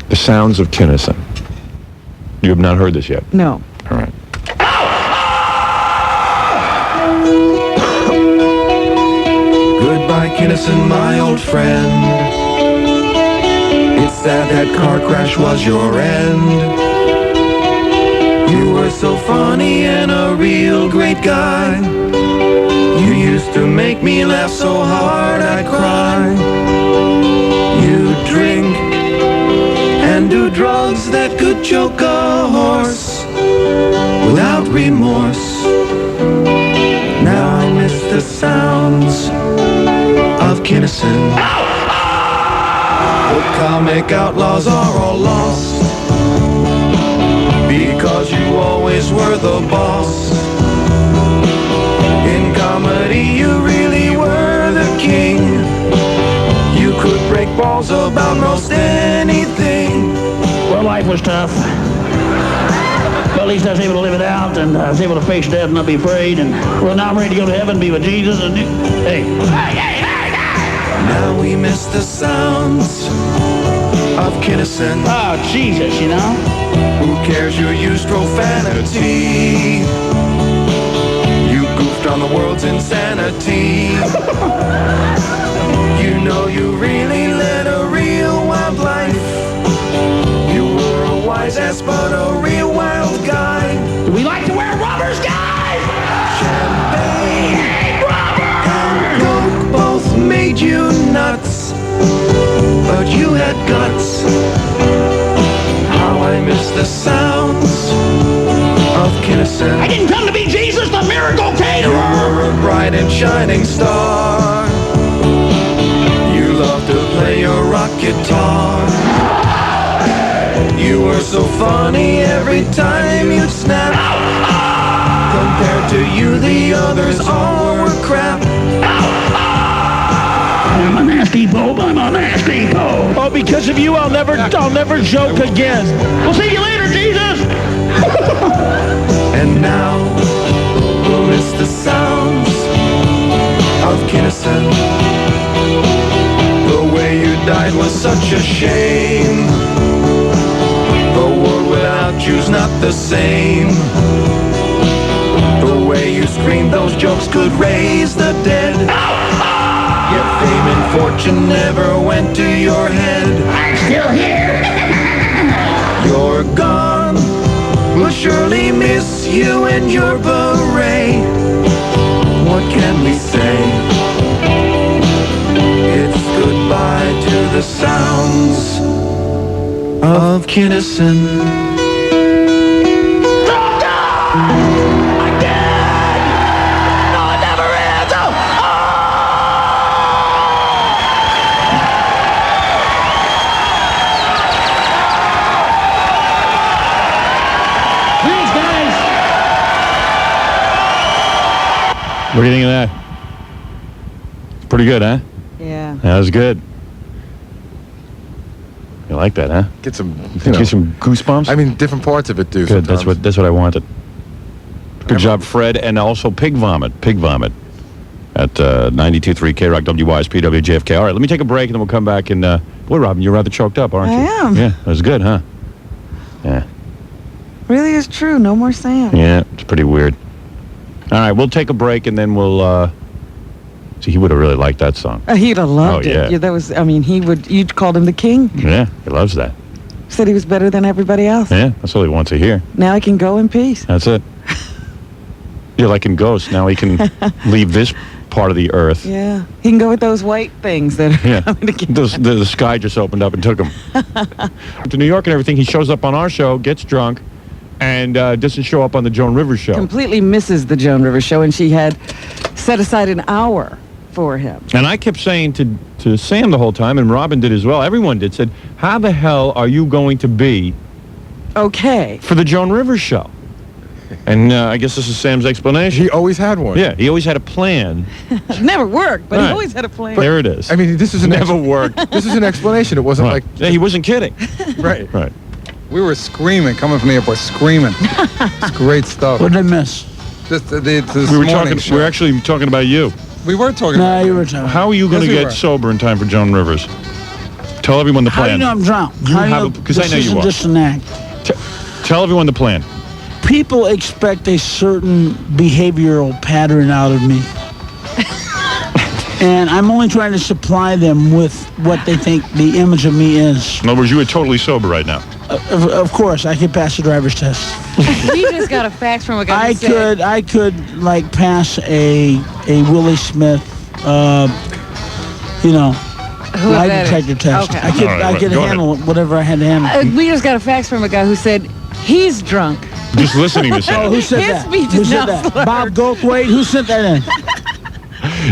The Sounds of Kinison. You have not heard this yet? No. All right. Goodbye, Kinison, my old friend. It's sad that car crash was your end. You were so funny and a real great guy. You used to make me laugh so hard I'd cry. You drink and do drugs that could choke a horse without remorse. Now I miss the sounds of Kinison. The comic outlaws are all lost because you always were the boss. In comedy you really were the king. You could break balls about most anything. Well, life was tough. But at least I was able to live it out, and I was able to face death and not be afraid. And well, now I'm ready to go to heaven, be with Jesus, and hey. Now we miss the sounds of Kinison. Oh, Jesus, you know. Who cares? You used profanity. You goofed on the world's insanity. You know you really led a real wild life. You were a wise ass but a real wild guy. Do we like to wear rubbers, guys? Champagne Hey, rubber! and Coke both made you nuts, but you had guts. How I miss the sounds of Kinison. I didn't come to be Jesus, the miracle You caterer. were a bright and shining star. You loved to play your rock guitar. You were so funny every time you'd snap. Compared to you, the others all were crap. I'm a nasty pope, I'm a nasty pope. Oh, because of you, I'll never joke again. We'll see you later, Jesus. And now we'll miss the sounds of Kinison. The way you died was such a shame. The world without you's not the same. The way you screamed those jokes could raise the dead. Yet fame and fortune never went to your head. I'm still here. You're gone. We'll surely miss you and your beret. What can we say? It's goodbye to the sounds of Kinison. What do you think of that? It's pretty good, huh? Yeah. That was good. You like that, huh? Get some, Get some goosebumps? I mean, different parts of it do. Good. Sometimes. That's what I wanted. Good job, Fred, and also Pig Vomit at 92.3 KROC WYSP WJFK. All right, let me take a break, and then we'll come back. And boy, Robin, you're rather choked up, aren't you? I am. Yeah, that was good, huh? Yeah. Really is true. No more Sam. Yeah, it's pretty weird. All right, we'll take a break, and then we'll. See, he would have really liked that song. He'd have loved Oh, yeah. it. That was. I mean, he would. You called him the king. Yeah, he loves that. Said he was better than everybody else. Yeah, that's all he wants to hear. Now I can go in peace. That's it. Yeah, like in Ghost. Now he can leave this part of the earth. Yeah, he can go with those white things that are Yeah, coming to get the sky just opened up and took him to New York and everything. He shows up on our show, gets drunk, and doesn't show up on the Joan Rivers show. Completely misses the Joan Rivers show, and she had set aside an hour for him. And I kept saying to Sam the whole time, and Robin did as well, everyone did, said, how the hell are you going to be Okay. for the Joan Rivers show? And I guess this is Sam's explanation. He always had one. Yeah, he always had a plan. It never worked, but Right. he always had a plan. There it is. I mean, this is an Never worked. This is an explanation. It wasn't Right. like Yeah, he wasn't kidding. right. Right. We were screaming, coming from the airport, screaming. It's great stuff. What did I miss? This We were morning show. We're actually talking about you. We were talking No, about you were talking. How are you going to Yes, we get were. sober in time for Joan Rivers? Tell everyone the How do plan. you know I'm drunk? Because I know you are. This isn't just an act. Tell everyone the plan. People expect a certain behavioral pattern out of me. And I'm only trying to supply them with what they think the image of me is. In other words, you are totally sober right now. Of course, I could pass the driver's test. We just got a fax from a guy who said, I could like pass a Willie Smith, Who lie that is? detector test. Okay. I could All right, I could go handle whatever I had to handle. We just got a fax from a guy who said he's drunk. Just listening to Oh, Sam. who said His that? speech Who is said now that? slurred. Bob Goldthwait. Who sent that in?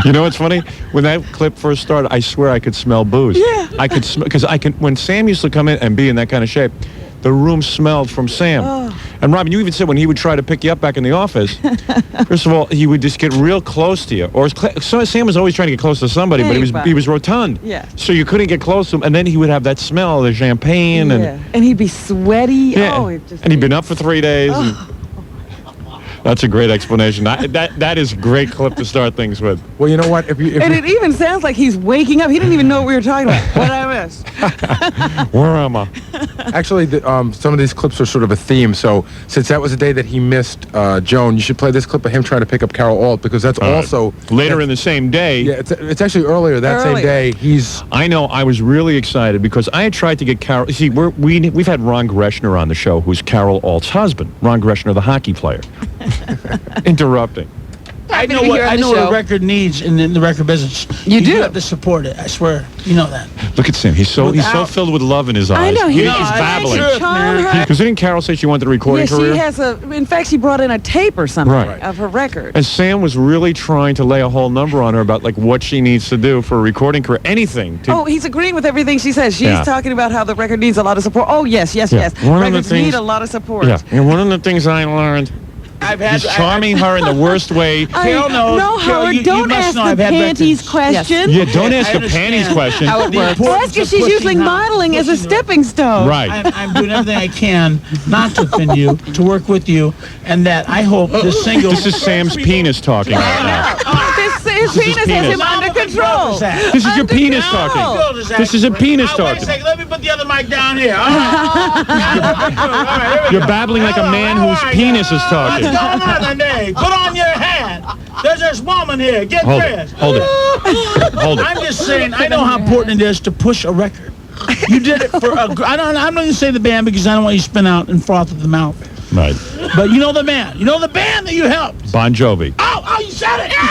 You know what's funny? When that clip first started, I swear I could smell booze. Yeah. I could smell, because when Sam used to come in and be in that kind of shape, the room smelled from Sam. Oh. And Robin, you even said when he would try to pick you up back in the office, first of all, he would just get real close to you. Or Sam was always trying to get close to somebody, but he was rotund. Yeah. So you couldn't get close to him. And then he would have that smell of the champagne. And he'd be sweaty. Yeah. Oh, And he'd been up for 3 days. And that's a great explanation. That is a great clip to start things with. Well, you know what? If And it even sounds like he's waking up. He didn't even know what we were talking about. What I missed. Where am I? actually, some of these clips are sort of a theme. So since that was the day that he missed Joan, you should play this clip of him trying to pick up Carol Alt, because that's also later in the same day. Yeah, it's actually earlier that same day. I know. I was really excited because I had tried to get Carol. See, we've had Ron Greshner on the show, who's Carol Alt's husband. Ron Greshner, the hockey player. Happy Interrupting. I to know be what here on the what show. a record needs in the record business. You do. have to support it. I swear. You know that. Look at Sam. He's so filled with love in his eyes. I know. He's He's babbling. charm her. Because didn't Carol say she wanted a recording Yeah, career? she has in fact, she brought in a tape or something Right. of her record. And Sam was really trying to lay a whole number on her about like what she needs to do for a recording career. Anything. He's agreeing with everything she says. She's Yeah. talking about how the record needs a lot of support. Oh, yes. One of the Records things- need a lot of support. Yeah. And one of the things I learned, he's charming her in the worst way. Carol knows. No, Carol, Howard, you don't must ask know the I've had panties records. question. Yeah, don't Okay, ask I a understand panties question. how it works. Ask if she's using modeling as a stepping stone. Right. I'm doing everything I can not to offend you, to work with you, and that I hope this single. This is Sam's penis talking right now. His penis has penis. him under control. This is your penis talking. This is a penis Wait a talking. second, let me put the other mic down here. All right. You're babbling like a man whose penis is talking. What's going on today? Put on your hat. There's this woman here. Get Hold dressed. it. Hold it. Hold it. I'm just saying, I know how important it is to push a record. You did it for I'm not going to say the band because I don't want you to spin out and froth at the mouth. Right. But you know the band. You know the band that you helped. Bon Jovi. Oh, you said it. You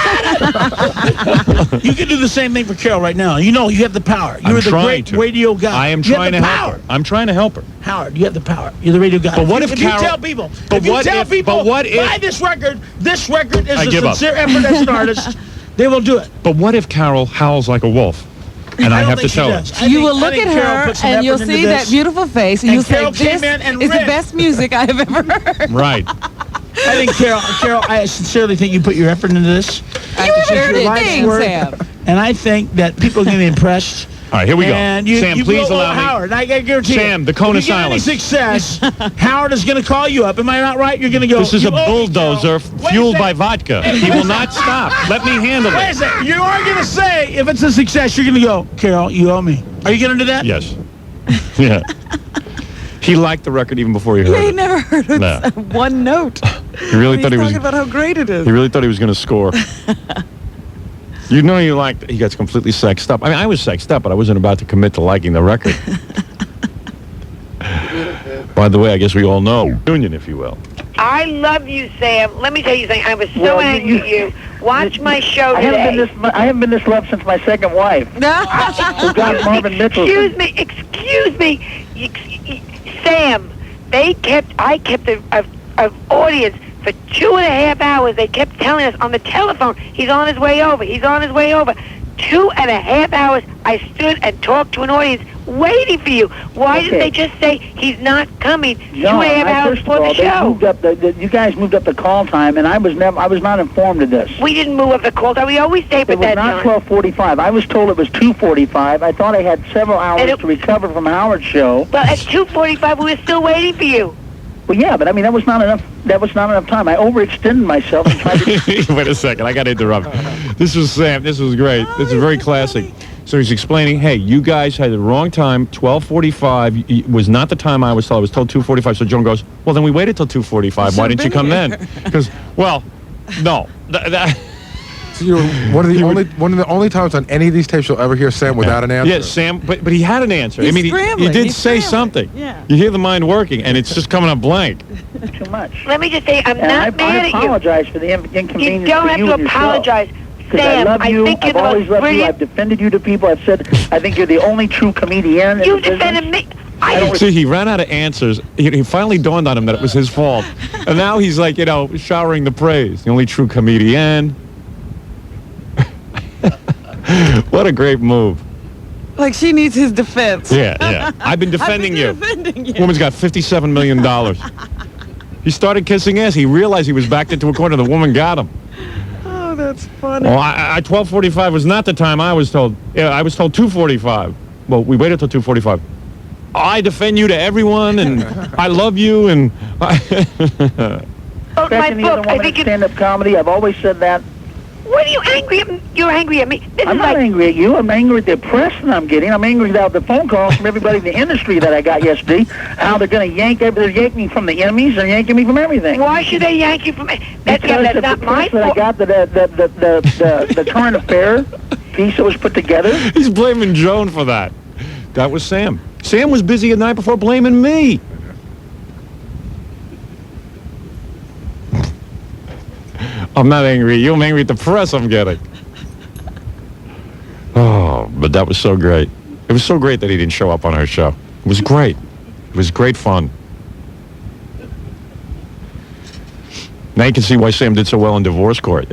said it. You can do the same thing for Carol right now. You know you have the power. You're the great radio guy. I am You have trying the to power. help her. I'm trying to help her. Howard, you have the power. You're the radio guy. But what if you Carol- tell people? But if you what tell if- people, but what if- buy this record is I a give up. sincere effort as an artist, they will do it. But what if Carol howls like a wolf? And I don't have to think she tell her. does. I You think- will I look think at Carol her put some and you'll effort into see that this. beautiful face and And you'll say, Carol came this in and is the ripped. best music I have ever heard. Right. I think Carol, I sincerely think you put your effort into this. You haven't heard your life's anything, work. Sam. And I think that people are going to be impressed. All right, here we go. And you, Sam, you please go, allow me. Howard, I guarantee Sam, you, the cone if of you get any silence. success, Howard is going to call you up. Am I not right? You're going to go. This is "You a owe me, bulldozer Carol." Wait a fueled by second. vodka. He will not stop. Let me handle Wait a it. second. You are going to say, if it's a success, you're going to go, Carol, you owe me. Are you going to do that? Yes. Yeah. He liked the record even before he heard He it. never heard it. No. One note. He really He's thought he was. talking about how great it is. He really thought he was going to score. You know, you liked it. He got completely sexed up. I mean, I was sexed up, but I wasn't about to commit to liking the record. By the way, I guess we all know Union, if you will. I love you, Sam. Let me tell you something. I was so angry at you. Watch my show today. I haven't been this loved since my second wife. Who got Marvin Mitchell. Excuse me, Sam. I kept an audience for 2.5 hours. They kept telling us on the telephone, he's on his way over. He's on his way over. 2.5 hours I stood and talked to an audience waiting for you. Why didn't they just say he's not coming 2.5 hours before the show? You guys moved up the call time, and I was not informed of this. We didn't move up the call time. We always stay It at was that not time. 12:45. I was told it was 2:45. I thought I had several hours to recover from Howard's show. But at 2:45 we were still waiting for you. Well, yeah, but I mean that was not enough. That was not enough time. I overextended myself and tried to. Wait a second. I got to interrupt. This was Sam. This was great. This is very classic. So he's explaining, hey, you guys had the wrong time. 12:45 was not the time I was told. I was told 2:45. So Joan goes, well, then we waited till 2:45. Why didn't you come then? Because, well, no. So one of the only times on any of these tapes you'll ever hear Sam without an answer. Yeah, Sam, but he had an answer. He's I mean, he did say scrambling. something. Yeah. You hear the mind working, and it's just coming up blank. Too much. Let me just say, I'm not mad I at you. apologize for the inconvenience. You don't have to apologize. Sam, I love you. I think I've you're always the most loved you. brilliant. I've defended you to people. I've said I think you're the only true comedian. You defended me. See, he ran out of answers. He finally dawned on him that it was his fault. And now he's like, showering the praise. The only true comedian. What a great move. Like she needs his defense. Yeah. I've been defending you. Woman's got $57 million. He started kissing ass. He realized he was backed into a corner. The woman got him. Oh, that's funny. Well, 12:45 was not the time I was told. Yeah, I was told 2:45. Well, we waited till 2:45. I defend you to everyone, and I love you, and... Oh, my Second, the other book. I woman think in stand-up comedy. I've always said that. What are you angry at me? You're angry at me. This I'm is not like, angry at you. I'm angry at the press that I'm getting. I'm angry about the phone calls from everybody in the industry that I got yesterday. How they're going to they're yanking me from the enemies. They're yanking me from everything. why should they yank you from me? That's Because not the my press that I fault. got, the current affair piece that was put together. He's blaming Joan for that. That was Sam. Sam was busy the night before blaming me. I'm not angry at you. I'm angry at the press I'm getting. Oh, but that was so great. It was so great that he didn't show up on our show. It was great. It was great fun. Now you can see why Sam did so well in divorce court,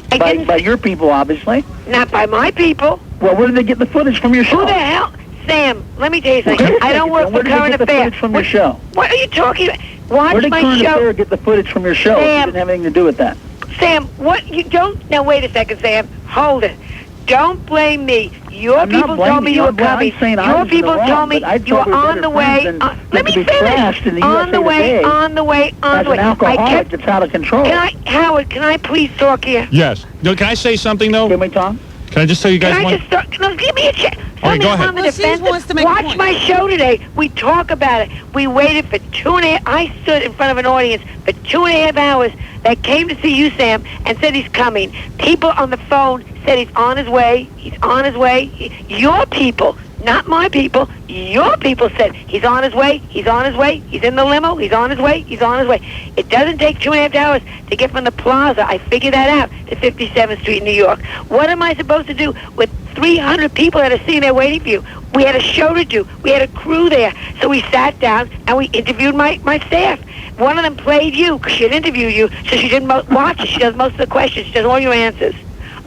By your people, obviously. Not by my people. Well, where did they get the footage from your show? Who the hell? Sam, let me tell you something. I don't work for Where did they Current get the Affairs. footage from your show? What are you talking about? Watch Where did my Current show. Affair get the footage from your show? Sam. It didn't have anything to do with that. Sam, what you don't... Now, wait a second, Sam. Hold it. Don't blame me. Your I'm not people blaming told me you. you were I'm not coming. saying I Your was in the people wrong, told me but I you were thought we were on better the way. friends than Let me to be finish. trashed in the On the USA way, Today. on the way, on As the way. an alcoholic, it's out of control. Howard, can I please talk here? Yes. No, can I say something, though? Can we talk? Can I just tell you guys Can I one? just start? No, give me a chance. All right, go ahead. On the Well, she defensive. wants to make a Watch point. my show today. We talk about it. We waited for 2.5. I stood in front of an audience for 2.5 hours that came to see you, Sam, and said he's coming. People on the phone said he's on his way. He's on his way. Your people, not my people, your people said he's on his way. He's on his way. He's in the limo. He's on his way. He's on his way. It doesn't take 2.5 hours to get from the plaza. I figured that out to 57th Street in New York. What am I supposed to do with 300 people that are sitting there waiting for you? We had a show to do. We had a crew there. So we sat down and we interviewed my staff. One of them played you because she'd interview you, so she didn't watch it. She does most of the questions. She does all your answers.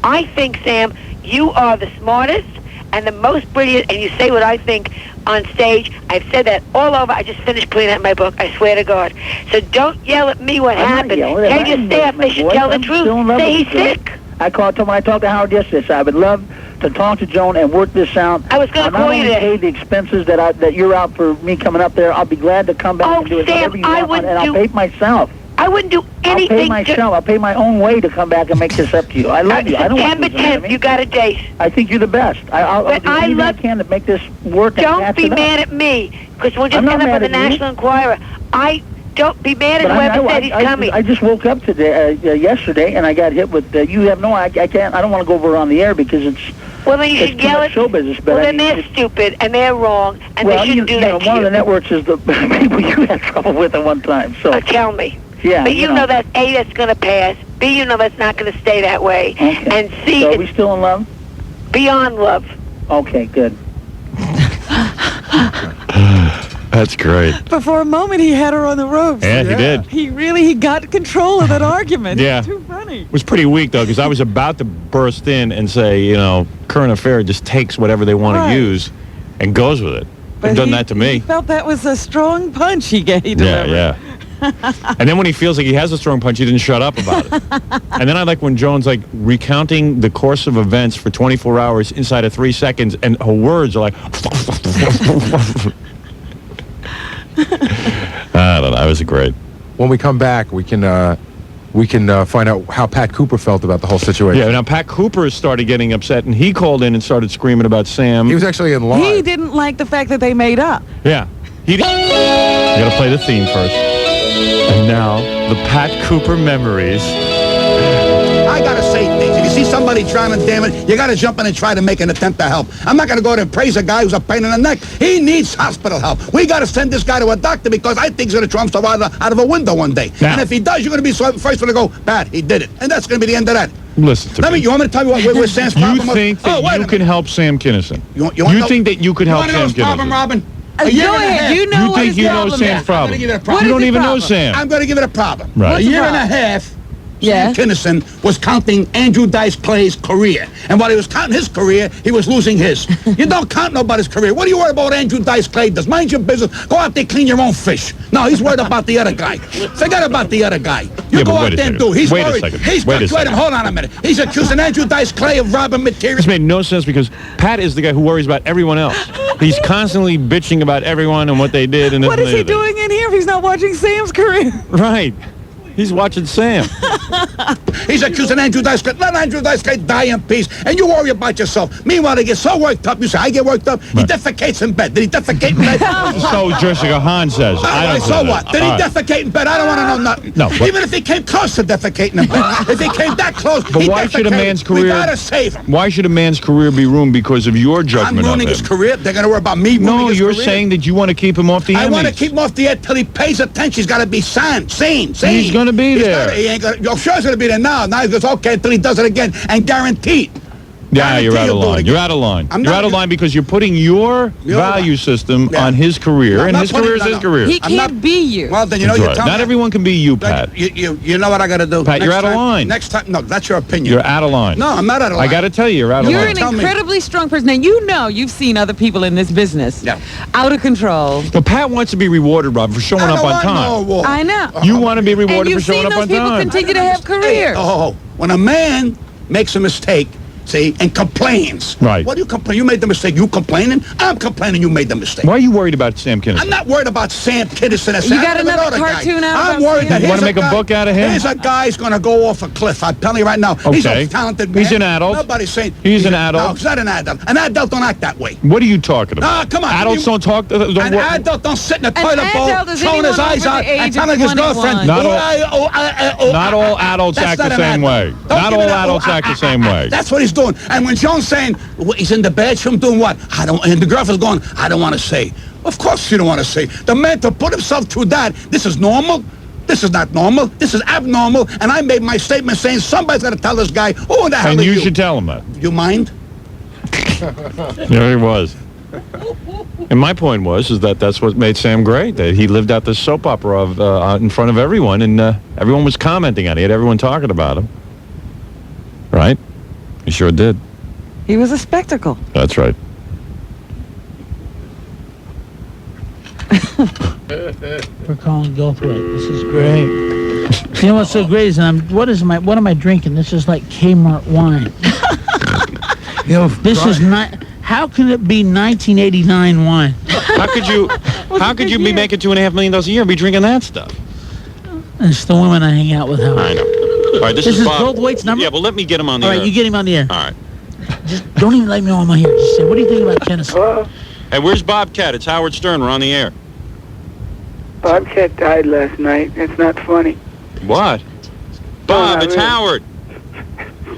I think, Sam, you are the smartest and the most brilliant, and you say what I think on stage. I've said that all over. I just finished putting that in my book. I swear to God. So don't yell at me what I'm not happened. yelling. Tell I'm your not staff yelling, they should boy. tell the I'm still in truth. love Say with he's you. sick. When I talked to Howard yesterday, so I would love to talk to Joan and work this out. I was gonna call you I'll not today. only pay the expenses that you're out for me coming up there. I'll be glad to come back Oh, and do it Sam, whatever you I want, wouldn't and I'll do- pay myself. I wouldn't do I'll anything pay myself. I'll pay my own way to come back and make this up to you. I love you. I don't want September to lose out on 10th, me. you got a date. I think you're the best. I'll But do I anything I love- can to make this work. And Don't patch be it up. mad at me, because we're just I'm not coming up mad with the at you. National Enquirer. Don't be mad at But whoever said he's coming. I just woke up today, yesterday, and I got hit with. You have no. I can't. I don't want to go over on the air because it's. Well, then you it's should too yell much at... show business. But Well, I then mean, they're stupid, and they're wrong, and they shouldn't do that to one of the you. networks is the people you had trouble with at one time. So Tell me. yeah, But you know that A, that's going to pass. B, you know that's not going to stay that way. Okay. And C, So are it's we still in love? beyond love. Okay, good. That's great. But for a moment, he had her on the ropes. Yeah, he did. He got control of that argument. Yeah. It's too funny. It was pretty weak, though, because I was about to burst in and say, Current Affair just takes whatever they want Right. to use and goes with it. They've done that to He me. felt that was a strong punch he delivered. Yeah. And then when he feels like he has a strong punch, he didn't shut up about it. And then I like when Joan's like recounting the course of events for 24 hours inside of 3 seconds, and her words are like... I don't know. That was great. When we come back, we'll we can find out how Pat Cooper felt about the whole situation. Yeah, now Pat Cooper started getting upset, and he called in and started screaming about Sam. He was actually in line. He didn't like the fact that they made up. Yeah. He did. You gotta play the theme first. And now, the Pat Cooper memories. I gotta say things. If you see somebody drowning, damn it, you gotta jump in and try to make an attempt to help. I'm not gonna go there and praise a guy who's a pain in the neck. He needs hospital help. We gotta send this guy to a doctor because I think he's gonna throw himself out of a window one day. Now, and if he does, you're gonna be the first one to go, Pat, he did it. And that's gonna be the end of that. Listen to me. You want me to tell you what Sam's problem was? You think that you can help Sam Kinison? You think that you could help Sam problem, Kinison? Robin? Go ahead. You know You think you know Sam's problem? You don't even know Sam. I'm going to give it a problem. Right. A year and a half, Yeah. Sam Kinison was counting Andrew Dice Clay's career. And while he was counting his career, he was losing his. You don't count nobody's career. What do you worry about what Andrew Dice Clay does? Mind your business. Go out there, clean your own fish. No, he's worried about the other guy. Forget about the other guy. You go out there and do. He's worried. Wait a second. Hold on a minute. He's accusing Andrew Dice Clay of robbing material. This made no sense because Pat is the guy who worries about everyone else. He's constantly bitching about everyone and what they did. And What is he doing in here if he's not watching Sam's career? Right. He's watching Sam. He's accusing Andrew Dice Clay. Let Andrew Dice Clay die in peace, and you worry about yourself. Meanwhile, they get so worked up. You say, I get worked up. He defecates in bed. Did he defecate in bed? So Jessica Hahn says. So what? Did he defecate in bed? I don't want to know nothing. No. Even if he came close to defecating in bed. If he came that close, But why should a man's career? We gotta save him. Why should a man's career be ruined because of your judgment I'm ruining of his him? career. They're gonna worry about me ruining No, his you're career. saying that you want to keep him off the Emmys. I want to keep him off the air till he pays attention. He's got to be sane. He's going to be there. He ain't gonna, I'm sure he's going to be there now. Now he goes, okay, until he does it again, and guaranteed. Yeah, you're out of line. You're out of line. You're out of line because you're putting your value system on his career, and his career is his career. He can't be you. Well, then you know That's you're right. telling Not me. everyone can be you, Pat. You know what I got to do? Pat, you're out of line. Next time, no, that's your opinion. You're out of line. No, I'm not out of line. I got to tell you, you're out of You're line. an incredibly strong person. Now, you know you've seen other people in this business. Yeah. Out of control. Well, Pat wants to be rewarded, Rob, for showing up on time. I know. You want to be And rewarded for you've showing seen up those on people time. continue to have careers. When a man makes a mistake, see, and complains. Right. What do you complain? You made the mistake. You complaining? I'm complaining you made the mistake. Why are you worried about Sam Kinison? I'm not worried about Sam Kinison. You got another cartoon out I'm about worried that You want to make a guy, book out of him? Here's a guy's going to go off a cliff. I'm telling you right now. He's Okay. a talented man. He's an adult. Nobody's saying... He's an adult. No, he's not an adult. An adult don't act that way. What are you talking about? Come on. Adults don't talk. An adult don't sit in the toilet bowl, adult is throwing his anyone eyes over out the age and of telling his 21. girlfriend... Not all adults act the same way. Not all adults act the same way. That's what he's doing. And when Joan's saying he's in the bathroom doing what? And the girlfriend's going, I don't want to say. Of course you don't want to say. The man to put himself through that, this is normal. This is not normal. This is abnormal. And I made my statement saying somebody's got to tell this guy, who in the hell And are you should tell him that. You mind? There he was. And my point is that that's what made Sam great. That he lived out this soap opera of in front of everyone, and everyone was commenting on it. He had everyone talking about him. Right? He sure did. He was a spectacle. That's right. We're calling Goldthwait. This is great. You know what's so great is what am I drinking? This is like Kmart wine. This is not. How can it be 1989 wine? How could you be making $2.5 million a year and be drinking that stuff? It's the women I hang out with. I know. All right, this is Bob. Goldthwait's number. Yeah, well, let me get him on the All air. right, you get him on the air. All right. Just don't even let me know I'm on here. Just say, what do you think about Kinison? Hey, where's Bobcat? It's Howard Stern. We're on the air. Bobcat died last night. It's not funny. What? Bob, not it's really. Howard.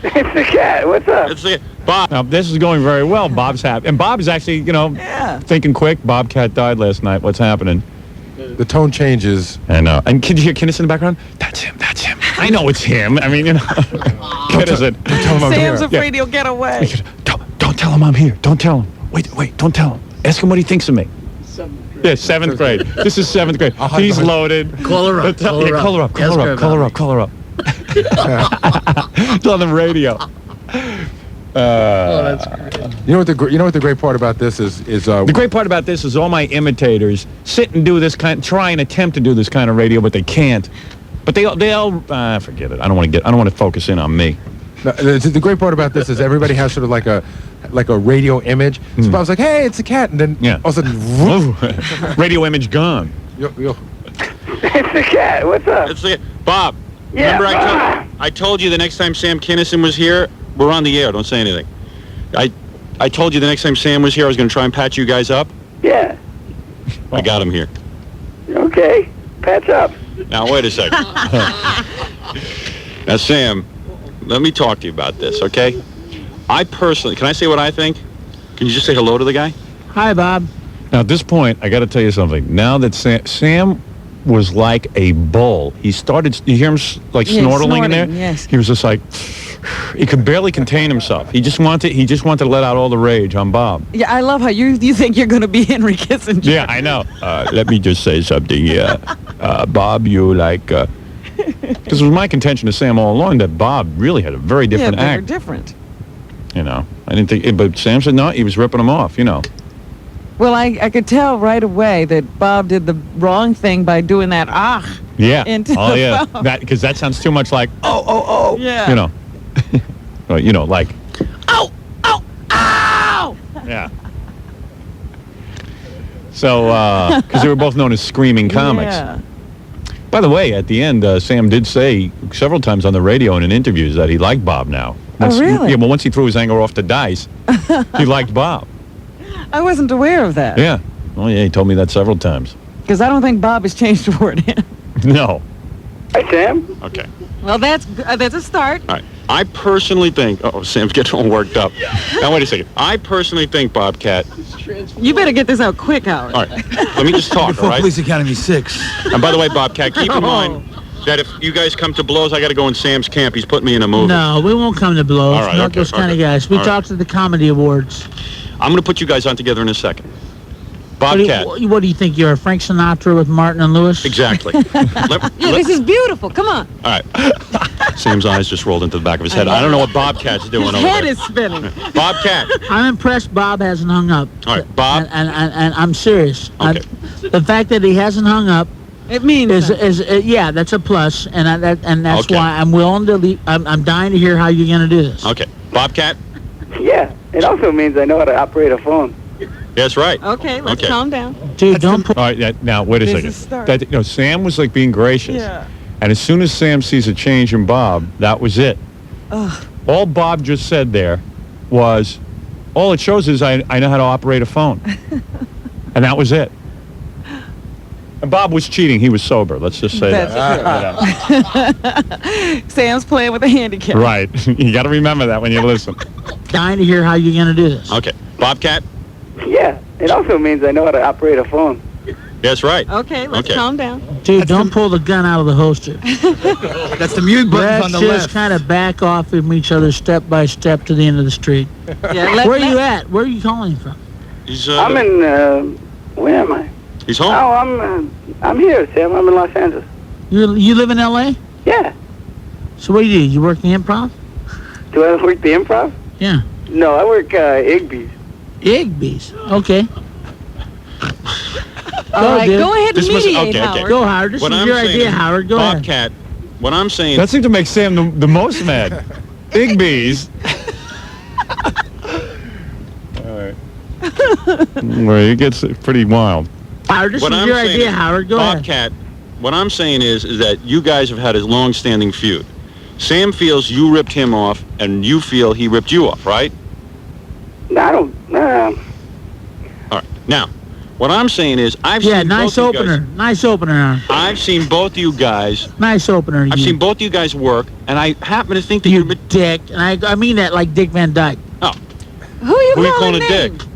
It's the cat. What's up? It's the Bob. Now, this is going very well. Bob's happy. And Bob is actually, thinking quick. Bobcat died last night. What's happening? The tone changes. And can you hear Kinison in the background? That's him. That's him. I know it's him. I mean, Kinison. Sam's afraid he'll get away. Don't tell him I'm here. Don't tell him. Wait. Don't tell him. Ask him what he thinks of me. Yeah, 7th grade. This is 7th grade. He's loaded. Call her up. Call her up. It's on the radio. That's great. You know what the great part about this is The great part about this is all my imitators sit and do this try and attempt to do this kind of radio, but they can't. But they all forget it. I don't want to focus in on me. the great part about this is everybody has sort of like a radio image. So Bob's like, hey, it's a cat, and then all of a sudden, radio image gone. It's the cat. What's up? It's the Bob. Yeah. Remember I told you the next time Sam Kinison was here, we're on the air, don't say anything. I told you the next time Sam was here I was going to try and patch you guys up. Yeah. I got him here. Okay. Patch up. Now, wait a second. Now, Sam, let me talk to you about this, okay? I personally, can I say what I think? Can you just say hello to the guy? Hi, Bob. Now, at this point, I got to tell you something. Now that Sam was like a bull. He started, you hear him like snorting in there? Yes. He was just like, he could barely contain himself. He just wanted to let out all the rage on Bob. Yeah, I love how you think you're going to be Henry Kissinger. Yeah, I know. Let me just say something here. Bob, you like, because it was my contention to Sam all along that Bob really had a very different yeah, act. different. You know, I didn't think, but Sam said no, he was ripping him off, you know. Well, I could tell right away that Bob did the wrong thing by doing that Yeah. into Oh, the yeah. phone. Because that sounds too much like, oh. Yeah. You know. Well, you know, like, Ow! yeah. So, because they were both known as screaming comics. Yeah. By the way, at the end, Sam did say several times on the radio and in interviews that he liked Bob now. Really? Yeah, but once he threw his anger off the dice, he liked Bob. I wasn't aware of that. Yeah. Oh, yeah, he told me that several times. Because I don't think Bob has changed toward him. No. Hi, Sam. Okay. Well, that's a start. All right. I personally think... Oh, Sam's getting all worked up. Now, wait a second. I personally think, Bobcat... You better get this out quick, Howard. All right. Let me just talk, all right? Police Academy 6. And by the way, Bobcat, keep in mind that if you guys come to blows, I got to go in Sam's camp. He's putting me in a movie. No, we won't come to blows. All right, Not okay, those kind of okay. guys. We All talked to the Comedy Awards. I'm going to put you guys on together in a second. What do, Bobcat. what do you think? You're Frank Sinatra with Martin and Lewis? Exactly. Yeah, this is beautiful. Come on. All right. Sam's eyes just rolled into the back of his head. I don't know what Bobcat's doing His over head there. is spinning. Bobcat. I'm impressed Bob hasn't hung up. All right, Bob. And I'm serious. Okay. The fact that he hasn't hung up It means yeah, that's a plus, and that's Okay. why I'm willing to leave. I'm dying to hear how you're going to do this. Okay. Bobcat. Yeah. It also means I know how to operate a phone. That's right. Okay, let's calm down. Dude, don't put... All right, now, wait a This second. is start. That, you know, Sam was like being gracious. Yeah. And as soon as Sam sees a change in Bob, that was it. Ugh. All Bob just said there was, all it shows is I know how to operate a phone. And that was it. And Bob was cheating. He was sober. Let's just say that. Sam's playing with a handicap. Right. You got to remember that when you listen. Dying to hear how you're going to do this. Okay. Bobcat? Yeah. It also means I know how to operate a phone. That's right. Okay, let's calm down. Dude, don't pull the gun out of the holster. That's the mute button Let's on the just left. kind of back off from each other step by step to the end of the street. Yeah, Where are you at? Where are you calling from? He's, I'm in, where am I? He's home. Oh, I'm here, Sam. I'm in Los Angeles. You live in L.A.? Yeah. So what do? You work the Improv? Do I work the Improv? Yeah. No, I work Igby's. Igby's. Okay. All right, dude. go ahead and This must- mediate, okay, okay. Howard. Go, Howard. This What is I'm your saying idea, is, Howard. Go ahead. Bobcat, what I'm saying... That seemed to make Sam the most mad. Big B's. All right. Well, it gets pretty wild. Howard, this What is I'm your saying idea, is, Howard. Go ahead. Bobcat, what I'm saying is that you guys have had a long-standing feud. Sam feels you ripped him off, and you feel he ripped you off, right? No, I don't. All right. Now, what I'm saying is, I've Yeah, seen nice both you opener. guys. Nice opener. I've seen both of you guys. Nice opener. I've you seen both of you guys work, and I happen to think that You dick. And I mean that like Dick Van Dyke. Oh, Who are you who are you calling calling a dick? names?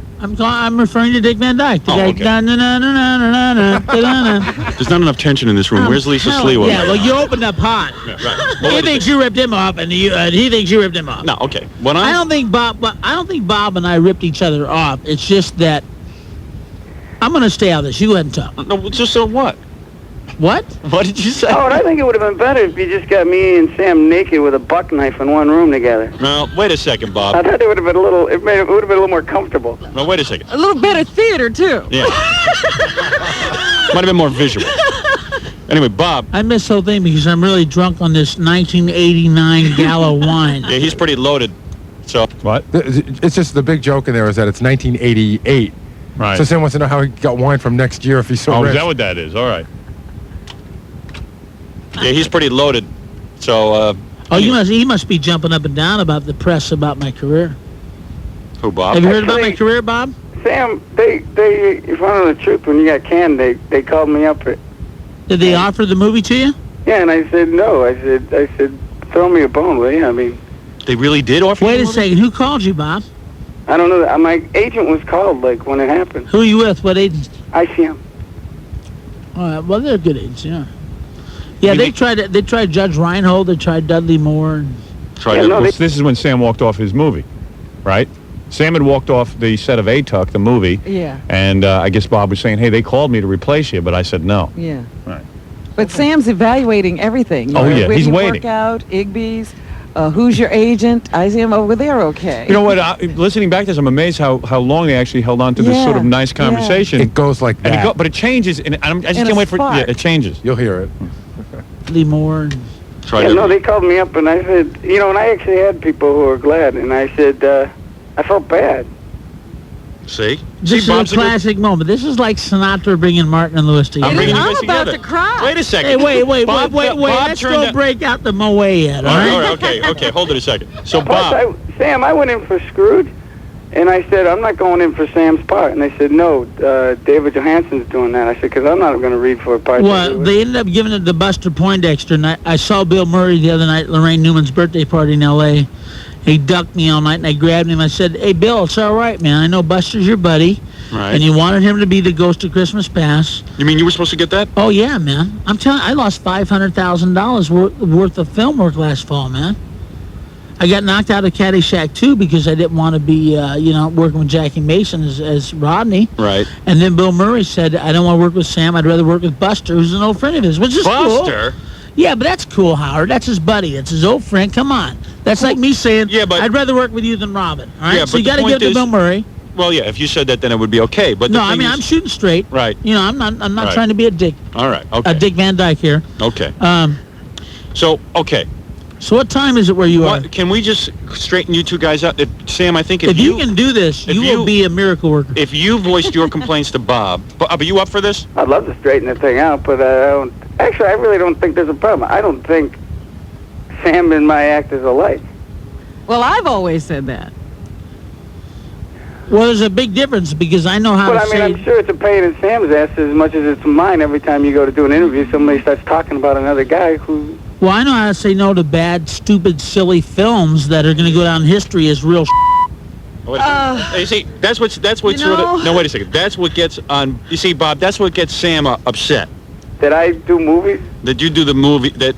I'm referring to Dick Van Dyke. The Oh, guy. okay. Da-na-na-na-na-na-na-na. There's not enough tension in this room. Where's Lisa Sliwa? Yeah, well, you opened up hot. Yeah, right. He thinks you ripped him off, and he thinks you ripped him off. No, okay. What I I'm don't think Bob and I ripped each other off. It's just that I'm going to stay out of this. You go ahead and talk. no, just so what? What? What did you say? Oh, and I think it would have been better if you just got me and Sam naked with a buck knife in one room together. No, wait a second, I Bob. thought it would have been a little. It would have been a little more comfortable. No, wait a second. A little bit of theater, too. Yeah. Might have been more visual. Anyway, Bob. I missed the whole thing because I'm really drunk on this 1989 Gala wine. Yeah, he's pretty loaded. So what? It's just the big joke in there is that it's 1988. Right. So Sam wants to know how he got wine from next year if he's so Oh, rich. is that what that is? All right. Yeah, he's pretty loaded. So, Oh, he must be jumping up and down about the press about my career. who, Bob? Have you heard about my career, Bob? Sam, if I know the truth, when you got canned, they called me up. Did they offer the movie to you? Yeah, and I said no. I said, throw me a bone, will you? I mean, They really did offer Wait you a second. Who called you, Bob? I don't know. My agent was called, like, when it happened. Who are you with? What agency? ICM. All right. Well, they're good agents, yeah. Yeah, they tried Judge Reinhold. They tried Dudley Moore. This is when Sam walked off his movie, right? Sam had walked off the set of A-Tuck, the movie. Yeah. And I guess Bob was saying, hey, they called me to replace you, but I said no. Yeah. Right. But Sam's evaluating everything. Oh, yeah, he's waiting. Workout, Igby's, who's your agent? ICM over there, okay. You know what? Listening back to this, I'm amazed how long they actually held on to this sort of nice conversation. It goes like that. But it changes, and I just In can't a wait for spark. it changes. You'll hear it. Dudley Moore. No, they called me up, and I said, and I actually had people who were glad, and I said, I felt bad. See? This is a classic moment. This is like Sinatra bringing Martin and Lewis together. I'm about to cry. Wait a second. Hey, wait. Bob Let's go break out the Moe yet, all right? Okay. Hold it a second. So, Plus, Bob. Sam, I went in for Scrooge, and I said, I'm not going in for Sam's part. And they said, no, David Johansen's doing that. I said, because I'm not going to read for a part. Well, they ended up giving it to Buster Poindexter, and I saw Bill Murray the other night at Lorraine Newman's birthday party in L.A. He ducked me all night, and I grabbed him. I said, hey, Bill, it's all right, man. I know Buster's your buddy. Right. And you wanted him to be the Ghost of Christmas Past. You mean you were supposed to get that? Oh, yeah, man. I'm telling you, I lost $500,000 worth of film work last fall, man. I got knocked out of Caddyshack 2 because I didn't want to be, working with Jackie Mason as Rodney. Right. And then Bill Murray said, I don't want to work with Sam. I'd rather work with Buster, who's an old friend of his, which is cool. Buster? Yeah, but that's cool, Howard. That's his buddy. That's his old friend. Come on. That's like me saying, I'd rather work with you than Robin. All right? Yeah, so you but got to the give it to point Bill Murray. Well, yeah, if you said that, then it would be okay. But No, I mean, I'm shooting straight. Right. I'm not Right. trying to be a dick. All right. Okay. A Dick Van Dyke here. Okay. So what time is it where you are? Can we just straighten you two guys out? Sam, I think if you can do this, you will be a miracle worker. If you voiced your complaints to Bob, are you up for this? I'd love to straighten the thing out, but I really don't think there's a problem. I don't think Sam and my act is alike. Well, I've always said that. Well, there's a big difference because I know how to say... I'm sure it's a pain in Sam's ass as much as it's mine. Every time you go to do an interview, somebody starts talking about another guy who... Well, I know how to say no to bad, stupid, silly films that are going to go down in history as real You see, that's what sort of... No, wait a second. That's what gets on... You see, Bob, that's what gets Sam upset. Did I do movies? That you do the movie that...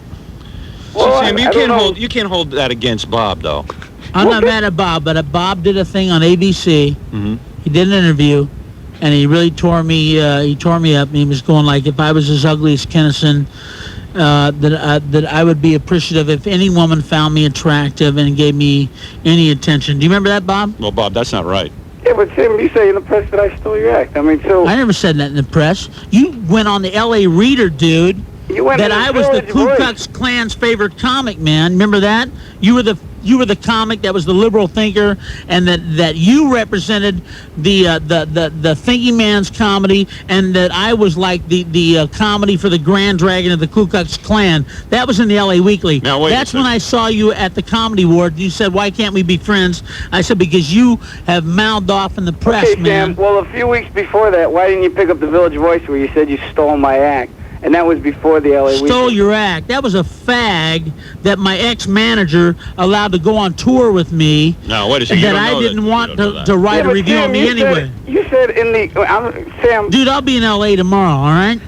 Well, Sam, you can't hold that against Bob, though. I'm not mad at Bob, but Bob did a thing on ABC. Mm-hmm. He did an interview, and he really tore me up. And he was going like, if I was as ugly as Kinison, that I would be appreciative if any woman found me attractive and gave me any attention. Do you remember that, Bob? Well, Bob, that's not right. Yeah, but Sam, you say in the press that I stole your act. I mean, so... I never said that in the press. You went on the L.A. Reader, dude. You went that in I was the Village Ku Voice. Klux Klan's favorite comic, man. Remember that? You were the comic that was the liberal thinker, and that you represented the thinking man's comedy, and that I was like the comedy for the Grand Dragon of the Ku Klux Klan. That was in the L.A. Weekly. Now, wait That's when I saw you at the Comedy Award. You said, "Why can't we be friends?" I said, "Because you have mouthed off in the press, Okay, man." Sam, well, a few weeks before that, why didn't you pick up the Village Voice where you said you stole my act? And that was before the L.A. Stole Weekly. your act. That was a fag that my ex-manager allowed to go on tour with me. No, wait a second. That I didn't want to write a review on me anyway. You said in the... Sam... Dude, I'll be in L.A. tomorrow, all right?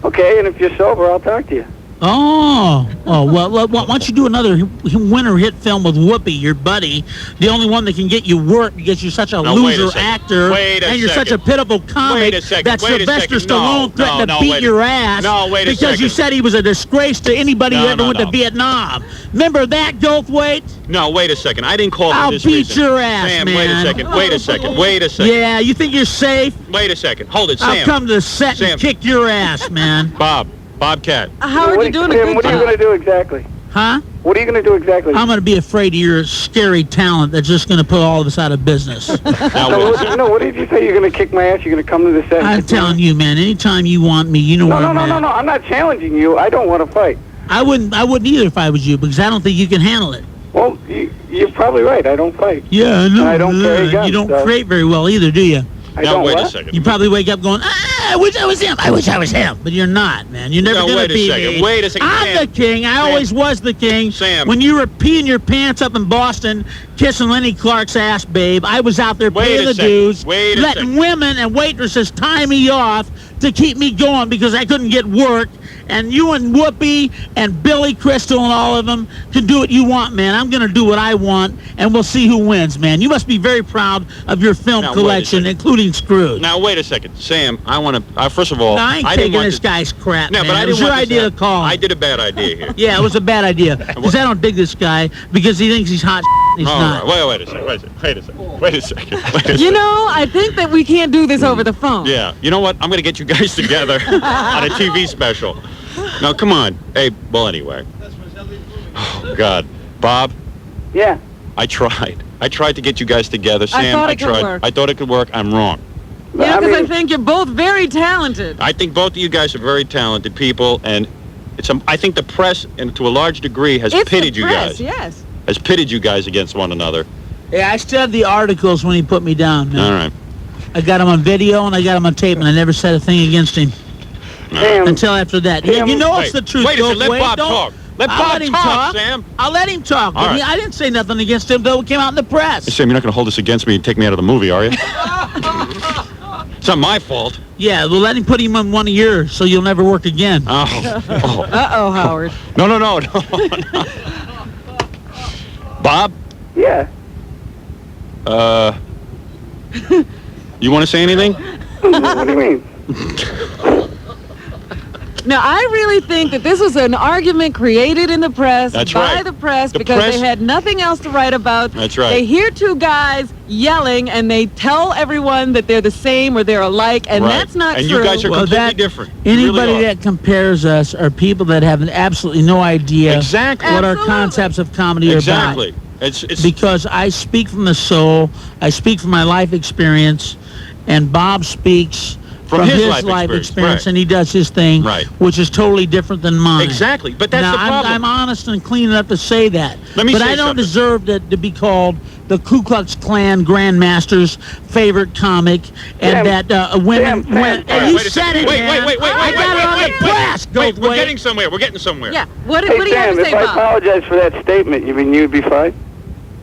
Okay, and if you're sober, I'll talk to you. Oh, well, why don't you do another winter hit film with Whoopi, your buddy, the only one that can get you work because you're such a loser actor, and you're such a pitiful comic that Sylvester Stallone threatened to beat your ass because you said he was a disgrace to anybody who ever went to Vietnam. Remember that, Goldthwait? No, wait a second. I didn't call for I'll this beat reason. your ass, Sam, man. wait a second. Yeah, you think you're safe? Wait a second. Hold it, Sam. I'll come to the set and kick your ass, man. Bobcat. Howard, you're doing a good job. What are you going to do exactly? Huh? What are you going to do exactly? I'm going to be afraid of your scary talent that's just going to put all of us out of business. What did you say? You're going to kick my ass? You're going to come to the set? I'm telling you, man, anytime you want me, you know where I'm at. No. I'm not challenging you. I don't want to fight. I wouldn't either if I was you, because I don't think you can handle it. Well, you're probably right. I don't fight. Yeah, I know. And I don't carry guns. You don't create very well either, do you? Now, wait a second. You probably wake up going, I wish I was him. I wish I was him. But you're not, man. You're never going to be me. Wait a second. I'm the king. I always was the king. Sam. When you were peeing your pants up in Boston, kissing Lenny Clark's ass, babe, I was out there paying the dues, letting women and waitresses tie me off to keep me going because I couldn't get work. And you and Whoopi and Billy Crystal and all of them can do what you want, man. I'm going to do what I want, and we'll see who wins, man. You must be very proud of your film collection, including Scrooge. Now, wait a second. Sam, I want to... first of all... No, I ain't taking this guy's crap, no, man. but I it was didn't your want idea to call him. I did a bad idea here. Yeah, it was a bad idea. Because I don't dig this guy because he thinks he's hot. He's not. Right. Wait a second. You know, I think that we can't do this over the phone. Yeah. You know what? I'm going to get you guys together on a TV special. Now, come on. Hey, well, anyway. Oh, God. Bob? Yeah. I tried. I tried to get you guys together. Sam, I thought it could work. I thought it could work. I'm wrong. Yeah, because I think you're both very talented. I think both of you guys are very talented people, and I think the press, and to a large degree, has pitted you guys. Yes. Has pitted you guys against one another. Yeah, I still have the articles when he put me down, man. All right. I got him on video, and I got him on tape, and I never said a thing against him. Sam, until after that. You know it's the truth. Wait a second. Let Bob talk. Let Bob talk, Sam. I'll let him talk. All right. I didn't say nothing against him, though it came out in the press. Hey, Sam, you're not going to hold this against me and take me out of the movie, are you? It's not my fault. Yeah, well, let him put him on one of yours so you'll never work again. Uh-oh, Howard. No. Bob? Yeah. You want to say anything? What do you mean? Now, I really think that this was an argument created in the press by the press because they had nothing else to write about. That's right. They hear two guys yelling, and they tell everyone that they're the same or they're alike, and that's not true. And you guys are completely different. Anybody that compares us are people that have absolutely no idea what our concepts of comedy are about. Exactly. It's because I speak from the soul, I speak from my life experience, and Bob speaks from his life experience, and he does his thing, which is totally different than mine. Exactly, but that's the problem. I'm honest and clean enough to say that. Let me but say I don't something. deserve to be called the Ku Klux Klan Grandmaster's favorite comic, and women. You said it, man. Wait. I got it on the press. Wait, we're getting somewhere. Yeah. What do you have Sam, to say, if I Bob? apologize for that statement, you mean you'd be fine?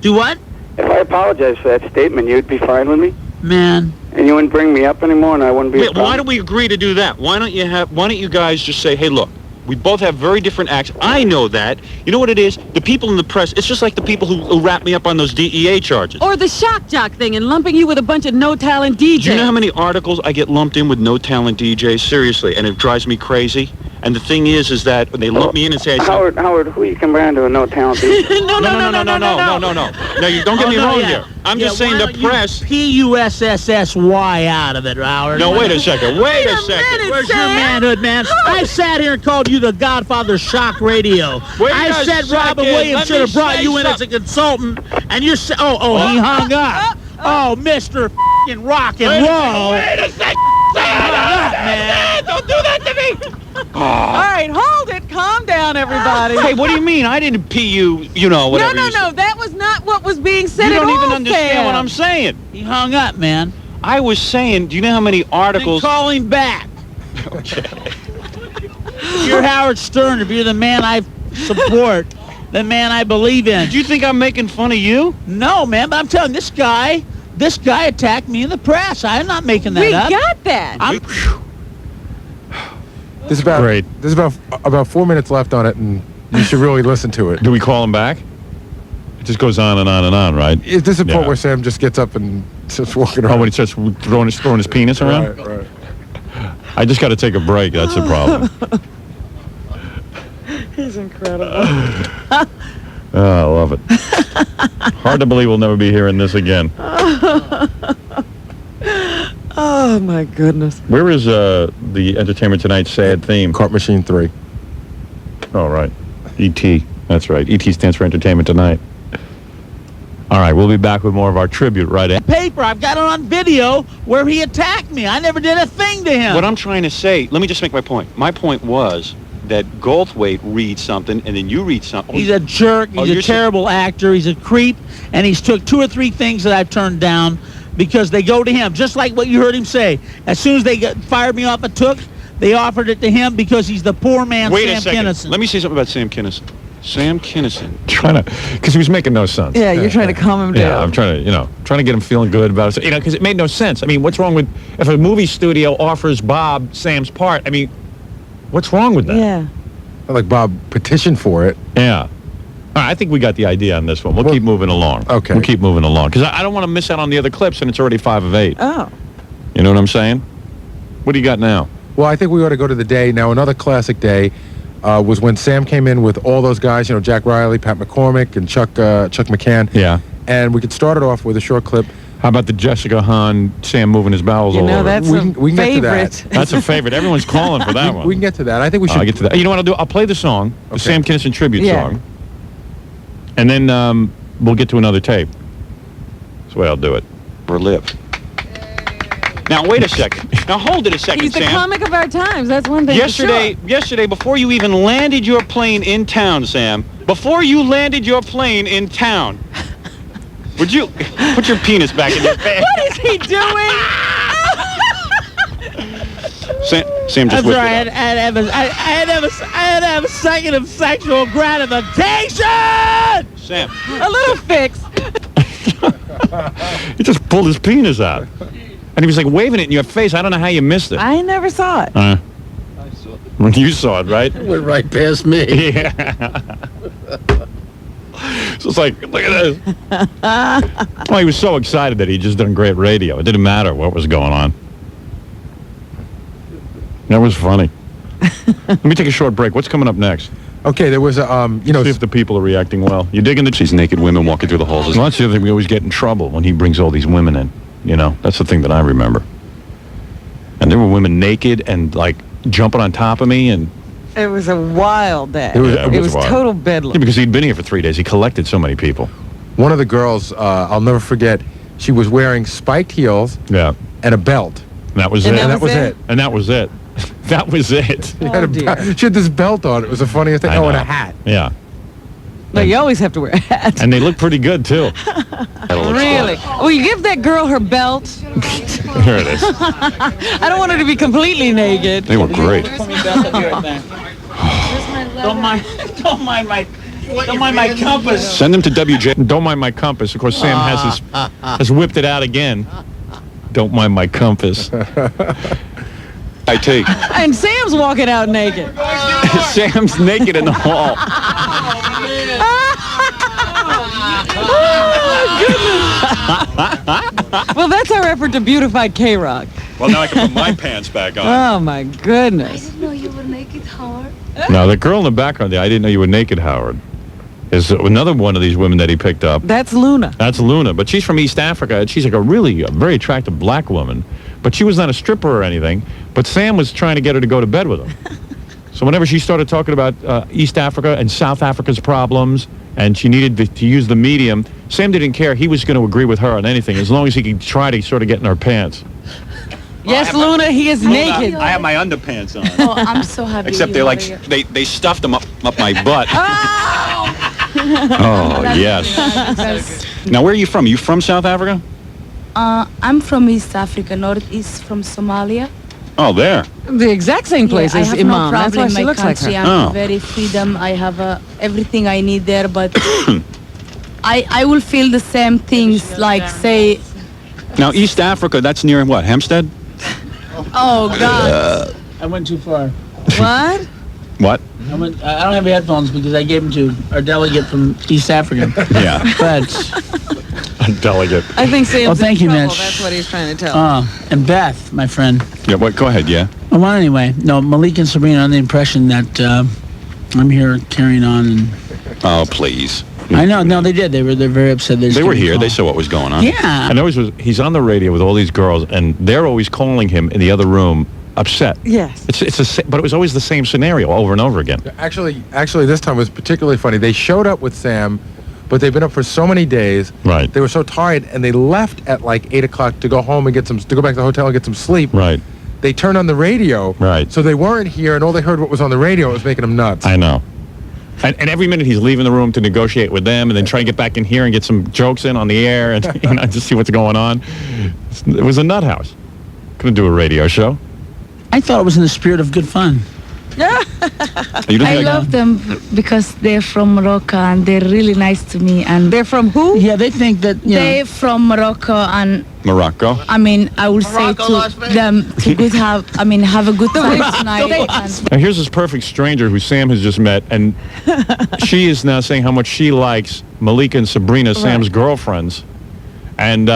Do what? If I apologize for that statement, you'd be fine with me? Man. And you wouldn't bring me up anymore, and I wouldn't be. Wait, why don't we agree to do that? Why don't you guys just say, hey, look, we both have very different acts. I know that. You know what it is? The people in the press, it's just like the people who wrap me up on those DEA charges. Or the shock jock thing and lumping you with a bunch of no-talent DJs. Do you know how many articles I get lumped in with no-talent DJs? Seriously, and it drives me crazy. And the thing is that when they lump me in and say... Howard, who you comparing to a no-talent DJ? No. No, you don't get me wrong here. I'm just saying the press... P-U-S-S-S-Y out of it, Howard. No, wait a second. Wait a second. Where's your manhood, man? I sat here and called you the Godfather of Shock Radio. I said Robin Williams should have brought you in as a consultant, and you said, he hung up. Oh, Mr. f***ing rock and roll. Wait a second. Man. Don't do that to me. All right, hold it. Calm down, everybody. Hey, what do you mean? I didn't pee you, whatever. No. That was not what was being said at all. You don't even understand Sam. what I'm saying. He hung up, man. I was saying, do you know how many articles... Then call him back. Okay. You're Howard Stern. If you're the man I support, the man I believe in. Do you think I'm making fun of you? No, man, but I'm telling you, this guy attacked me in the press. I'm not making that up. We got that. There's about 4 minutes left on it, and you should really listen to it. Do we call him back? It just goes on and on and on, right? This is the point where Sam just gets up and starts walking around. Oh, when he starts throwing his penis around? Right. I just got to take a break. That's the problem. He's incredible. Oh, I love it. Hard to believe we'll never be hearing this again. Oh, my goodness. Where is the Entertainment Tonight sad theme? Cart Machine 3. Oh, right. E.T. That's right. E.T. stands for Entertainment Tonight. All right, we'll be back with more of our tribute right after. Paper, I've got it on video where he attacked me. I never did a thing to him. What I'm trying to say, let me just make my point. My point was that Goldthwait reads something and then you read something. He's a jerk. He's a terrible actor. He's a creep, and he's took 2 or 3 things that I've turned down because they go to him. Just like what you heard him say. As soon as they fired me off a Took, they offered it to him because he's the poor man. Wait Sam a second. Kinison. Let me say something about Sam Kinison. Sam Kinison. Trying to, because he was making no sense. Yeah, you're trying to calm him down. Yeah, I'm trying to get him feeling good about it. Because it made no sense. I mean, what's wrong with if a movie studio offers Bob Sam's part? I mean, what's wrong with that? Yeah. Like Bob petitioned for it. Yeah. All right, I think we got the idea on this one. We'll keep moving along. Okay. We'll keep moving along. Because I don't want to miss out on the other clips, and it's already 5 of 8. Oh. You know what I'm saying? What do you got now? Well, I think we ought to go to the day. Now, another classic day was when Sam came in with all those guys, Jack Riley, Pat McCormick, and Chuck McCann. Yeah. And we could start it off with a short clip. How about the Jessica Hahn, Sam moving his bowels all over? That's we can get to that. That's a favorite. Everyone's calling for that one. We can get to that. I think we should. I'll get to that. You know what I'll do? I'll play the song, the Sam Kinison Tribute song, and then we'll get to another tape. That's the way I'll do it. Or live. Now, wait a second. Now, hold it a second, He's the Sam. comic of our times. That's one thing Yesterday, before you even landed your plane in town, Sam, before you landed your plane in town, would you put your penis back in your bag? What is he doing? Sam just whipped right. it up. I had to have a second of sexual gratification. Sam. A little fix. He just pulled his penis out. And he was like waving it in your face. I don't know how you missed it. I never saw it. When you saw it, right? It went right past me. Yeah. So it's like, look at this. Well, he was so excited that he just done great radio. It didn't matter what was going on. That was funny. Let me take a short break. What's coming up next? Okay, there was a, See if the people are reacting well. You digging these naked women walking through the halls? Well, that's the other thing. We always get in trouble when he brings all these women in. That's the thing that I remember. And there were women naked and, like, jumping on top of me. And it was a wild day. It was wild. Total bedlam. Yeah, because he'd been here for 3 days. He collected so many people. One of the girls, I'll never forget, she was wearing spiked heels and a belt. And that was it. And that was it. And that was it. That was it. She had this belt on. It was the funniest thing. Oh, and a hat. Yeah. No, you always have to wear a hat. And they look pretty good, too. Really? Well, you give that girl her belt. Here it is. I don't want her to be completely naked. They were great. Don't mind my compass. Send them to WJ. Don't mind my compass. Of course, Sam has whipped it out again. Don't mind my compass. I take. And Sam's walking out naked. Sam's naked in the hall. Well, that's our effort to beautify K-Rock. Well, now I can put my pants back on. Oh, my goodness. I didn't know you were naked, Howard. Now, the girl in the background there, I didn't know you were naked, Howard, is another one of these women that he picked up. That's Luna. That's Luna, but she's from East Africa, and she's like a very attractive black woman, but she was not a stripper or anything, but Sam was trying to get her to go to bed with him. So whenever she started talking about East Africa and South Africa's problems, and she needed to use the medium, Sam didn't care. He was going to agree with her on anything, as long as he could try to sort of get in her pants. Yes, Luna, he is naked. I have my underpants on. Oh, I'm so happy. Except they stuffed them up my butt. Oh, yes. Now, where are you from? Are you from South Africa? I'm from East Africa, northeast from Somalia. Oh, there. The exact same place as Imam. No That's why she looks like her. I'm very freedom. I have everything I need there, but I will feel the same things like, say... Now, East Africa, that's near what, Hempstead? Oh, God. I went too far. What? What? I don't have headphones because I gave them to our delegate from East Africa. Yeah. But... A delegate. I think Sam's thank in you, trouble. Mitch. That's what he's trying to tell. And Beth, my friend. Yeah, go ahead, yeah. Well, anyway, no, Malik and Sabrina are under the impression that I'm here carrying on. And Oh, please. I know, no, they did. They're very upset. They were here. They saw what was going on. Yeah. And he's on the radio with all these girls, and they're always calling him in the other room upset. Yes. But it was always the same scenario over and over again. Actually, this time was particularly funny. They showed up with Sam, but they've been up for so many days. Right. They were so tired, and they left at like 8 o'clock to go home and to go back to the hotel and get some sleep. Right. they turned on the radio. Right. So they weren't here, and all they heard what was on the radio. It was making them nuts. I know. And every minute he's leaving the room to negotiate with them and then try to get back in here and get some jokes in on the air and just see what's going on. It was a nut house. Couldn't do a radio show. I thought it was in the spirit of good fun. I love them because they're from Morocco and they're really nice to me. And they're from who? Yeah, they think that they're from Morocco and. Morocco. I mean, I would say to them to have a good time tonight. Now here's this perfect stranger who Sam has just met, and she is now saying how much she likes Malika and Sabrina, Sam's girlfriends. And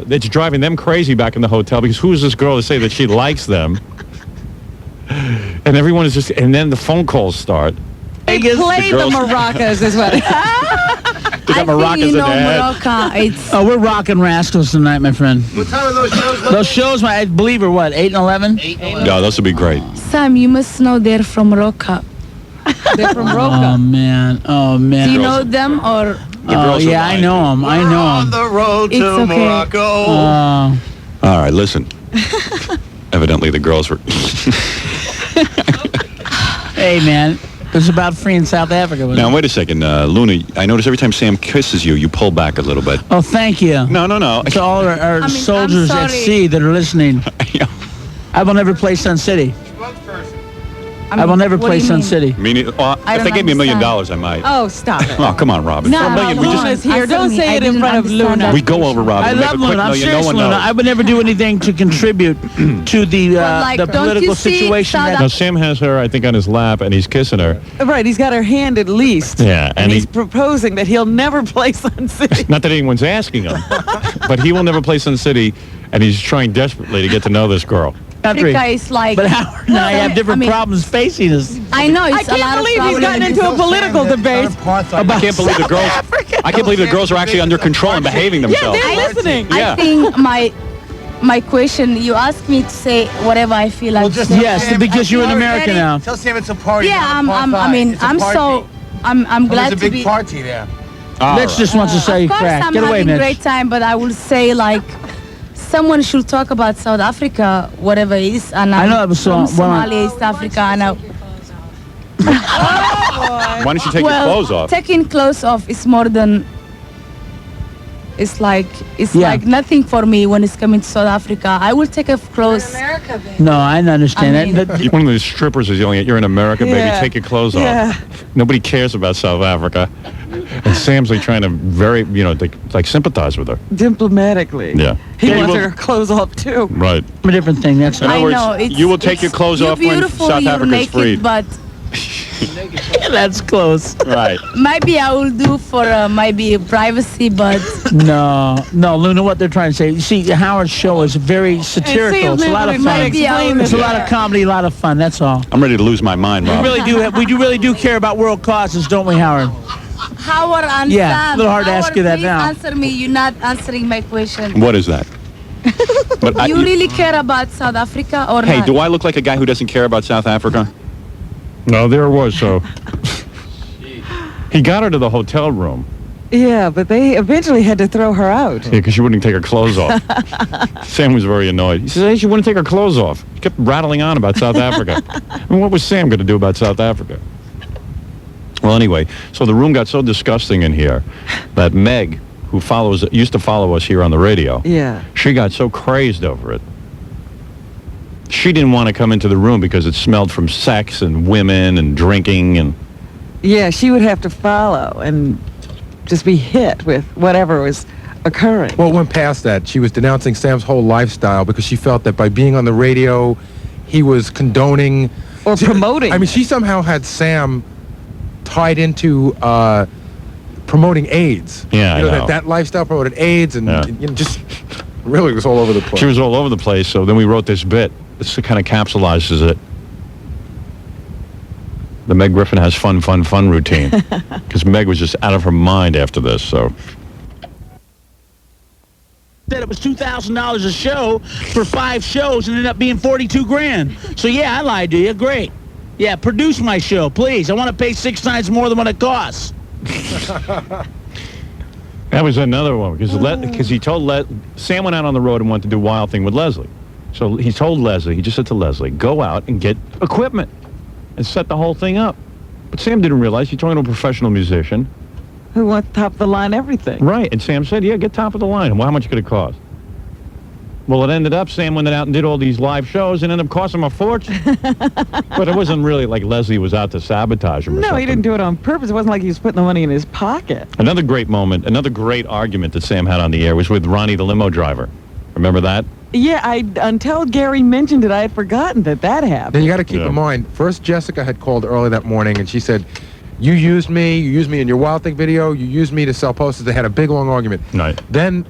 it's driving them crazy back in the hotel because who is this girl to say that she likes them? And everyone is just, and then the phone calls start. They play the maracas as well. They got maracas in their head. We're rocking rascals tonight, my friend. What time are those shows? Those shows, I believe, are what, 8 and 11? 8 and 11. Yeah, those would be great. Sam, you must know they're from Morocco. They're from Morocco. Oh, man. Oh, man. Do you know them or? Oh, yeah, I know them. I know them. On the road to Morocco. All right, listen. Evidently, the girls were... Hey, man. It was about freeing South Africa. Now, wait a second. Luna, I notice every time Sam kisses you, you pull back a little bit. Oh, thank you. No. To all our soldiers at sea that are listening. I will never play Sun City. I will never play Sun City. If they gave me $1 million, I might. Oh, stop it. Oh, come on, Robin. No, Luna's here. Don't say it in front of Luna. We go over, Robin. I love Luna. I'm serious, Luna. I would never do anything to contribute to the political situation. Now, Sam has her, I think, on his lap, and he's kissing her. Right, he's got her hand at least. Yeah, and he's proposing that he'll never play Sun City. Not that anyone's asking him, but he will never play Sun City, and he's trying desperately to get to know this girl. Africa is like... But Howard and I have different problems facing us. I know, I it's a lot can't of believe he's gotten into a political debate. I can't believe the girls. I can't believe the girls are actually under control and behaving themselves. Yeah, they're listening. I think my question, you asked me to say whatever I feel like. Yes, because you're an American now. Tell Sam it's a party. Yeah, I'm glad to be. There's a big party there. Mitch just wants to say crack. I'm Get away, having Mitch. a great time, but I will say like someone should talk about South Africa, whatever it is. And I know it was from Somalia, East Africa, and why don't you take your clothes off? Taking clothes off is more than. It's like nothing for me when it's coming to South Africa. I will take off clothes. No, I understand that. One of those strippers is yelling at you're in America, baby. Take your clothes off. Nobody cares about South Africa. And Sam's like trying to like sympathize with her. Diplomatically. Yeah. He wants her clothes off too. Right. A different thing. That's in other words, you will take your clothes off when South Africa's freed. But that's close. Right. Maybe I will do for maybe privacy, but no, Luna. What they're trying to say. You see, Howard's show is very satirical. It's a lot of fun. It's a lot of comedy, a lot of fun. That's all. I'm ready to lose my mind, Rob. We really do care about world causes, don't we, Howard? Howard and yeah, a little hard to ask you that now. Answer me. You're not answering my question. What is that? But you really care about South Africa or not? Hey, do I look like a guy who doesn't care about South Africa? No, there it was, so. He got her to the hotel room. Yeah, but they eventually had to throw her out. Yeah, because she wouldn't take her clothes off. Sam was very annoyed. He said, hey, she wouldn't take her clothes off. She kept rattling on about South Africa. I mean, what was Sam going to do about South Africa? Well, anyway, so the room got so disgusting in here that Meg, who used to follow us here on the radio, she got so crazed over it. She didn't want to come into the room because it smelled from sex and women and drinking and... Yeah, she would have to follow and just be hit with whatever was occurring. Well, it went past that. She was denouncing Sam's whole lifestyle because she felt that by being on the radio, he was condoning... Or promoting. I mean, she somehow had Sam tied into promoting AIDS. Yeah, you know, I know. That lifestyle promoted AIDS and just really was all over the place. She was all over the place, so then we wrote this bit. This kind of capsulizes it. The Meg Griffin has fun routine. Because Meg was just out of her mind after this, so... Said it was $2,000 a show for 5 shows and ended up being $42,000. So yeah, I lied to you. Great. Yeah, produce my show, please. I want to pay 6 times more than what it costs. That was another one because he told Sam went out on the road and wanted to do Wild Thing with Leslie. So he told Leslie, he just said to Leslie, go out and get equipment and set the whole thing up. But Sam didn't realize you're talking to a professional musician. Who wants top of the line everything? Right, and Sam said, yeah, get top of the line. Well, how much could it cost? Well, it ended up, Sam went out and did all these live shows and ended up costing him a fortune. But it wasn't really like Leslie was out to sabotage him or something. He didn't do it on purpose. It wasn't like he was putting the money in his pocket. Another great moment, another great argument that Sam had on the air was with Ronnie, the limo driver. Remember that? Yeah, until Gary mentioned it, I had forgotten that happened. Then you got to keep in mind, first Jessica had called early that morning, and she said, you used me in your Wild Thing video, you used me to sell posters. They had a big, long argument. Right. Then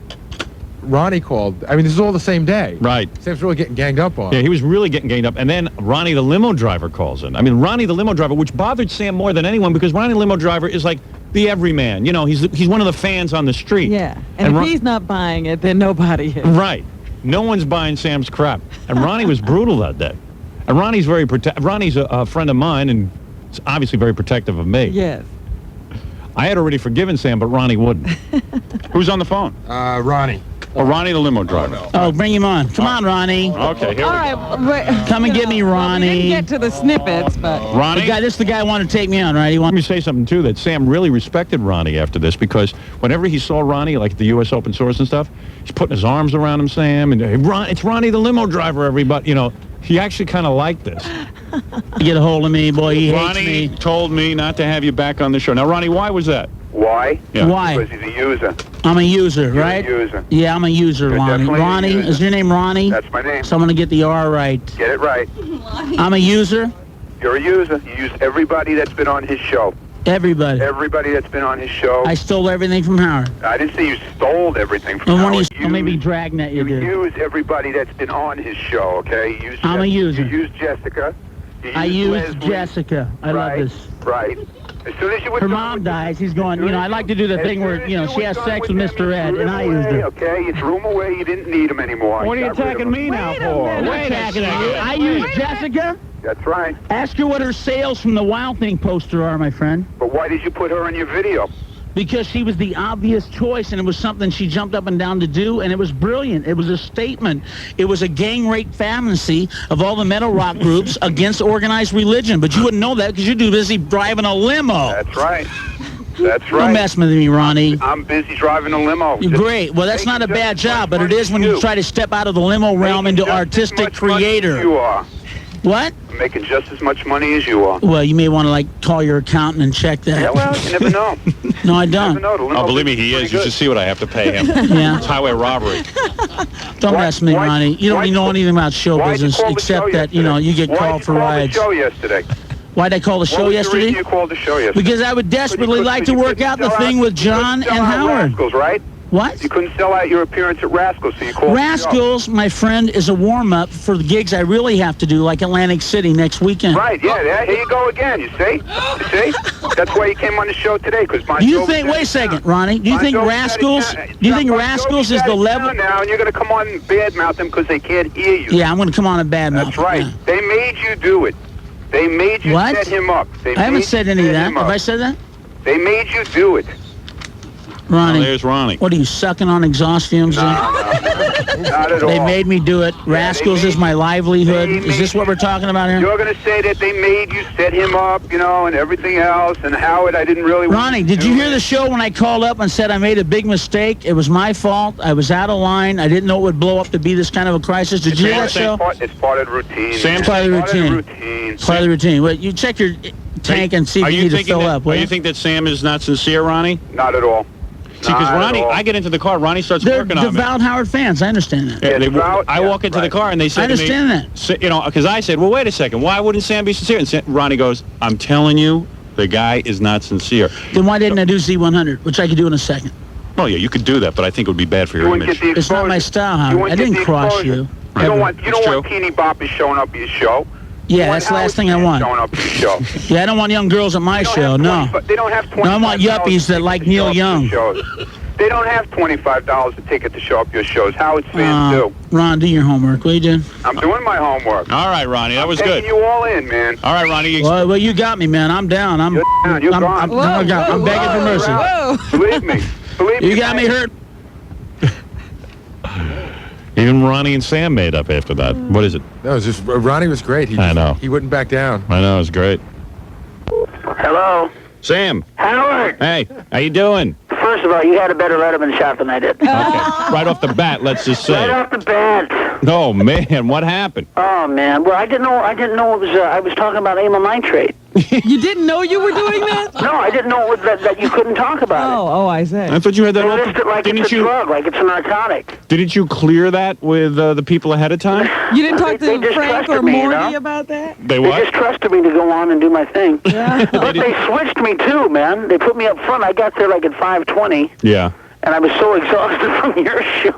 Ronnie called. I mean, this is all the same day. Right. Sam's really getting ganged up on. Yeah, he was really getting ganged up. And then Ronnie, the limo driver, calls in. I mean, Ronnie, the limo driver, which bothered Sam more than anyone because Ronnie, the limo driver, is like the everyman. You know, he's one of the fans on the street. Yeah. And if he's not buying it, then nobody is. Right. No one's buying Sam's crap. And Ronnie was brutal that day. And Ronnie's Ronnie's a friend of mine and is obviously very protective of me. Yes. I had already forgiven Sam, but Ronnie wouldn't. Who's on the phone? Ronnie. Oh, Ronnie, the limo driver. Oh, bring him on. Come on, Ronnie. Okay, here All we right, go. Come and get me, Ronnie. We didn't get to the snippets, but... Ronnie? This is the guy who wanted to take me on, right? Let me say something, too, that Sam really respected Ronnie after this because whenever he saw Ronnie, like at the U.S. Open Source and stuff, he's putting his arms around him, Sam, and hey, it's Ronnie, the limo driver, everybody. You know, he actually kind of liked this. You get a hold of me, boy. He hates Ronnie me. told me not to have you back on the show. Now, Ronnie, why was that? Why? Yeah. Why? Because he's a user. I'm a user, right? You're a user. Yeah, I'm a user, You're Ronnie. definitely a Ronnie, user. is your name Ronnie? That's my name. So I'm going to get the R right. Get it right. I'm a user? You're a user. You use everybody that's been on his show. Everybody. Everybody that's been on his show. I stole everything from Howard. I didn't say you stole everything from Well, Howard. maybe Dragnet you did. Use everybody that's been on his show, okay? You use I'm a user. You use Jessica. I use Leslie. Jessica. I love this. Right. As soon as you Her mom dies, he's going, I like to do the thing where, she has sex with Mr. Ed, and I used her. Okay, you threw him away. You didn't need him anymore. What are you attacking me now for? Wait a second. I used Jessica? That's right. Ask her what her sales from the Wild Thing poster are, my friend. But why did you put her in your video? Because she was the obvious choice, and it was something she jumped up and down to do, and it was brilliant. It was a statement. It was a gang rape fantasy of all the metal rock groups against organized religion. But you wouldn't know that because you're too busy driving a limo. That's right. That's right. Don't mess with me, Ronnie. I'm busy driving a limo. Great. Well, that's not a bad job, but it is when you try to step out of the limo realm into artistic creator. You are. What? I'm making just as much money as you are. Well, you may want to, call your accountant and check that. Yeah, well, you never know. No, I don't. You never know. Oh, believe me, he is. You should see what I have to pay him. Yeah. It's highway robbery. Don't ask me, Ronnie. You don't know anything about show business except that, you get called for rides. Why did you call the show yesterday? Why'd I call the show yesterday? You called the show yesterday? Because I would desperately like to work out the thing with John and Howard. Rascals, right? What? You couldn't sell out your appearance at Rascals, so you called Rascals, my friend, is a warm-up for the gigs I really have to do, like Atlantic City next weekend. Right, yeah, here you go again, you see? You see? That's why you came on the show today, because my Do you think, wait a second, Ronnie, do you think Rascals is the level? Now, and you're going to come on and badmouth them because they can't hear you. Yeah, I'm going to come on and badmouth. That's right. Yeah. They made you do it. They made you set him up. I haven't said any of that. Have I said that? They made you do it. Ronnie. Oh, there's Ronnie. What are you, sucking on exhaust fumes? No, not at all. They made me do it. Rascals is my livelihood. Is this what we're talking about here? You're going to say that they made you set him up, and everything else, and Howard, I didn't really... Ronnie, did you hear the show when I called up and said I made a big mistake? It was my fault. I was out of line. I didn't know it would blow up to be this kind of a crisis. Did you hear that show? It's part of the routine. It's part of the routine. Part of the routine. Well, you check your tank and see if you need to fill up. You think that Sam is not sincere, Ronnie? Not at all. See, because Ronnie, I get into the car, Ronnie starts working on me. They're devout Howard fans. I understand that. Yeah, I walk into the car and they say to me... I understand that. Because I said, well, wait a second. Why wouldn't Sam be sincere? And Ronnie goes, I'm telling you, the guy is not sincere. Then why didn't I do Z100, which I could do in a second? Oh, yeah, you could do that, but I think it would be bad for your image. It's not my style, Howard. I didn't cross you. You don't want teeny boppers showing up at your show. Yeah, that's the last thing I want. Showing up at your show. Yeah, I don't want young girls at my show, no. They don't have $25. No, I want yuppies that like Neil Young. They don't have $25 a ticket to show up your shows. Howard fans do. Ron, do your homework, will you, do? I'm doing my homework. All right, Ronnie, that was I'm good. taking you all in, man. All right, Ronnie. Well, you got me, man. I'm down. You're down. You're gone. I'm begging for mercy. Believe me. Believe me. You got me hurt. Even Ronnie and Sam made up after that. What is it? No, it was just Ronnie was great. I know. He wouldn't back down. I know, it was great. Hello? Sam. Howard! Hey, how you doing? First of all, you had a better Letterman shot than I did. Okay. Right off the bat, let's just say. Right off the bat. Oh, man, what happened? Oh, man. Well, I didn't know it was, I was talking about amyl nitrate. You didn't know you were doing that? No, I didn't know it was that you couldn't talk about it. Oh, I see. I thought you had that. They list it like it's a drug, like it's a narcotic. Didn't you clear that with the people ahead of time? You didn't talk They to Frank or distrusted me, Morty about that? They what? They just trusted me to go on and do my thing. Yeah. But they switched me too, man. They put me up front. I got there like at 5:20. Yeah. And I was so exhausted from your show.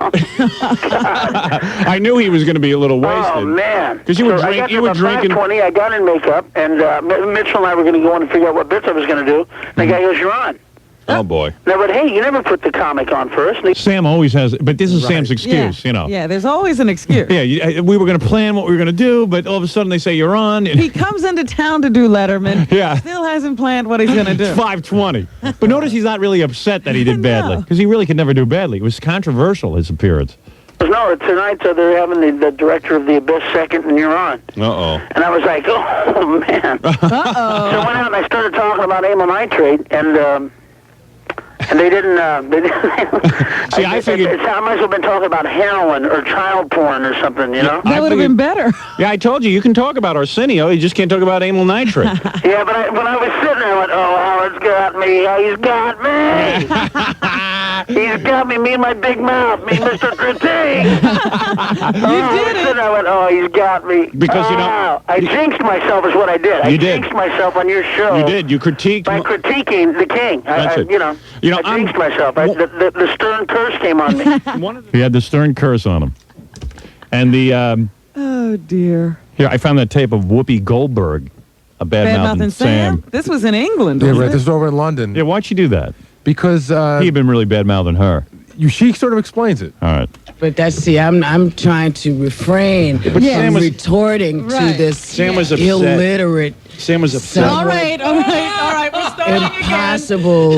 I knew he was going to be a little wasted. Oh, man. Because you were I got there drinking. 5:20, I got in makeup, and Mitchell and I were going to go in and figure out what bits I was going to do. And the guy goes, "You're on." Oh, boy. And I went, "Hey, you never put the comic on first." And Sam always has, but this is Sam's excuse, you know. Yeah, there's always an excuse. Yeah, we were going to plan what we were going to do, but all of a sudden they say you're on. And He comes into town to do Letterman. Yeah. Still hasn't planned what he's going to do. It's 5:20. But notice he's not really upset that he did badly, because he really could never do badly. It was controversial, his appearance. no, tonight they're having the director of The Abyss second, and you're on. Uh-oh. And I was like, oh, man. Uh-oh. So I went out and I started talking about amyl nitrate, and they didn't. See, I figured. I might as well have been talking about heroin or child porn or something, you know? That would have been better. Yeah, I told you can talk about Arsenio, you just can't talk about amyl nitrate. Yeah, but when I was sitting there, I went, oh, Howard's got me. Oh, he's got me. He's got me. Me and my big mouth. Me, Mr. Critique. You did it. I went, oh, he's got me. Because, you know... I jinxed myself is what I did. I jinxed myself on your show. You did. You critiqued... By critiquing the king. That's it. You know, I jinxed myself. The stern curse came on me. He had the stern curse on him. And the... Oh, dear. Here, I found that tape of Whoopi Goldberg, a bad-mouthing Sam. This was in England, Yeah, wasn't right. it? This is over in London. Yeah, why'd she do that? Because... He'd been really bad-mouthing her. She sort of explains it. All right. But I'm trying to refrain from retorting to this Sam was upset. illiterate, Sam was upset. All right, we're starting impossible,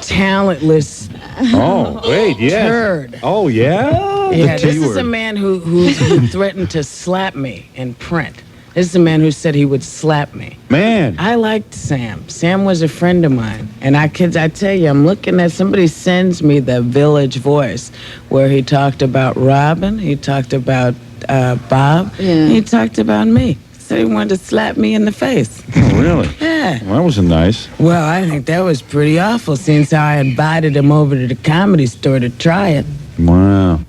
talentless turd. Oh, yeah? Yeah, this is a man who threatened to slap me in print. This is a man who said he would slap me. Man. I liked Sam. Sam was a friend of mine. And I tell you, I'm looking at, somebody sends me the Village Voice, where he talked about Robin, he talked about Bob, he talked about me. So he wanted to slap me in the face. Oh, really? Yeah. Well, that wasn't nice. Well, I think that was pretty awful, since I invited him over to the Comedy Store to try it. Wow.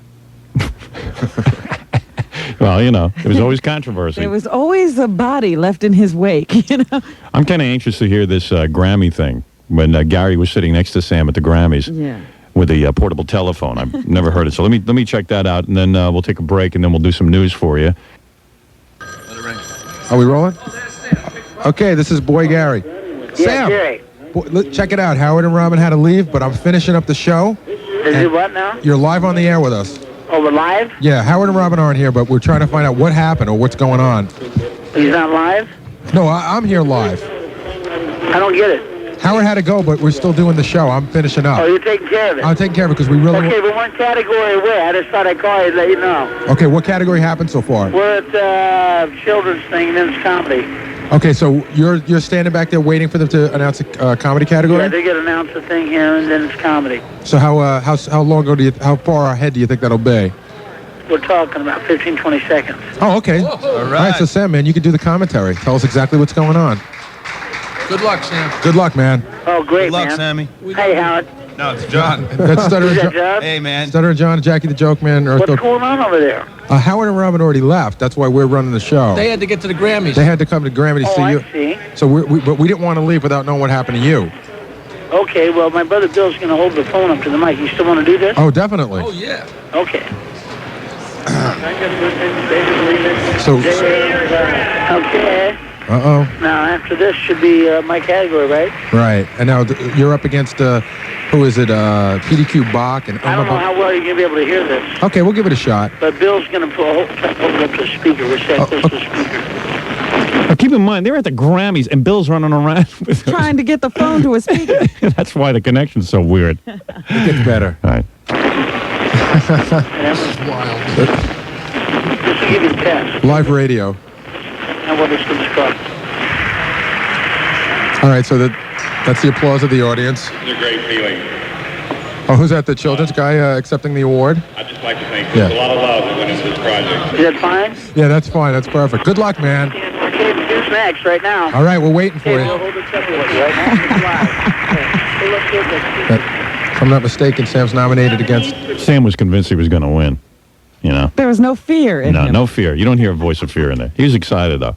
Well, you know, it was always controversy. There was always a body left in his wake, you know? I'm kind of anxious to hear this Grammy thing, when Gary was sitting next to Sam at the Grammys with a portable telephone. I've never heard it. So let me check that out, and then we'll take a break, and then we'll do some news for you. Are we rolling? Okay, this is Boy Gary. Sam, Gary. Check it out. Howard and Robin had to leave, but I'm finishing up the show. Is it what now? You're live on the air with us. Oh, we're live? Yeah, Howard and Robin aren't here, but we're trying to find out what happened or what's going on. He's not live? No, I'm here live. I don't get it. Howard had to go, but we're still doing the show. I'm finishing up. Oh, you're taking care of it? I'm taking care of it because we really... Okay, but one category away. I just thought I'd call you to let you know. Okay, what category happened so far? We're at children's thing, men's comedy. Okay, so you're standing back there waiting for them to announce a comedy category? Yeah, they're going to announce a thing here, and then it's comedy. So how long ago how far ahead do you think that'll be? We're talking about 15, 20 seconds. Oh, okay. All right, so Sam, man, you can do the commentary. Tell us exactly what's going on. Good luck, Sam. Good luck, man. Oh, great, Good luck, man. Sammy. Hey, Howard. No, it's John. That's Stutter and Is that John? Hey, man. Stutter and John, Jackie the Joke Man. What's going on over there? Howard and Robin already left. That's why we're running the show. They had to get to the Grammys. They had to come to Grammy to see you. I see. So but we didn't want to leave without knowing what happened to you. Okay, well, my brother Bill's going to hold the phone up to the mic. You still want to do this? Oh, definitely. Oh, yeah. Okay. So. Okay. Uh-oh. Now, after this should be my category, right? Right. And now you're up against, who is it, PDQ Bach and I don't know how well you're going to be able to hear this. Okay, we'll give it a shot. But Bill's going to hold it up to the speaker. We're set close to the speaker. Now, keep in mind, they're at the Grammys, and Bill's running around with trying to get the phone to a speaker. That's why the connection's so weird. It gets better. All right. This is wild. Just to give you a test. Live radio. And what it's going to cost. All right, so that's the applause of the audience. It's a great feeling. Oh, who's that? The children's guy accepting the award? I'd just like to thank you. There's a lot of love that went into this project. Is that fine? Yeah, that's fine. That's perfect. Good luck, man. Okay, here's next right now. All right, we're waiting for you. We'll hold it separate right now. Hey, look good. If I'm not mistaken, Sam's nominated against... Sam was convinced he was going to win. You know? There was no fear in him. No fear. You don't hear a voice of fear in there. He was excited, though.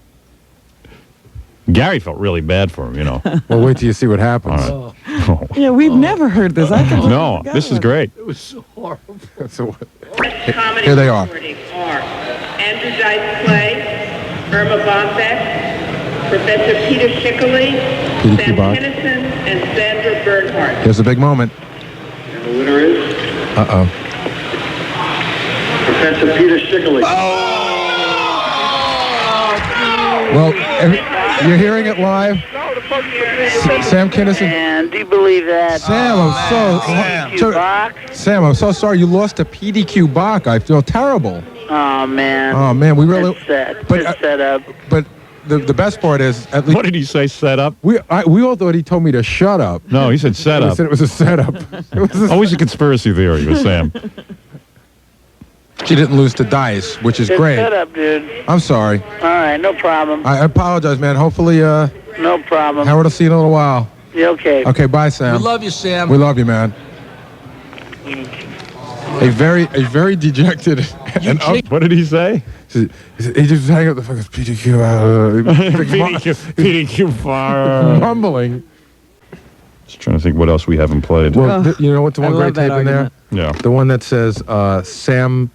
Gary felt really bad for him, you know. Well, wait till you see what happens. All right. Yeah, we've never heard this. I can No, this is great. It was so horrible. So, here they are. Andrew Dice Clay, Irma Bonbeck, Professor Peter Schickley, Sam Kinison, and Sandra Bernhardt. Here's a big moment. And the winner is Uh-oh. Professor Peter Schickley. Well, you're hearing it live. Sam Kinison. And do you believe that? Sam, I'm so sorry you lost to PDQ Bach. I feel terrible. Oh man. Oh man, we really. It's sad. But set up. But the best part is, at least. What did he say? Set up? We all thought he told me to shut up. No, he said set up. He said it was a setup. Always a conspiracy theory with Sam. She didn't lose to Dice, which is great. Set up, dude. I'm sorry. All right, no problem. I apologize, man. Hopefully, no problem. Howard will see you in a little while. Yeah, okay. Okay, bye, Sam. We love you, Sam. We love you, man. A very dejected and what did he say? He just hang up the fucking PDQ. PDQ fire. Mumbling. Just trying to think what else we haven't played. Well, you know what's the one great tape in there? Yeah. The one that says Sam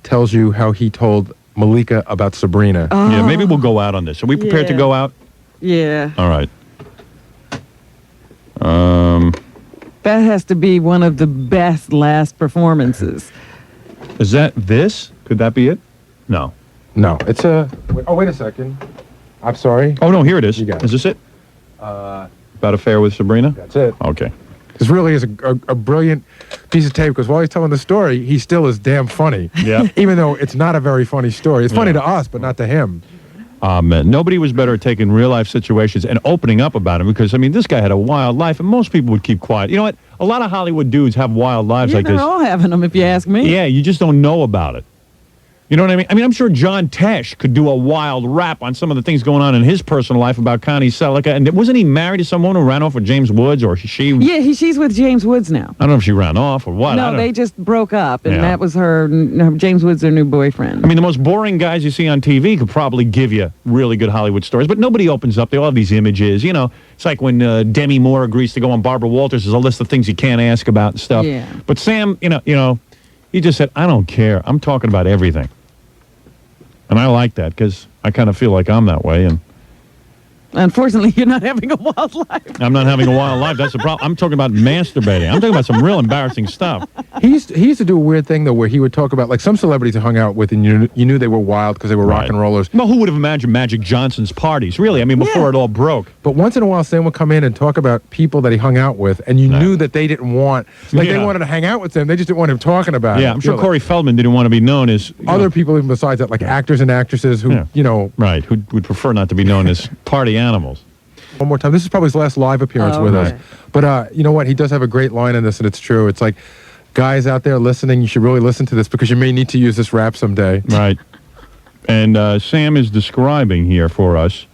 tells you how he told Malika about Sabrina. Yeah, maybe we'll go out on this. Are we prepared to go out? Yeah. All right. That has to be one of the best last performances. Is that this? Could that be it? No. No, it's a... Oh, wait a second. I'm sorry. Oh, no, here it is. You got it. Is this it? About Affair with Sabrina? That's it. Okay. This really is a brilliant piece of tape because while he's telling the story, he still is damn funny. Yeah. Even though it's not a very funny story. It's funny to us, but not to him. Nobody was better at taking real-life situations and opening up about them because, I mean, this guy had a wild life, and most people would keep quiet. You know what? A lot of Hollywood dudes have wild lives like they're this. all having them, if you ask me. Yeah, you just don't know about it. You know what I mean? I mean, I'm sure John Tesh could do a wild rap on some of the things going on in his personal life about Connie Selica. And wasn't he married to someone who ran off with James Woods, or she? Yeah, she's with James Woods now. I don't know if she ran off or what. No, they just broke up, and that was her James Woods, their new boyfriend. I mean, the most boring guys you see on TV could probably give you really good Hollywood stories, but nobody opens up. They all have these images. You know, it's like when Demi Moore agrees to go on Barbara Walters. There's a list of things you can't ask about and stuff. Yeah. But Sam, you know, he just said, I don't care. I'm talking about everything. And I like that because I kind of feel like I'm that way. And unfortunately, you're not having a wild life. I'm not having a wild life. That's the problem. I'm talking about masturbating. I'm talking about some real embarrassing stuff. He used to do a weird thing, though, where he would talk about, like, some celebrities he hung out with, and you knew they were wild because they were rock and rollers. Well, who would have imagined Magic Johnson's parties, really? I mean, before it all broke. But once in a while, Sam would come in and talk about people that he hung out with, and you knew that they didn't want, like, they wanted to hang out with him. They just didn't want him talking about it. Yeah, I'm sure Corey Feldman didn't want to be known as... Other people even besides that, like actors and actresses who, you know... Right, who would prefer not to be known as party animals. One more time. This is probably his last live appearance with us. But you know what? He does have a great line in this, and it's true. It's like, guys out there listening, you should really listen to this because you may need to use this rap someday. Right. And Sam is describing here for us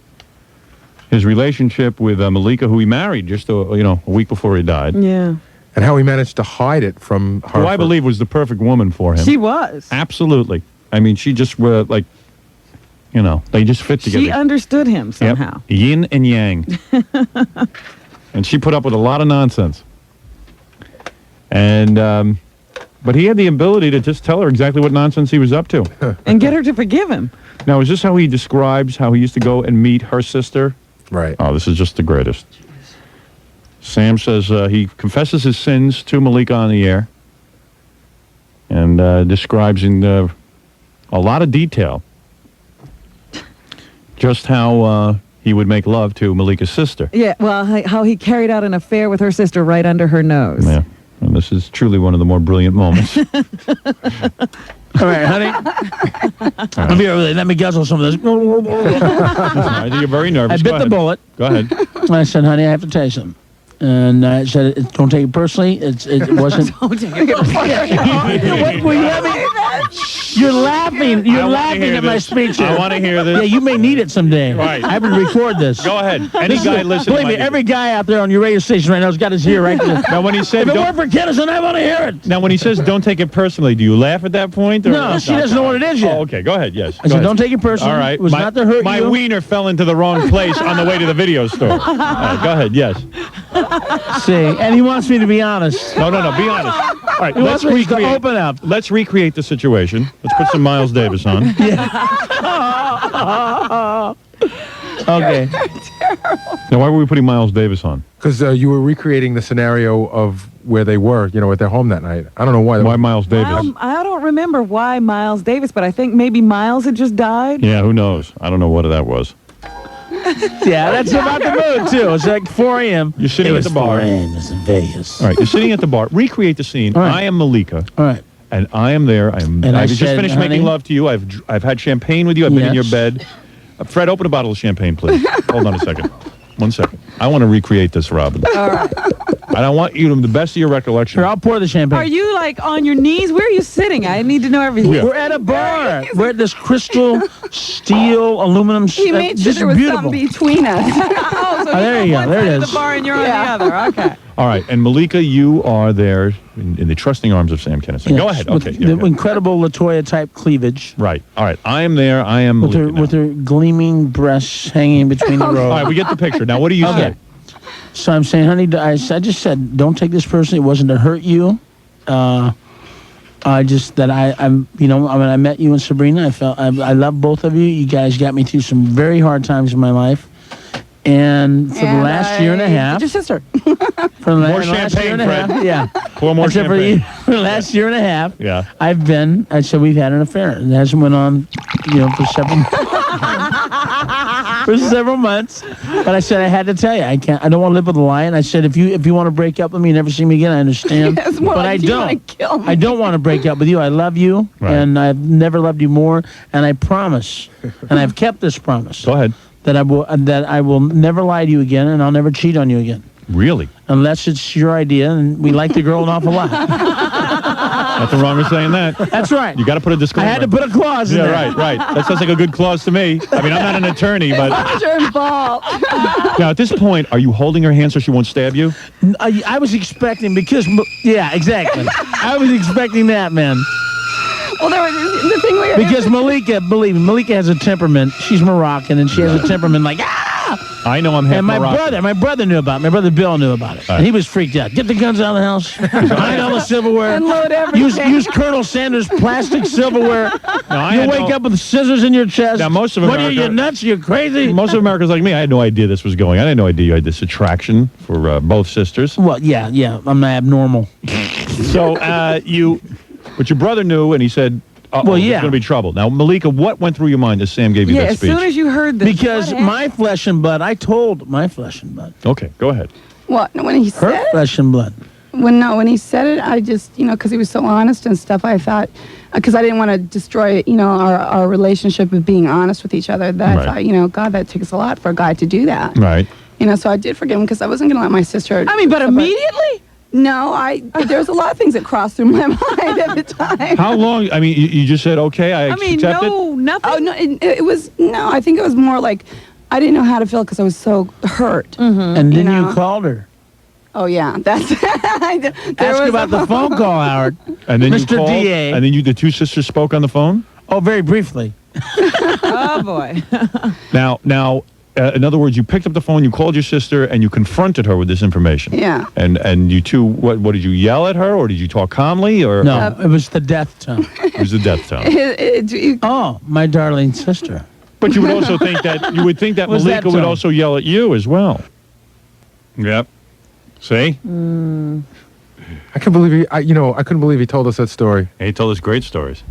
his relationship with Malika, who he married just a week before he died. Yeah. And how he managed to hide it from her. Who I believe was the perfect woman for him. She was. Absolutely. I mean, she just like... You know, they just fit together. She understood him somehow. Yep. Yin and yang. And she put up with a lot of nonsense. And, but he had the ability to just tell her exactly what nonsense he was up to. And get her to forgive him. Now, is this how he describes how he used to go and meet her sister? Right. Oh, this is just the greatest. Sam says he confesses his sins to Malika on the air. And describes in a lot of detail just how he would make love to Malika's sister. Yeah, well, how he carried out an affair with her sister right under her nose. Yeah. And this is truly one of the more brilliant moments. All right, honey. Let me guzzle some of this. I think you're very nervous. I bit the bullet. Go ahead. I said, honey, I have to tell you something. And I said, don't take it personally. It wasn't. Don't take it personally. What were you having? You're laughing. You're laughing at my speech. I want to hear this. Yeah, you may need it someday. Right. I would record this. Go ahead. Any guy listening. Believe me, every guy out there on your radio station right now has got his ear right there. Now, when he said, if it weren't for Kinison, I want to hear it. Now, when he says, don't take it personally, do you laugh at that point? Or No, she doesn't know what it is yet. Oh, okay. Go ahead. Yes. I said, don't take it personally. All right. It was not to hurt you. My wiener fell into the wrong place on the way to the video store. All right, go ahead. Yes. See, and he wants me to be honest. No. Be honest. All right. He wants me to open up. Let's recreate the situation. Let's put some Miles Davis on. Okay. Now, why were we putting Miles Davis on? Because you were recreating the scenario of where they were, at their home that night. I don't know why. Why Miles Davis? I don't remember why Miles Davis, but I think maybe Miles had just died. Yeah, who knows? I don't know what that was. Yeah, that's about the mood, too. It's like 4 a.m. You're sitting at the bar. 4 a.m. It's in Vegas. All right, you're sitting at the bar. Recreate the scene. All right. I am Malika. All right. And I am there. I've just finished making love to you. I've had champagne with you. I've been in your bed. Fred, open a bottle of champagne, please. Hold on a second. 1 second. I want to recreate this, Robin. All right. And I want you to the best of your recollection. Here, I'll pour the champagne. Are you like on your knees? Where are you sitting? I need to know everything. Yeah. We're at a bar. We're at this crystal, steel, aluminum. He made sure there was something between us. Oh, so there you go. There it is. The bar and you're on the other. Okay. All right, and Malika, you are there in the trusting arms of Sam Kinison. Yes, Go ahead. With Okay. the incredible LaToya-type cleavage. Right. All right. I am there. I am With Malika. her gleaming breasts hanging between the rows. All right, we get the picture. Now, what do you say? So I'm saying, honey, I just said, don't take this personally. It wasn't to hurt you. I'm when I met you and Sabrina, I felt I love both of you. You guys got me through some very hard times in my life. And for the last year and a half, your sister. For the last year and a half, yeah. Pour more champagne. For the last year and a half, yeah. I said we've had an affair. It hasn't went on, for several months. But I said I had to tell you, I don't want to live with a lie. And I said if you want to break up with me and never see me again, I understand. Yes, but I don't. I don't want to break up with you. I love you, and I've never loved you more. And I promise, and I've kept this promise. Go ahead. That I will never lie to you again, and I'll never cheat on you again. Really? Unless it's your idea, and we like the girl an awful lot. Nothing wrong with saying that. That's right. You got to put a disclaimer. I had to put a clause in there. Yeah, right. That sounds like a good clause to me. I mean, I'm not an attorney, but... You're involved. Now, at this point, are you holding her hand so she won't stab you? I was expecting, because... Yeah, exactly. I was expecting that, man. Well, there was the thing where... Because Malika, believe me, Malika has a temperament. She's Moroccan, and she has a temperament like, I know I'm half Moroccan. And my brother knew about it. My brother Bill knew about it. And he was freaked out. Get the guns out of the house. Hide all the silverware. Unload everything. Use Colonel Sanders' plastic silverware. You wake up with scissors in your chest. Now, most of What America... are you, nuts? You're crazy? Most of America's like me. I had no idea this was going on. I had no idea you had this attraction for both sisters. Well, yeah. I'm abnormal. So, but your brother knew, and he said... There's going to be trouble. Now, Malika, what went through your mind as Sam gave you that speech? As soon as you heard this. Because my flesh and blood, I told my flesh and blood. Okay, go ahead. What? When he said Her flesh and blood. When he said it, I just, because he was so honest and stuff, I thought, because I didn't want to destroy, our relationship of being honest with each other, that I thought, God, that takes a lot for a guy to do that. Right. So I did forgive him because I wasn't going to let my sister... but immediately? No, there was a lot of things that crossed through my mind at the time. How long? I mean, you just said, okay, I accept it? Nothing. Oh, no, it was, I think it was more like, I didn't know how to feel because I was so hurt. Mm-hmm. And then you called her. Oh, yeah. That's... Ask about the phone call, Howard. And then Mr. you called, DA. and then the two sisters spoke on the phone? Oh, very briefly. Oh, boy. Now, in other words, you picked up the phone, you called your sister, and you confronted her with this information. Yeah. And you two, what did you yell at her, or did you talk calmly, or? No, it was the death tone. It was the death tone. Oh, my darling sister. But you would also think that Malika would also yell at you as well. Yep. See? I couldn't believe I couldn't believe he told us that story. He told us great stories.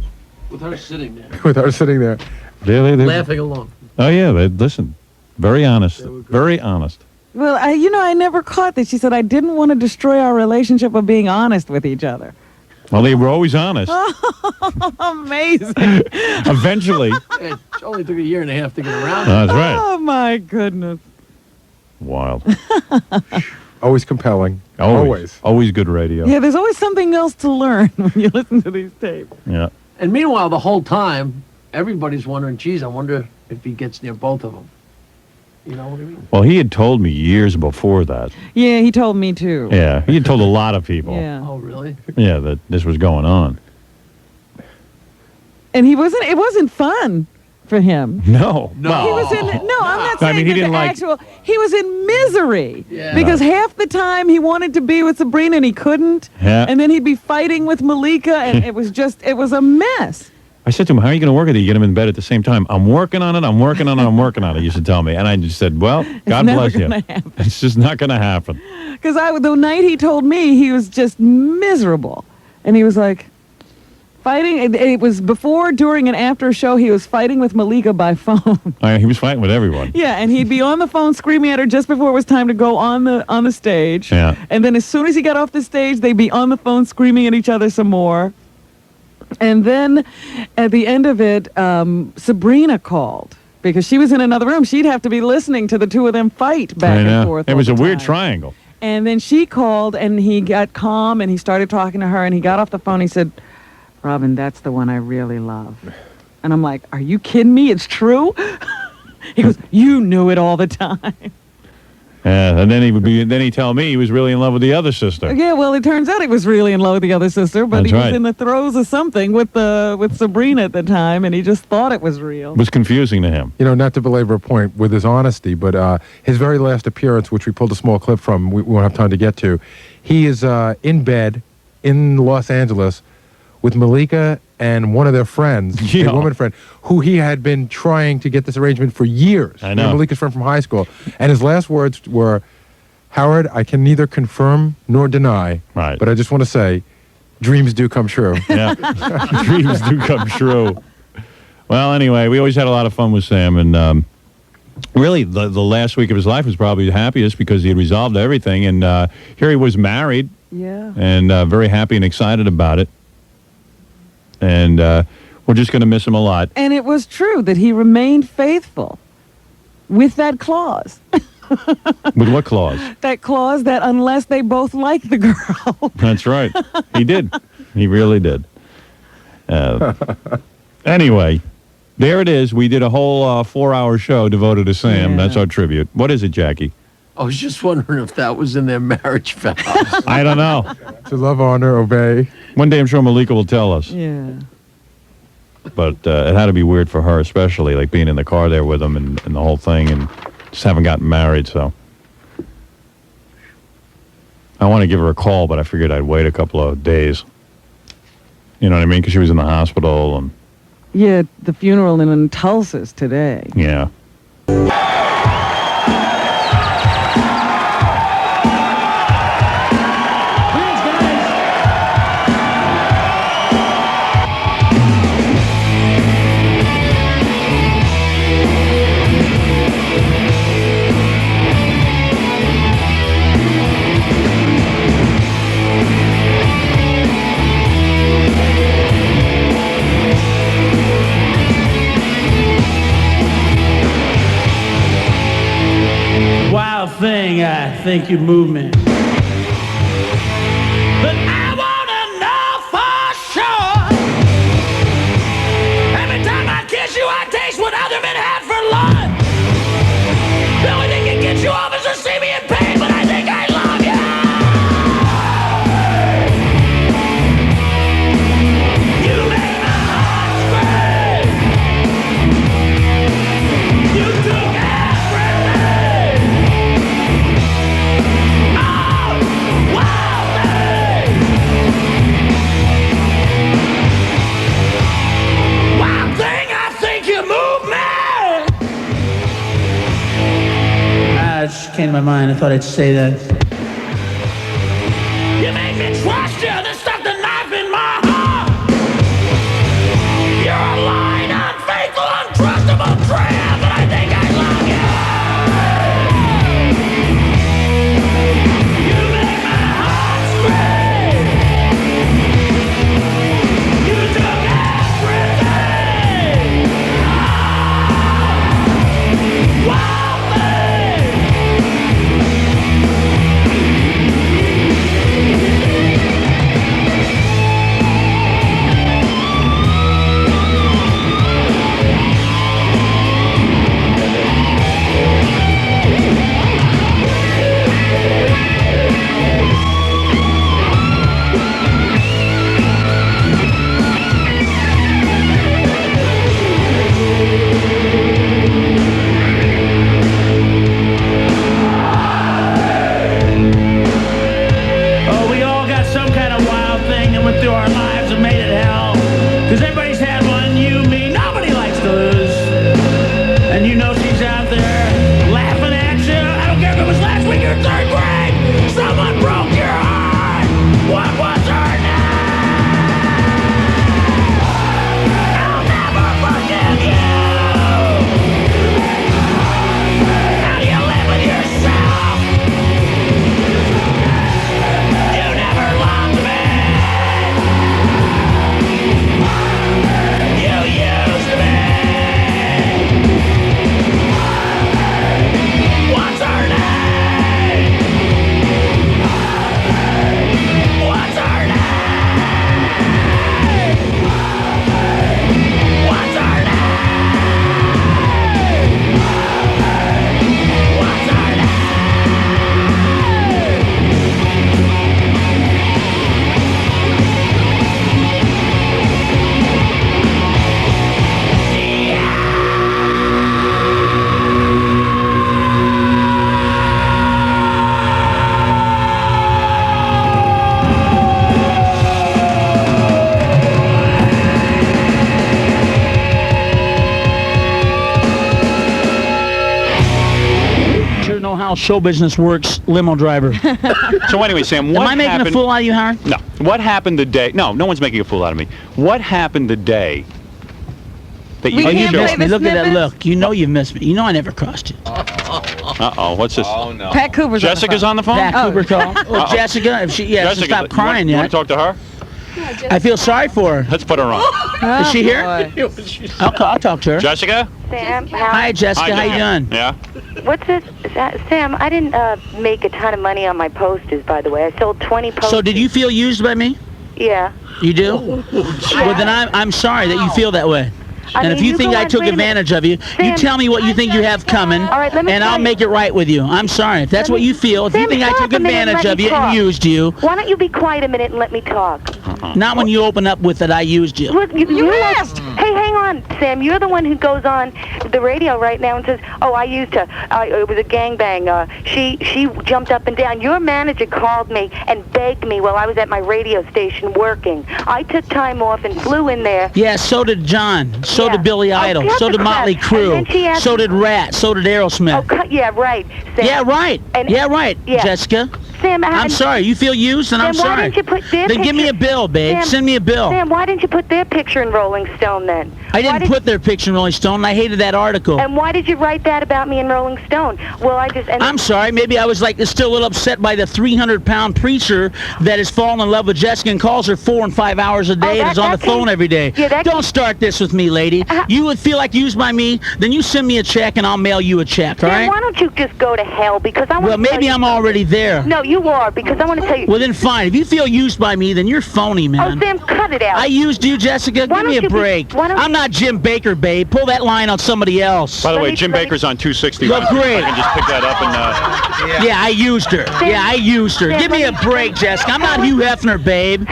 With her sitting there. With her sitting there. Laughing along. Oh, yeah, listen. Very honest. Very honest. Well, I never caught that. She said, I didn't want to destroy our relationship of being honest with each other. Well, they were always honest. Amazing. Eventually. It only took a year and a half to get around. That's right. Oh, my goodness. Wild. Always compelling. Always good radio. Yeah, there's always something else to learn when you listen to these tapes. Yeah. And meanwhile, the whole time, everybody's wondering, geez, I wonder if he gets near both of them. You know what I mean? Well, he had told me years before that. Yeah, he told me too. Yeah, he had told a lot of people. Yeah. Oh, really? Yeah, that this was going on. And it wasn't fun for him. No. He was in, I'm not saying I mean, he didn't he was in misery. Yeah. Because half the time he wanted to be with Sabrina and he couldn't. Yeah. And then he'd be fighting with Malika and it was a mess. I said to him, how are you going to work with it? You get him in bed at the same time. I'm working on it, he used to tell me. And I just said, well, God bless you. It's just not going to happen. Because the night he told me, he was just miserable. And he was like, fighting. It was before, during, and after a show, he was fighting with Malika by phone. He was fighting with everyone. Yeah, and he'd be on the phone screaming at her just before it was time to go on the stage. Yeah. And then as soon as he got off the stage, they'd be on the phone screaming at each other some more. And then at the end of it, Sabrina called because she was in another room. She'd have to be listening to the two of them fight back and forth. It was a weird triangle. And then she called and he got calm and he started talking to her and he got off the phone. He said, Robin, that's the one I really love. And I'm like, are you kidding me? It's true? He goes, you knew it all the time. Yeah, and then he'd tell me he was really in love with the other sister. Yeah, well, it turns out he was really in love with the other sister, but he was in the throes of something with Sabrina at the time, and he just thought it was real. It was confusing to him. You know, not to belabor a point with his honesty, but his very last appearance, which we pulled a small clip from, we won't have time to get to, he is in bed in Los Angeles with Malika and one of their friends, a woman friend, who he had been trying to get this arrangement for years. I know. Malika's friend from high school. And his last words were, Howard, I can neither confirm nor deny, but I just want to say, dreams do come true. Yeah, dreams do come true. Well, anyway, we always had a lot of fun with Sam, and really, the last week of his life was probably the happiest because he had resolved everything, and here he was married, and very happy and excited about it. And we're just going to miss him a lot. And it was true that he remained faithful with that clause. With what clause? That clause that unless they both like the girl. That's right. He did. He really did. Anyway, there it is. We did a whole 4-hour show devoted to Sam. That's our tribute. What is it, Jackie? I was just wondering if that was in their marriage vows. I don't know. To love, honor, obey. One day I'm sure Malika will tell us. Yeah. But it had to be weird for her, especially, like being in the car there with him and the whole thing, and just haven't gotten married, so. I want to give her a call, but I figured I'd wait a couple of days. You know what I mean? Because she was in the hospital. And yeah, the funeral in Tulsa's today. Yeah. Thing, I think you move me. But I wanna know for sure. Every time I kiss you, I taste what other men had for lunch. The only thing that gets you off is to see me in pain, but I think I love you. You make my heart scream. You took everything. It just came to my mind. I thought I'd say that. You make me trust you. There's stuck the knife in my heart. You're a lying, unfaithful, untrustable tramp, but I think I love you. know how show business works, limo driver. So anyway, Sam, what Am I making happened? a fool out of you, Howard? No. What happened the day? No, no one's making a fool out of me. What happened the day that you? Oh, you showed missed me. Look at that look. You know you missed me. You know I never crossed you. Uh-oh. What's this? Oh no. Pat Cooper's Jessica's on the phone. Pat Cooper called. Well, Jessica, if she hasn't stopped crying you yet. Want to talk to her? I feel sorry for her. Let's put her on. Is she here? I'll talk to her. Jessica? Sam, Hi, Jessica. How you doing? Yeah. what's this? Sam, I didn't make a ton of money on my posters, by the way. I sold 20 posters. So did you feel used by me? Yeah. You do? Well, then I'm sorry that you feel that way. And if you think I took advantage of you, you tell me what you think you have coming, and I'll make it right with you. I'm sorry. If that's what you feel, if you think I took advantage of you and used you. Why don't you be quiet a minute and let me talk? Not when you open up with that I used you. Look, you asked. Hey, hang on, Sam. You're the one who goes on the radio right now and says, "Oh, I used her. It was a gangbang. She jumped up and down." Your manager called me and begged me while I was at my radio station working. I took time off and flew in there. Yeah, so did John. So did Billy Idol. So did Motley Crue. So did Rat. So did Aerosmith. Oh, yeah, right. Sam. Yeah, right. Yeah. Jessica. Sam, I'm sorry. You feel used, and I'm Sam, why sorry. didn't you put their Then give me a bill, babe. Sam, Send me a bill. Sam, why didn't you put their picture in Rolling Stone then? I didn't put their picture in Rolling Stone. And I hated that article. And why did you write that about me in Rolling Stone? Well, I'm sorry. Maybe I was still a little upset by the 300-pound preacher that has fallen in love with Jessica and calls her 4 and 5 hours a day and is on the phone every day. Yeah, Don't start this with me, lady. You would feel like used by me, then you send me a check and I'll mail you a check, all Sam, right? why don't you just go to hell? Because I want Well, maybe I'm already there. No, you are, because I want to tell you. Well, then fine. If you feel used by me, then you're phony, man. Oh, Sam, cut it out. I used you, Jessica. Give me a break. I'm not Jim Baker, babe. Pull that line on somebody else. By the way, Jim Baker's on 260. Well, great. I can just pick that up and. Yeah, I used her. Yeah, I used her. Give me a break, Jessica. I'm not Hugh Hefner, babe.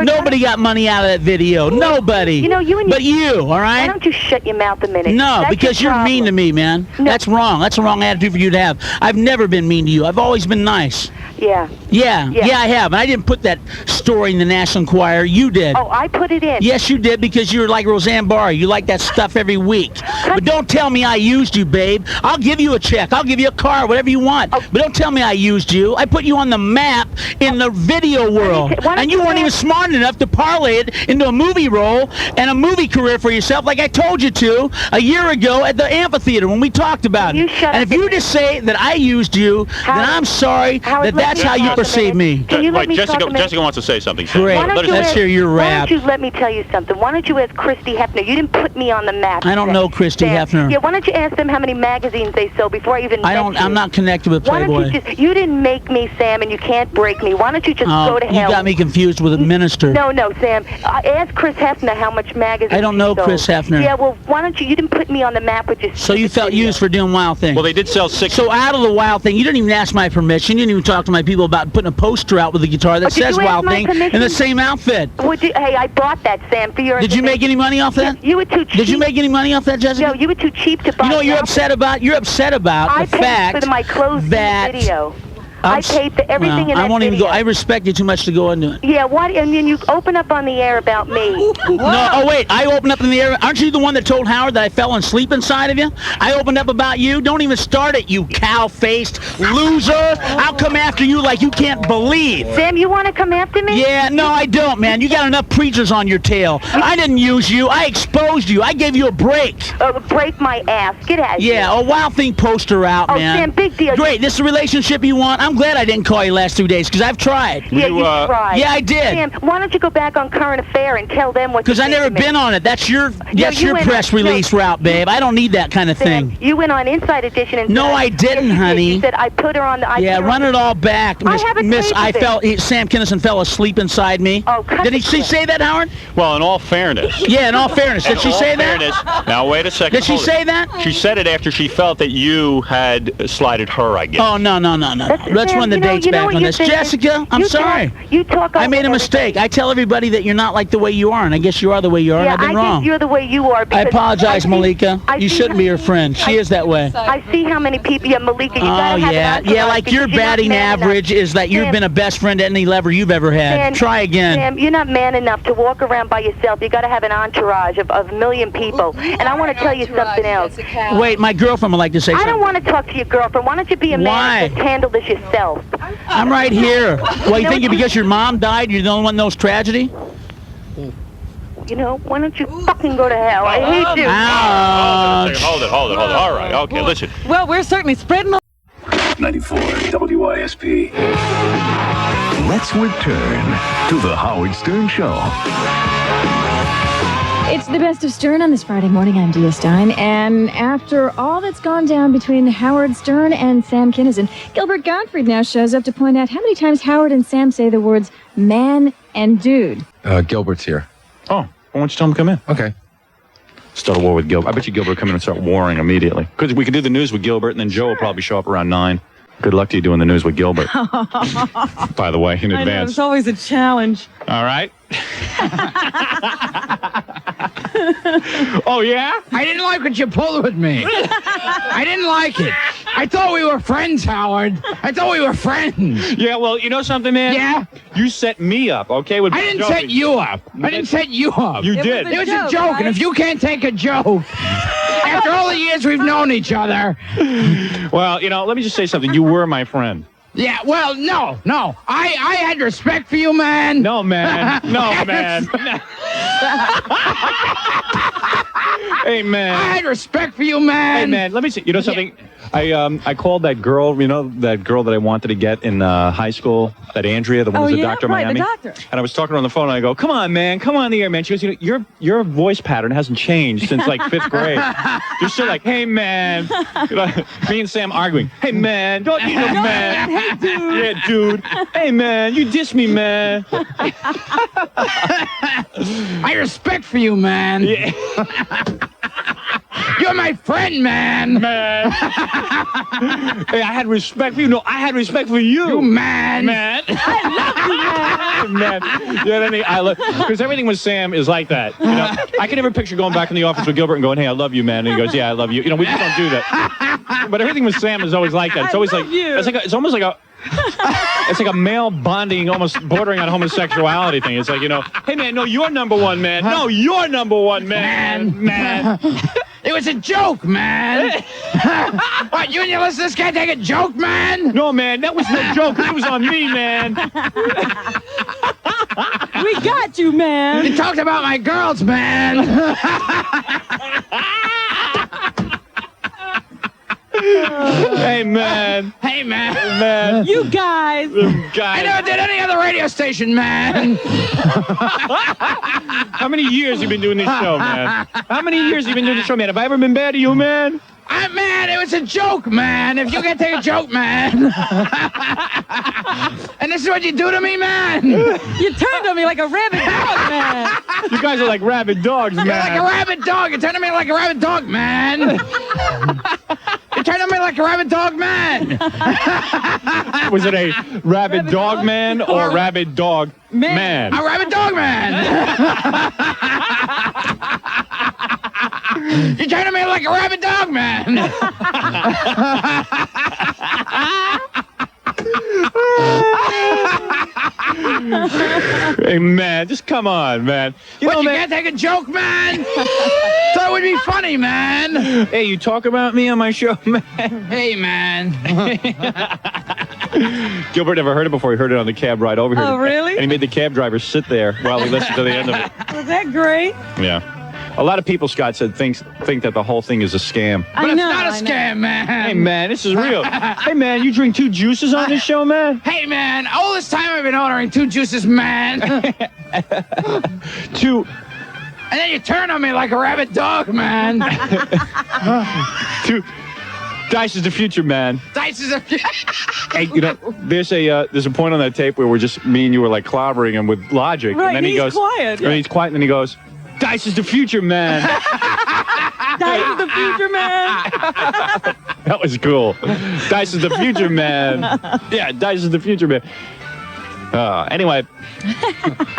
Nobody got money out of that video. Nobody. You know, But you, all right? Why don't you shut your mouth a minute? No, That's because your you're mean to me, man. That's wrong. That's a wrong attitude for you to have. I've never been mean to you. I've always been nice. Yeah. Yeah, I have. And I didn't put that story in the National Enquirer. You did. Oh, I put it in. Yes, you did, because you're like Roseanne Barr. You like that stuff every week. But don't tell me I used you, babe. I'll give you a check. I'll give you a car, whatever you want. But don't tell me I used you. I put you on the map in the video world. And you weren't even smart enough to parlay it into a movie role and a movie career for yourself like I told you to a year ago at the amphitheater when we talked about it. And if you just say that I used you, then I'm sorry that that's how you perceive me. Wait, Jessica wants to say something. Great. Let's hear your rap. Why don't you let me tell you something? Why don't you ask Christy Hefner? You didn't put me on the map. I don't know Christy Hefner. Yeah, why don't you ask them how many magazines they sold before I even met you? I'm not connected with Why Playboy. don't you didn't make me, Sam, and you can't break me. Why don't you just go to hell? You got me confused with a minister. No, Sam. Ask Chris Hefner how much magazines I don't know he sold. Chris Hefner. Yeah, well, why don't you didn't put me on the map with your So you felt used for doing wild things. Well, they did sell 6. So out of the wild thing, you didn't even ask my permission. You didn't even talk to my people about putting a poster out with a guitar that says wild thing in the same outfit. Hey, I bought that, Sam, for your... Did you make any money off that? You were too cheap. Did you make any money off that, Jessica? No, you were too cheap to buy. You know what you're upset about? You're upset about the fact I paid for my clothes that video. I paid for everything in that I won't even video. go. I respect you too much to go into it. Yeah, what? And then you open up on the air about me. No, oh wait, I opened up in the air. Aren't you the one that told Howard that I fell asleep inside of you? I opened up about you. Don't even start it, you cow-faced loser. I'll come after you like you can't believe. Sam, you want to come after me? Yeah, no, I don't, man. You got enough preachers on your tail. I didn't use you. I exposed you. I gave you a break. Break my ass. Get out of here. Yeah, a Wild Thing poster out, man. Oh, Sam, big deal. Great, this is the relationship you want? I'm glad I didn't call you last 2 days, because I've tried. Yeah, you tried. Yeah, I did. Sam, why don't you go back on Current Affair and tell them what you Because I never been on it. That's your press release route, babe. I don't need that kind of thing. You went on Inside Edition and no, I didn't, honey. You said I put her on the... Yeah, run it all back, Miss. Sam Kinison fell asleep inside me. Oh, did she say that, Howard? Well, in all fairness. Yeah, in all fairness. Did she say that? Now, wait a second. Did she say that? She said it after she felt that you had slighted her, I guess. Oh, no. Let's run the dates back on this. Jessica, I'm sorry. You talk. I made a mistake. I tell everybody that you're not like the way you are, and I guess you are the way you are. Yeah, and I've been wrong. I guess you're the way you are. I apologize, Malika. You shouldn't be her friend. She is that way. I see how many people. Yeah, Malika. You Oh gotta have yeah, an entourage like your because you're not batting man average enough. is that you've Sam, been a best friend to any lover you've ever had. Sam, Try again. Sam, you're not man enough to walk around by yourself. You got to have an entourage of a million people. And I want to tell you something else. Wait, my girlfriend would like to say I something. don't want to talk to your girlfriend. Why don't you be a man and just handle this yourself? I'm right here. Well, you think because your mom died, you're the only one that knows tragedy? You know, why don't you fucking go to hell? I hate you. Hold it. All right, okay, listen. Well, we're certainly spreading. 94 WISP. Let's return to the Howard Stern Show. It's the best of Stern on this Friday morning. I'm Dia Stein. And after all that's gone down between Howard Stern and Sam Kinison, Gilbert Gottfried now shows up to point out how many times Howard and Sam say the words man and dude. Gilbert's here. Oh, why don't you tell him to come in? Okay. Start a war with Gilbert. I bet you Gilbert will come in and start warring immediately. Because we can do the news with Gilbert, and then Joe will probably show up around 9. Good luck to you doing the news with Gilbert, by the way, in I know, advance. it's always a challenge. All right. Oh, yeah? I didn't like what you pulled with me. I didn't like it. I thought we were friends, Howard. I thought we were friends. Yeah, well, you know something, man? Yeah? You set me up, okay? I didn't set you up. I didn't set you up. You did. It was a joke, right? And if you can't take a joke, after all the years we've known each other. Well, you know, let me just say something. You were my friend. Yeah, well, no. I had respect for you, man. No, man. No, man. Hey, man. I had respect for you, man. Hey, man, let me see. You know something? I called that girl, you know, that girl that I wanted to get in high school, that Andrea, the one who's a doctor in Miami. The doctor. And I was talking to her on the phone, and I go, come on, man, come on the air, man. She goes, you know, your voice pattern hasn't changed since, like, 5th grade. You're still like, hey, man. You know, me and Sam arguing. Hey, man, don't you know, man. Hey, dude. Yeah, dude. Hey, man, you diss me, man. I respect for you, man. Yeah. You're my friend, man. Man. Hey, I had respect for you. No, I had respect for you. You man. Man. I love you, man. Man. Yeah, I love, because everything with Sam is like that. You know, I can never picture going back in the office with Gilbert and going, hey, I love you, man. And he goes, yeah, I love you. You know, we just don't do that. But everything with Sam is always like that. It's always it's almost like a it's like a male bonding, almost bordering on homosexuality thing. It's like, you know, hey, man, no, you're number one, man. No, you're number one, man. Man. It was a joke, man. What, you and your listeners can't take a joke, man? No, man, that was no joke. It was on me, man. We got you, man. You talked about my girls, man. Hey, man. Hey, man. Man. You guys. I never did any other radio station, man. How many years have you been doing this show, man? How many years have you been doing this show, man? Have I ever been bad to you, man? Man, it was a joke, man. If you can't take a joke, man. And this is what you do to me, man. You turned on me like a rabid dog, man. You guys are like rabid dogs, man. You're like a rabid dog. You turned on me like a rabid dog, man. You turned on me like a rabid dog, man. Was it a rabid dog man or a rabid dog man? A rabid dog man. You turned on me like a rabid dog, man. Hey, man, just come on, man. You can't take a joke, man? Thought it would be funny, man. Hey, you talk about me on my show, man. Hey, man. Gilbert never heard it before. He heard it on the cab ride over here. Oh, really? And he made the cab driver sit there while he listened to the end of it. Was that great? Yeah. A lot of people, Scott said, think that the whole thing is a scam. But it's not a scam, man. Hey, man, this is real. Hey, man, you drink 2 juices on this show, man? Hey, man, all this time I've been ordering 2 juices, man. 2. And then you turn on me like a rabid dog, man. 2. Dice is the future, man. Dice is the future. Hey, you know, there's a point on that tape where we're just, me and you were like clobbering him with logic. Right, and then he goes, quiet. And he's quiet, and then he goes, Dice is the future, man. Dice is the future man. That was cool. Dice is the future man. Yeah, Dice is the future man. Anyway. I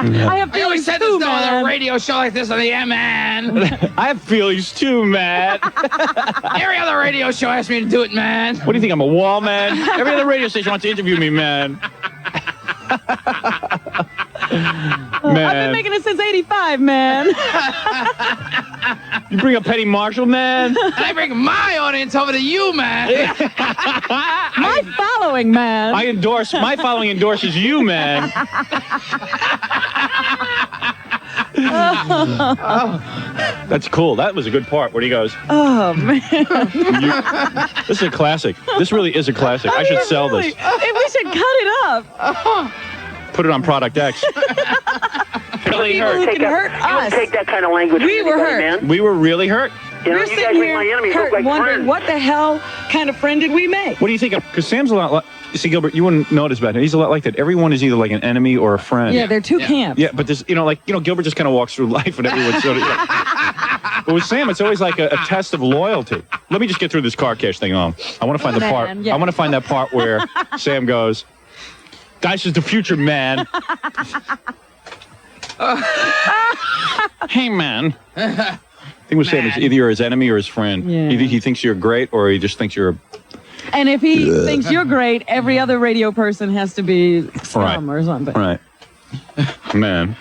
have I always feelings said too, there's no other man. radio show like this on the man. I have feelings too, man. Every other radio show asked me to do it, man. What do you think? I'm a wall man? Every other radio station wants to interview me, man. I've been making it since '85, man. You bring up Petty Marshall, man. And I bring my audience over to you, man. My following, man. My following endorses you, man. That's cool. That was a good part when he goes, Oh, man. this is a classic. This really is a classic. I should sell this. Hey, we should cut it up. Put it on Product X. Really hurt. You Can hurt us. take that kind of language. We were hurt. Man. We were really hurt. You know, We're you sitting guys make here my enemies look hurt, like wondering friends. what the hell kind of friend did we make? What do you think? Because Sam's a lot like, you see, Gilbert, you wouldn't notice about him. He's a lot like that. Everyone is either like an enemy or a friend. Yeah, they're two camps. Yeah, but there's, Gilbert just kind of walks through life and everyone's sort of. But with Sam, it's always like a test of loyalty. Let me just get through this car cash thing on. I want to find the part. Yeah. I want to find that part where Sam goes, Dice is the future man. Hey, man. I think with Sam, it's either you're his enemy or his friend. Yeah. Either he thinks you're great or he just thinks you're. And if he thinks you're great, every other radio person has to be scum or something. Right. Man.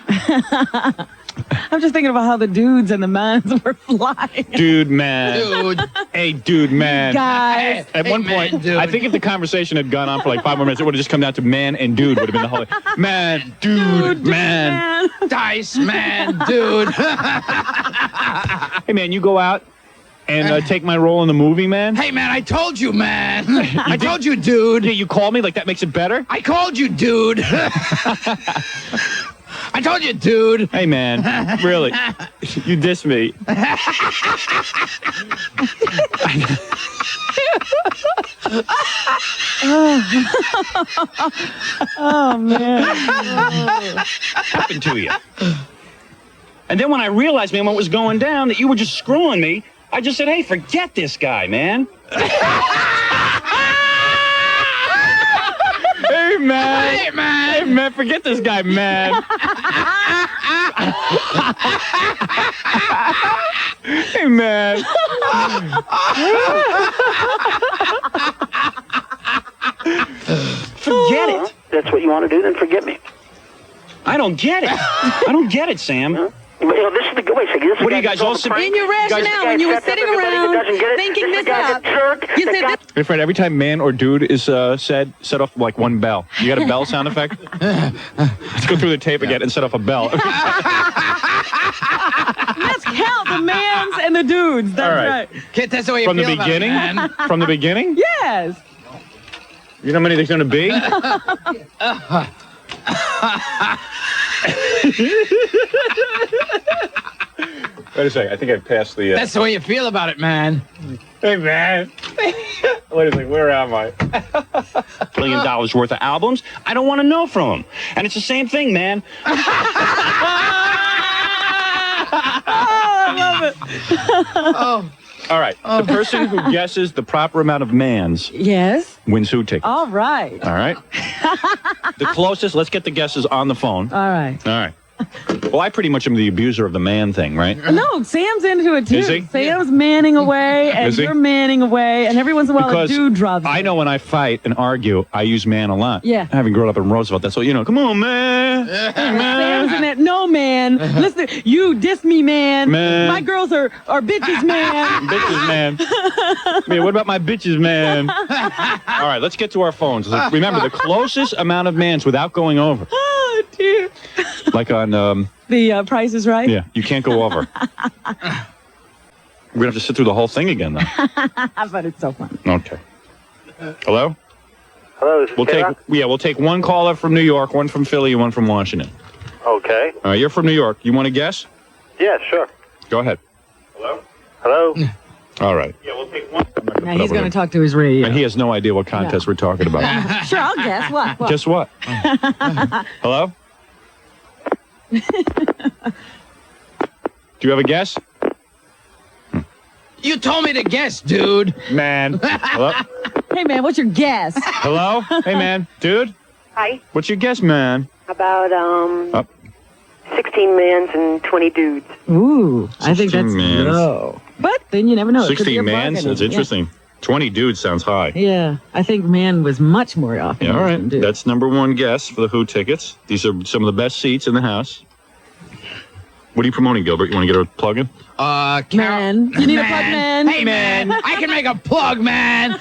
I'm just thinking about how the dudes and the mans were flying. Dude, man. Dude. Hey, dude, man. Guys. At one point, man, dude. I think if the conversation had gone on for like 5 more minutes, it would have just come down to man and dude would have been the whole man, dude, man. Dice, man, dude. Hey, man, you go out and take my role in the movie, man? Hey, man, I told you, man. I told you, dude. Yeah, you call me? Like that makes it better? I called you, dude. I told you, dude. Hey, man, really? You diss me. Oh, man. Happened to you. And then when I realized, man, what was going down, that you were just screwing me, I just said, hey, forget this guy, man. Hey, man. Hey, man. Hey, man, forget this guy, man. Hey, man. Forget it. That's what you want to do, then forget me. I don't get it. I don't get it, Sam. Huh? But, you know, this is the wait a second. This is What the are you guy guys who all told the prank. In your rationale, when you were sitting around thinking this up, you said this. Hey, Fred, every time man or dude is said, set off like one bell. You got a bell sound effect? Let's go through the tape again and set off a bell. Let's count the mans and the dudes. That's All right. Kid, that's the way you From the feel about it, beginning? man. From the beginning? Yes. You know how many there's going to be? Wait a second. I think I passed the... That's the way you feel about it, man. Hey, man. Wait a second. Where am I? $1 billion worth of albums? I don't want to know from him. And it's the same thing, man. I love it. Oh. All right. The person who guesses the proper amount of mans Yes. wins who tickets. All right. All right. The closest, let's get the guesses on the phone. All right. All right. Well, I pretty much am the abuser of the man thing, right? No, Sam's into it too. Is he? Sam's manning away, and Is he? you're manning away, and every once in a while Because a dude drops. I know when I fight and argue, I use man a lot. Yeah. Having grown up in Roosevelt, that's all you know. Come on, man. Sam's in that. No, man. Listen, you diss me, man. Man. My girls are bitches, man. Bitches, man. Man, what about my bitches, man? All right, let's get to our phones. Remember, the closest amount of mans without going over. Oh, dear. Like on... The Price is Right? Yeah, you can't go over. We're going to have to sit through the whole thing again, though. But it's so fun. Okay. Hello? Hello, this is We'll take one caller from New York, one from Philly, and one from Washington. Okay. All right, you're from New York. You want to guess? Yeah, sure. Go ahead. Hello? Hello? All right. Yeah, we'll take one. Now he's going to talk to his radio. And he has no idea what contest we're talking about. Sure, I'll guess. What? Guess what? Hello? Do you have a guess? You told me to guess, dude. Man. Hello? Hey, man, what's your guess? Hello? Hey, man. Dude? Hi. What's your guess, man? About, Up. 16 mans and 20 dudes. Ooh, I think 16 that's mans. low. But then you never know. It could be 16 a mans? bargain. That's interesting. 20 dudes sounds high. Yeah, I think man was much more often. Yeah, all right. than dude. That's number one guess for the Who tickets. These are some of the best seats in the house. What are you promoting, Gilbert? You want to get a plug-in? Man. You need a plug, man. Hey, man. I can make a plug, man.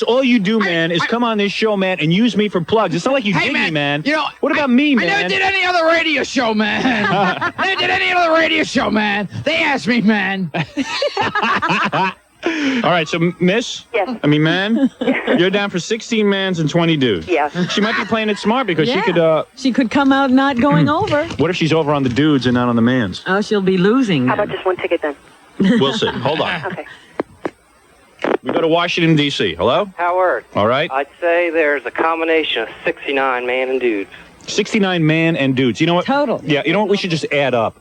All you do, man, is come on this show, man, and use me for plugs. It's not like you Hey, dig man, me, man. you know, what about me, man? I never did any other radio show, man. Never did any other radio show, man. They asked me, man. All right, so Miss? Yes. I mean, man? You're down for 16 mans and 20 dudes. Yes. She might be playing it smart because Yeah. she could, come out not going over. what if she's over on the dudes and not on the mans? Oh, she'll be losing. How about just one ticket then? We'll see. Hold on. Okay. We go to Washington, D.C. Hello? Howard. All right. I'd say there's a combination of 69 man and dudes. 69 man and dudes. You know what? Total. Yeah, you know what? We should just add up.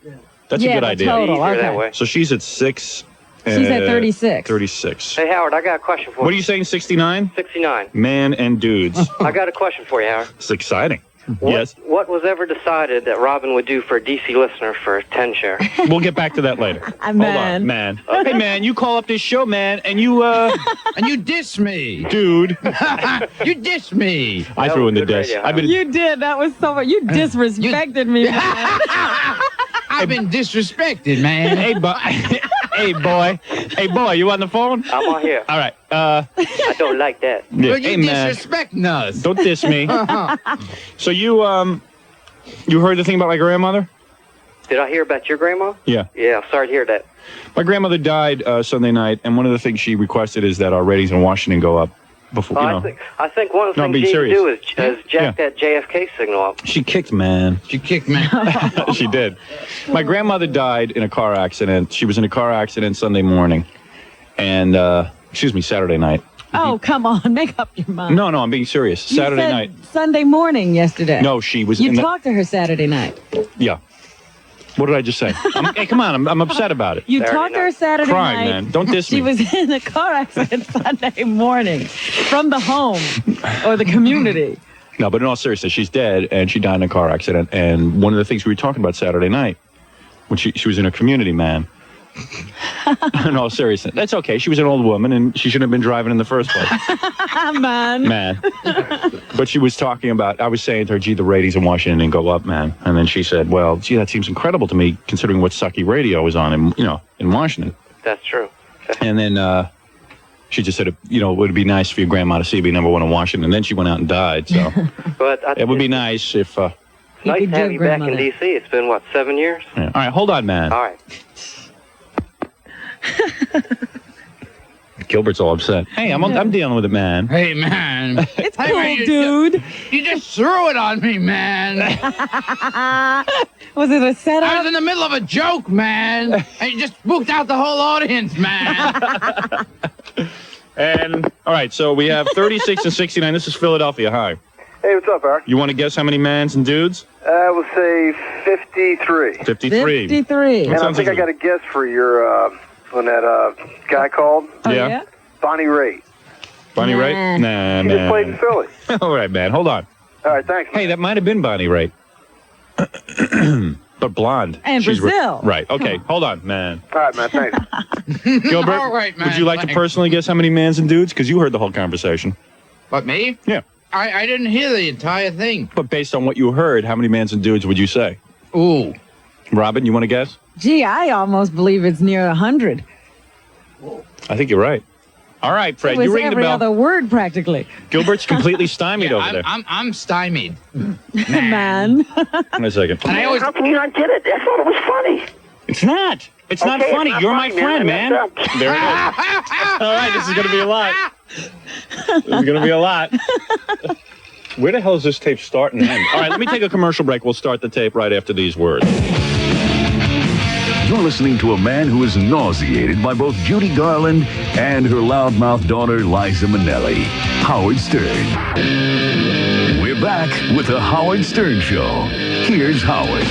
That's a Yeah, good the idea. total, Easier okay. that way. So she's at 6. She's at 36. 36. Hey, Howard, I got a question for What are you. you saying, 69? 69. Man and dudes. I got a question for you, Howard. It's exciting. What, Yes. What was ever decided that Robin would do for a DC listener for a 10 share? We'll get back to that later. Hold on, man. Hey, man, you call up this show, man, and you, And you diss me. Dude. You diss me. I threw in the diss. I've been... You did. That was so much. You disrespected me, man. I've been disrespected, man. Hey, hey, boy. Hey, boy, you on the phone? I'm on here. All right. I don't like that. Yeah, Well, you hey, man. disrespecting us. Don't diss me. So you heard the thing about my grandmother? Did I hear about your grandma? Yeah. Yeah, sorry to hear that. My grandmother died Sunday night, and one of the things she requested is that our ratings in Washington go up before, you know. I think one of the No, I'm things being you need to do serious. is jack that JFK signal up. She kicked, man. She kicked me. She did. My grandmother died in a car accident. She was in a car accident Sunday morning, and Saturday night. Oh, come on. Make up your mind. No, I'm being serious. You Saturday said night. Sunday morning yesterday. No, she was You in the... talked to her Saturday night. Yeah. What did I just say? Hey, come on. I'm upset about it. You talked to her Saturday Crying, night. man. Don't diss She me. was in a car accident Sunday morning from the home or the community. No, but in all seriousness, she's dead, and she died in a car accident. And one of the things we were talking about Saturday night, when she was in a community, man. In all seriousness, that's okay. She was an old woman, and she shouldn't have been driving in the first place. Man. But she was talking about, I was saying to her, gee, the ratings in Washington didn't go up, man. And then she said, well, gee, that seems incredible to me, considering what sucky radio is on in Washington. That's true. And then she just said, it would be nice for your grandma to see me number one in Washington. And then she went out and died. So But it would be nice if... nice to have you back in D.C. It's been, 7 years? Yeah. All right, hold on, man. All right. Gilbert's all upset. Hey, I'm dealing with it, man. Hey, man. It's cool, dude. You just threw it on me, man. Was it a setup? I was in the middle of a joke, man. And you just spooked out the whole audience, man. And, all right, so we have 36 and 69. This is Philadelphia. Hi. Hey, what's up, Eric? You want to guess how many mans and dudes? We'll say 53. 53. 53. And I think I got a guess for your, when that guy called. Oh, yeah? Bonnie Raitt. Bonnie Raitt? Nah, She man. just played in Philly. All right, man. Hold on. All right, thanks. Hey, that might have been Bonnie Raitt. But blonde. And She's Brazil. Right. Okay. Hold on, man. All right, man. Thanks. Gilbert, All right, man, would you like to thanks. personally guess how many mans and dudes? Because you heard the whole conversation. What, me? Yeah. I didn't hear the entire thing. But based on what you heard, how many mans and dudes would you say? Ooh. Robin, you want to guess? Gee, I almost believe it's near 100. I think you're right. All right, Fred, It was you ring the every bell. other word, practically. Gilbert's completely stymied over there. I'm stymied. Man. Wait a second. And how can you not get it? I thought it was funny. It's not. It's not Okay, funny. it's not You're my funny, friend, man. man. There it is. All right, this is going to be a lot. This is going to be a lot. Where the hell is this tape start and end? All right, let me take a commercial break. We'll start the tape right after these words. You're listening to a man who is nauseated by both Judy Garland and her loudmouth daughter, Liza Minnelli. Howard Stern. We're back with the Howard Stern Show. Here's Howard.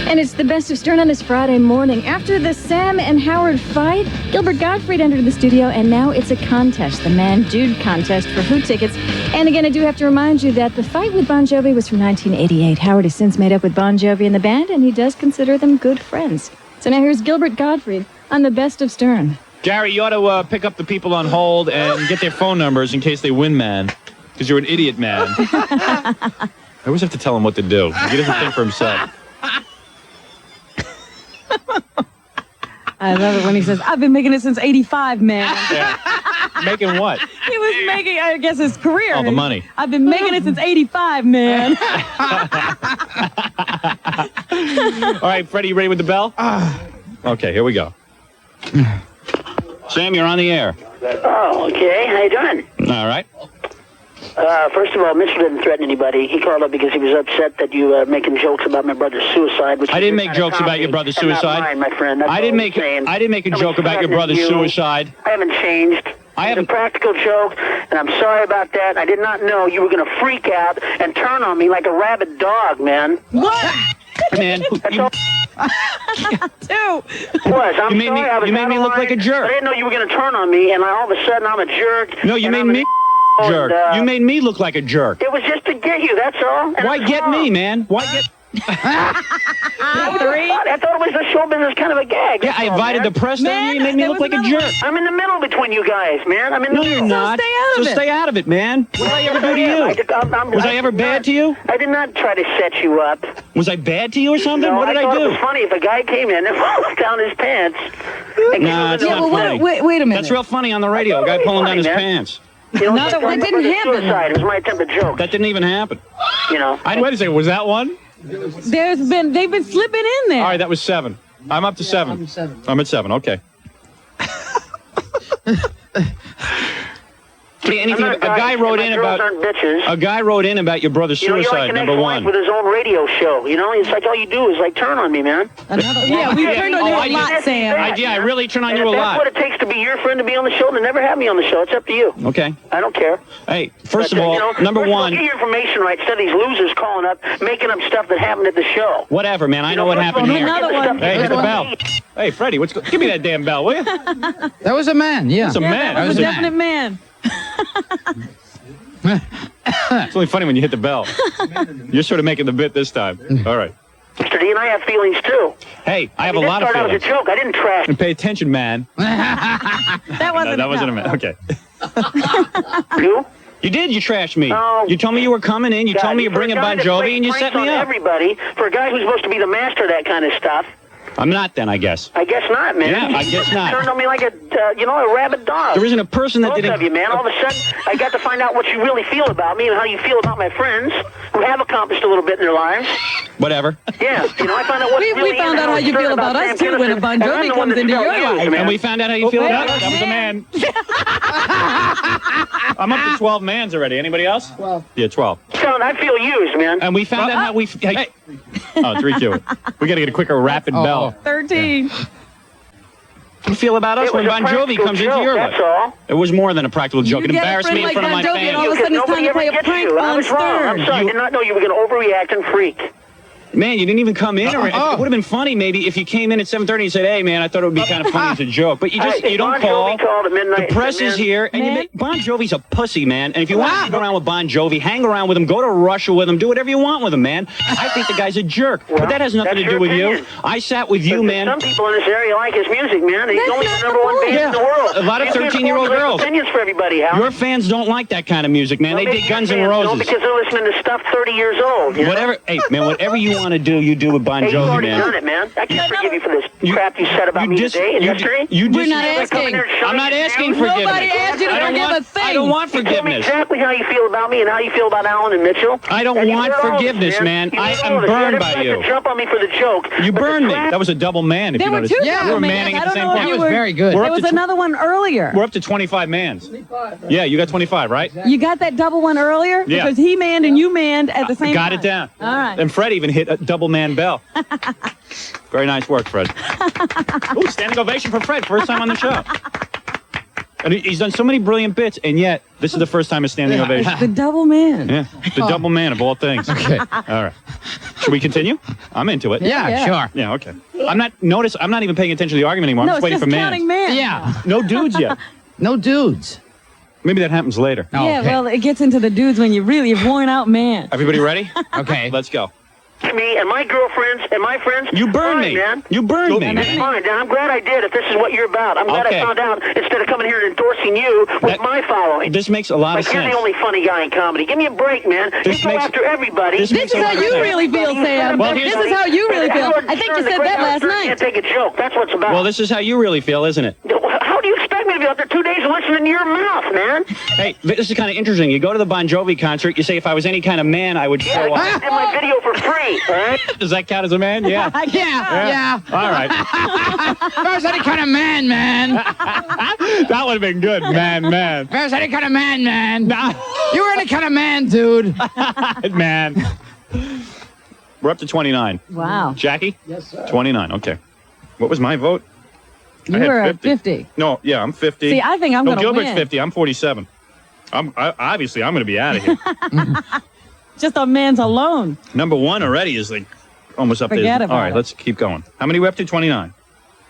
And it's the best of Stern on this Friday morning. After the Sam and Howard fight, Gilbert Gottfried entered the studio, and now it's a contest, the Man Dude contest for food tickets. And again, I do have to remind you that the fight with Bon Jovi was from 1988. Howard has since made up with Bon Jovi and the band, and he does consider them good friends. So now here's Gilbert Gottfried on the best of Stern. Gary, you ought to pick up the people on hold and get their phone numbers in case they win, man. Because you're an idiot, man. I always have to tell him what to do. He doesn't think for himself. I love it when he says, I've been making it since 85, man. Yeah. Making what? He was making, I guess, his career. Oh, the money. I've been making it since 85, man. All right, Freddie, you ready with the bell? Okay, here we go. Sam, you're on the air. Oh, okay. How you doing? All right. First of all, Mitchell didn't threaten anybody. He called up because he was upset that you were making jokes about my brother's suicide. Which I didn't make jokes about your brother's suicide. Not mine, my friend. That's I didn't make a joke about your brother's suicide. I haven't changed. It's a practical joke, and I'm sorry about that. I did not know you were going to freak out and turn on me like a rabid dog, man. What? Man, Two. I'm you made sorry. I was you made out me of look line, like a jerk. I didn't know you were going to turn on me, and all of a sudden I'm a jerk. No, you made me a jerk. You made me look like a jerk. It was just to get you, that's all. And Why get me, man? Why get... I thought it was a show business kind of a gag. Yeah, I invited the press down here. You made me look like a jerk. I'm in the middle between you guys, man. I'm in the No, middle. you're not. So stay out of it, man. What did I ever do to you? Was I ever bad to you? I did not try to set you up. Was I bad to you or something? No, What did I I thought do? it was funny if a guy came in and pulled down his pants. Nah, it's not funny. Wait a minute. That's real funny on the radio. A guy pulling down his pants. You know, No, that didn't happen. Suicide. It was my attempt at joke. That didn't even happen. You know. Wait a second. Was that one? They've been slipping in there. All right, that was 7. I'm up to 7. I'm at 7. Okay. Anything, a guy wrote in about your brother's suicide. Number one. With his own radio show, you know, it's like all you do is like turn on me, man. Yeah, we turned on you a lot, Sam. I really turn on you a That's lot. what it takes to be your friend to be on the show. To never have me on the show. It's up to you. Okay. I don't care. Hey, first of all, number one. Get your information right instead of these losers calling up, making up stuff that happened at the show. Whatever, man. I know what happened here. Another one. Hey, hit the bell. Hey, Freddie, give me that damn bell, will you? That was a man, yeah. It's a man. That was a definite man. It's only funny when you hit the bell. You're sort of making the bit this time. All right. Mr. D and I have feelings too. Hey, I have a lot of feelings. That was a joke. I didn't trash. And pay attention, man. That wasn't a man. Okay. You? You did. You trashed me. No. You told me you were coming in. You told me you're bringing Bon Jovi, and you set me up. Everybody, for a guy who's supposed to be the master of that kind of stuff. I'm not then, I guess. I guess not, man. Yeah, I guess not. You turned on me like a rabid dog. There isn't a person that didn't... Both of you, man. All of a sudden, I got to find out what you really feel about me and how you feel about my friends who have accomplished a little bit in their lives. Whatever. Yeah, you know, I found out what We found out how you feel about us, too, when a Bon Jovi comes into your life. And we found out how you feel about us. That was a man. I'm up to 12 mans already. Anybody else? 12. Yeah, 12. Son, I feel used, man. And we found out how we... Hey. Oh, 3-2. We got to get a quicker rapid bell. 13. How do you feel about us when Bon Jovi comes into your life? That's all. It was more than a practical joke. It embarrassed me in front of my fans. All of a sudden it's time to play a prank on Stern. I'm sorry, I did not know you were going to overreact and freak. Man, you didn't even come in. It would have been funny maybe if you came in at 7:30 and said, "Hey, man, I thought it would be kind of funny as a joke." But you don't call. The press is here, and Bon Jovi's a pussy, man. And if you want to hang around with Bon Jovi, hang around with him. Go to Russia with him. Do whatever you want with him, man. I think the guy's a jerk, but that has nothing to do with you. I sat with you, man. Some people in this area like his music, man. He's only the #1 band in the world. A lot of 13-year-old girls. Opinions for everybody, Hal. Your fans don't like that kind of music, man. They dig Guns N' Roses. Because they're listening to stuff 30 years old. Whatever, hey, man. Whatever you want to do, you do with Bon Jovi, you've already man. done it, man. I can't forgive you for this crap you said about me today and yesterday. We're not asking. I'm not asking forgiveness. Nobody asked you to forgive a thing. I don't want You told me forgiveness. exactly how you feel about me and how you feel about Alan and Mitchell. I don't want forgiveness, man. I am burned by you. Jump on me for the joke. You burned me. That was a double man, if you noticed. There were two double You were mans. manning I at the don't same know if point. you were. Very good. There was another one earlier. We're up to 25 mans. Yeah, you got 25, right? You got that double one earlier? Yeah. Because he manned and you manned at the same time. Got it down. All right. And Fred even hit a double man bell. Very nice work, Fred. Ooh, standing ovation for Fred. First time on the show. And he's done so many brilliant bits, and yet this is the first time a standing ovation. The double man. Yeah, the double man of all things. Okay. All right. Should we continue? I'm into it. Yeah, sure. Yeah, okay. I'm not even paying attention to the argument anymore. I'm No, just it's waiting just for man. counting man. Yeah. No dudes yet. No dudes. Maybe that happens later. Yeah, well, it gets into the dudes when you're worn out man. Everybody ready? Okay. Let's go. Me and my girlfriends and my friends. You burned fine, me. Man. You burned me. That's fine. And I'm glad I did. If this is what you're about, I'm glad Okay. I found out instead of coming here and endorsing you with my following. This makes a lot of You're sense. the only funny guy in comedy. Give me a break, man. This you go makes- after everybody. this This makes is a how lot of you sense. really feel, Sam. Well, This here's- is how you really feel. I think you said that last night. Can't take a joke. That's what it's about. Well, this is how you really feel, isn't it? How do you expect me to be out there 2 days listening to your mouth, man? Hey, this is kind of interesting. You go to the Bon Jovi concert, you say, if I was any kind of man, I would show I up. did my video for free, all right? Does that count as a man? Yeah. Yeah. All right. If I was any kind of man. That would have been good, man. If I was any kind of man. You were any kind of man, dude. Man. We're up to 29. Wow. Jackie? Yes, sir. 29, okay. What was my vote? You I had were at 50. No, yeah, I'm 50. See, I think I'm no, gonna Gilbert's win. 50. I'm 47. Obviously, I'm going to be out of here. Just on man's alone. Number one already is like almost up Forget there. about All right, it. let's keep going. How many we up to? 29.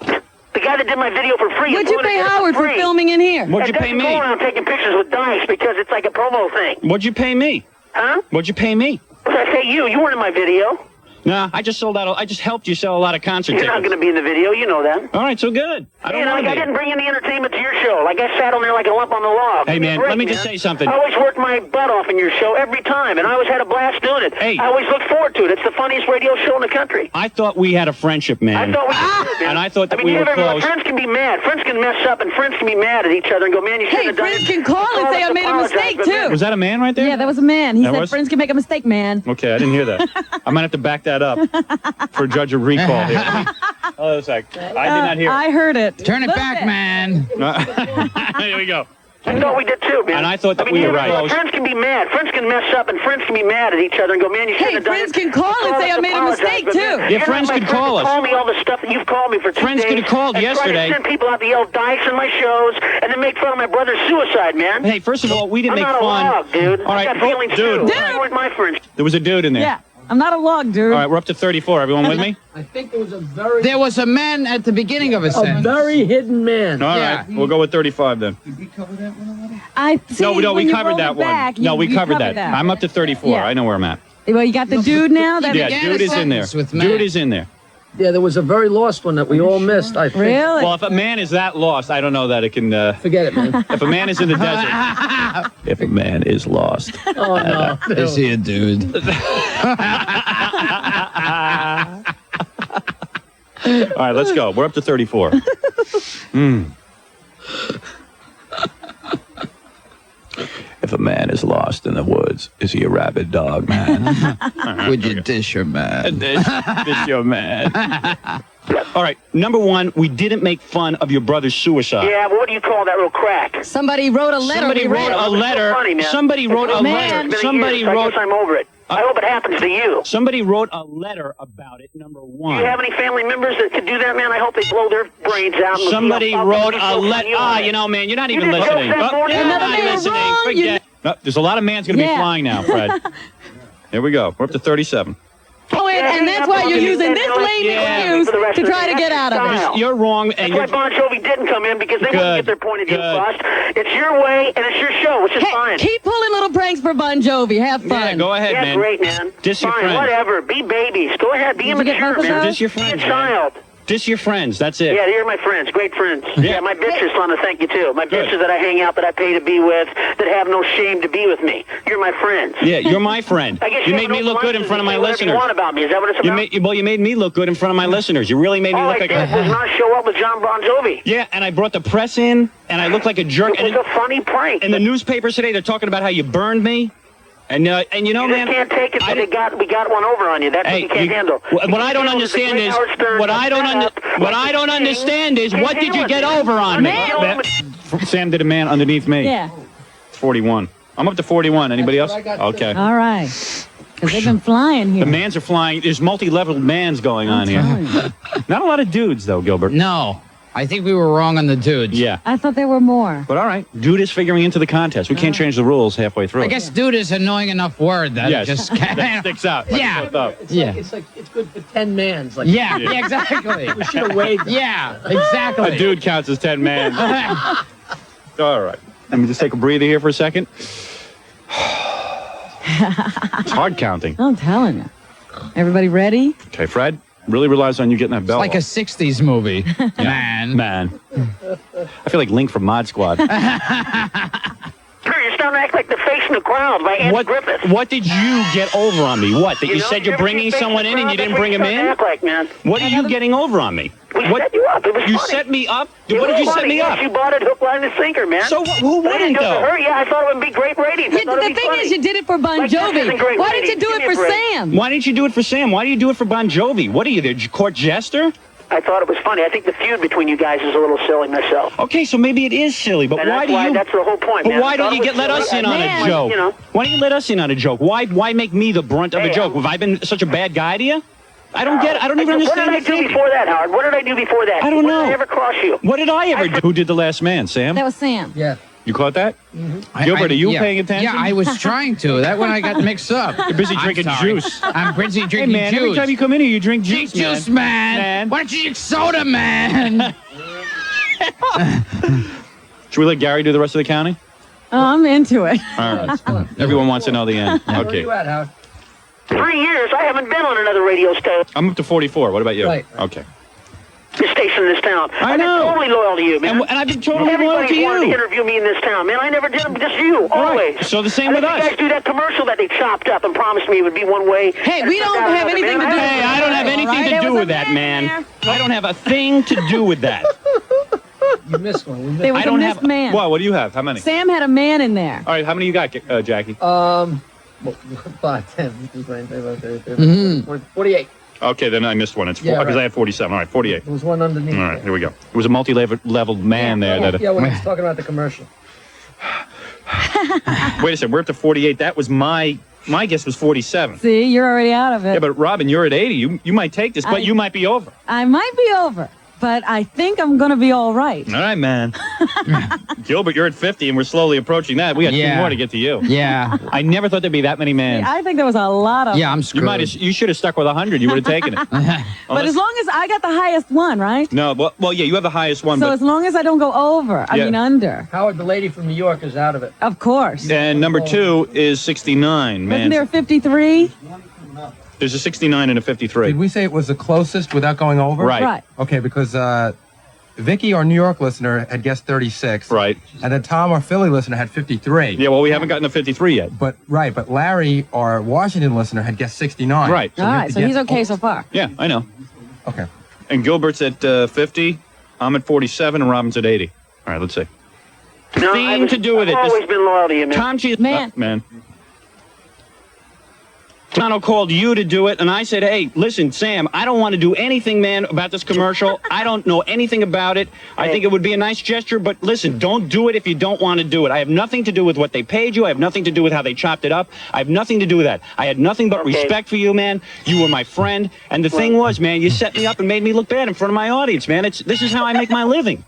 The guy that did my video for free. What'd you pay Howard for filming in here? What'd you pay me? Go around taking pictures with Dice because it's like a promo thing. What'd you pay me? Huh? What'd you pay me? What did I say you? You weren't in my video. Nah, I just sold out. I just helped you sell a lot of concert You're tickets. not going to be in the video. You know that. All right, so good. I don't want to I be. didn't bring any entertainment to your show. Like I sat on there like a lump on the log. Hey, Give me a man, break, let me just say something. I always worked my butt off in your show every time, and I always had a blast doing it. Hey. I always look forward to it. It's the funniest radio show in the country. I thought we had a friendship, man. I thought we did, man. And I thought that I mean, we you were never- close. Friends can be mad. Friends can mess up, and friends can be mad at each other and go, man, you shouldn't have done it. Friends can call and say I made a mistake, too. Was that a man right there? Yeah, that was a man. He That said was? friends can make a mistake, man. Okay, I didn't hear that. I might have to back that up for a judge of recall here. Oh, a sec. I did not hear. I heard it. Turn it back, man. Here we go. I thought we did too, man. And I thought that mean, we you were never- right. Friends can be mad. Friends can mess up, and friends can be mad at each other and go, man, you shouldn't have done it. friends can call and say I made a mistake, But, man, too. Yeah, you're friends not my could friend call to us. Call me all the stuff that you've called me for 2 Friends days. could have called and yesterday. Try to send people out to yell dice in my shows and then make fun of my brother's suicide, man. Hey, first of all, we didn't I'm make not fun. a log, dude. All right, I got feelings dude. too. You weren't my friends. There was a dude in there. Yeah, I'm not a log, dude. All right, we're up to 34. Everyone with me? I think there was a very... There was a man at the beginning of a A sentence. very hidden man. All right, we'll go with 35 then. I see, No, when we you covered rolled that it one. back, No, you- we you covered that. I'm up to 34. Yeah. I know where I'm at. Well, you got the dude now? That Yeah, dude is in there. Dude is in there. Yeah, there was a very lost one that we all missed, I think. Really? Well, if a man is that lost, I don't know that it can. Forget it, man. If a man is in the desert. If a man is lost. Oh, no. Is he a dude? All right, let's go. We're up to 34. If a man is lost in the woods, is he a rabid dog, man? Would you dish your man? Dish your man. All right, number one, we didn't make fun of your brother's suicide. Yeah, but what do you call that real crack? Somebody wrote a letter. Somebody we read wrote it. a letter. Funny, man. Somebody wrote a Man. letter. It's been a Somebody year, so I wrote. guess I'm over it. I hope it happens to you. Somebody wrote a letter about it. Number Do one. you have any family members that could do that, man? I hope they blow their brains out. and Somebody I'll wrote be a so letter. funny You know, man, you're not even did listening. jokes that morning. You're Another not man listening. wrong. Forget. No, there's a lot of man's going to be Yeah. flying now, Fred. Here we go. We're up to 37. Oh, and that's why you're using this lame excuse to try to get out of it. You're wrong, and That's why Bon Jovi didn't come in, because they wouldn't Good. get their point of view Good. across. It's your way, and it's your show, which is fine. Keep pulling little pranks for Bon Jovi. Have fun. Yeah, go ahead, Yeah, man. great, man. Diss your Fine, friend. whatever. Be babies. Go ahead. Be Did you get immature, both of man. those? Diss your Be a friends, man. child. Diss your friends. That's it. Yeah, you're my friends. Great friends. Yeah, my bitches want to thank you, too. My Good. bitches that I hang out, that I pay to be with, that have no shame to be with me. You're my friends. Yeah, you're my friend. I guess You have made me no look good in license front of to my say whatever listeners. You want about me? Is that what it's about? You made me look good in front of my listeners. You really made me All look I like did was not show up with John Bon Jovi. Yeah, and I brought the press in, and I looked like a jerk. It was a funny prank. And the newspapers today, they're talking about how you burned me. And you know, You just man, can't take it, but we got one over on you. That's what you can't handle. What I don't understand is, what I don't understand is, what did you get over on me? Sam did a man underneath me. Yeah. 41. I'm up to 41. Anybody else? Okay. All right. Because they've been flying here. The mans are flying. There's multi-level mans going on here. Not a lot of dudes, though, Gilbert. No. I think we were wrong on the dudes. Yeah. I thought there were more. But all right, dude is figuring into the contest. We can't change the rules halfway through. I guess dude is an annoying enough word that Yes. it just that sticks out. Like Yeah. a sore thumb. It's like it's good for 10 mans. Like Yeah, exactly. We should have weighed them. Yeah, exactly. A dude counts as 10 man. All right. Let me just take a breather here for a second. It's hard counting. I'm telling you. Everybody ready? Okay, Fred, really relies on you getting that bell. It's like a 60s movie. Man. I feel like Link from Mod Squad. You're starting to act like the face in the crowd by Andy Griffith. What did you get over on me? What? That you said you're bringing someone in and you didn't bring him in? Act like, man. What are you getting over on me? We set you up. It was You funny. set me up? It What did was you set funny. me Yes, up? you bought it hook, line, and sinker, man. So who wouldn't, though? Her, yeah, I thought it would be great ratings. I Yeah, thought the it'd be thing funny. is, you did it for Bon Like, this Jovi. isn't great Why didn't you ratings. do it Give me for a break. Sam? Why didn't you do it for Sam? Why do you do it for Bon Jovi? What are you, the court jester? I thought it was funny. I think the feud between you guys is a little silly myself. Okay, so maybe it is silly, but And why that's do you... That's the whole point, But man. why I don't thought you it was let us silly. in on a joke? You know, Why don't you let us in on a joke? Why make me the brunt of a joke? Have I been such a bad guy to you? I don't get it. I don't even understand. What did I do before that, Howard? What did I do before that? I don't know. When did I ever cross you? What did I ever do? Who did The Last Man, Sam? That was Sam. Yeah. You caught that? I- Gilbert, are you yeah. paying attention? Yeah, I was trying to. That one I got mixed up. You're busy I'm drinking sorry. juice. I'm busy Hey, drinking man, juice. every time you come in here, you drink juice, Drink juice, man. Why don't you drink soda, man? Should we let Gary do the rest of the counting? Oh, I'm into it. All right. Everyone wants to know the end. Where are Okay. you at, Howard? 3 years. I haven't been on another radio station. I'm up to 44. What about you? Right. Okay. This station in this town. I I've know. been totally loyal to you, man. And I've been totally loyal Everybody to you. wanted to interview me in this town, man. I never did them, just you, always. Right. So the same I with think us. You guys do that commercial that they chopped up and promised me would be one way. Hey, and we it don't turned out have another, anything man. to do Hey, I don't have anything to do with that, man. I don't have a thing to do with that. You missed one. We missed There was I a don't missed have. man. What do you have? How many? Sam had a man in there. All right, how many you got, Jackie? 5, 10, 48. Okay, then I missed one. It's 4 Yeah, because right. I had 47. All right, 48. There was one underneath. All right, here we go. It was a multi-leveled man there. That Yeah, when I was talking about the commercial. Wait a second, we're up to 48. That was my guess was 47. See, you're already out of it. Yeah, but Robin, you're at 80. You might take this, but you might be over. I might be over, but I think I'm going to be all right. All right, man. Gilbert, you're at 50, and we're slowly approaching that. We got 2 more to get to you. Yeah. I never thought there'd be that many men. I think there was a lot of Yeah, I'm You screwed. you should have stuck with 100. You would have taken it. But as long as I got the highest one, right? No, well, yeah, you have the highest one, So but as long as I don't go over, I Yeah. mean under. Howard, the lady from New York, is out of it. Of course. and number 2 is 69. Wasn't Man, there 53? there's a 69 and a 53. Did we say it was the closest without going over? Right. Right. Okay, because Vicky, our New York listener, had guessed 36. Right. And then Tom, our Philly listener, had 53. Yeah, well, we haven't gotten to 53 yet. But Larry, our Washington listener, had guessed 69. Right. All right, so he's okay so far. Yeah, I know. Okay. And Gilbert's at 50. I'm at 47, and Robin's at 80. All right, let's see. No, Thing to do with I've it. always been loyal to you, man. Tom Cheese. Man. Man. Tono called you to do it, and I said, hey, listen, Sam, I don't want to do anything, man, about this commercial. I don't know anything about it. I think it would be a nice gesture, but listen, don't do it if you don't want to do it. I have nothing to do with what they paid you. I have nothing to do with how they chopped it up. I have nothing to do with that. I had nothing but respect for you, man. You were my friend, and the thing was, man, you set me up and made me look bad in front of my audience, man. This is how I make my living.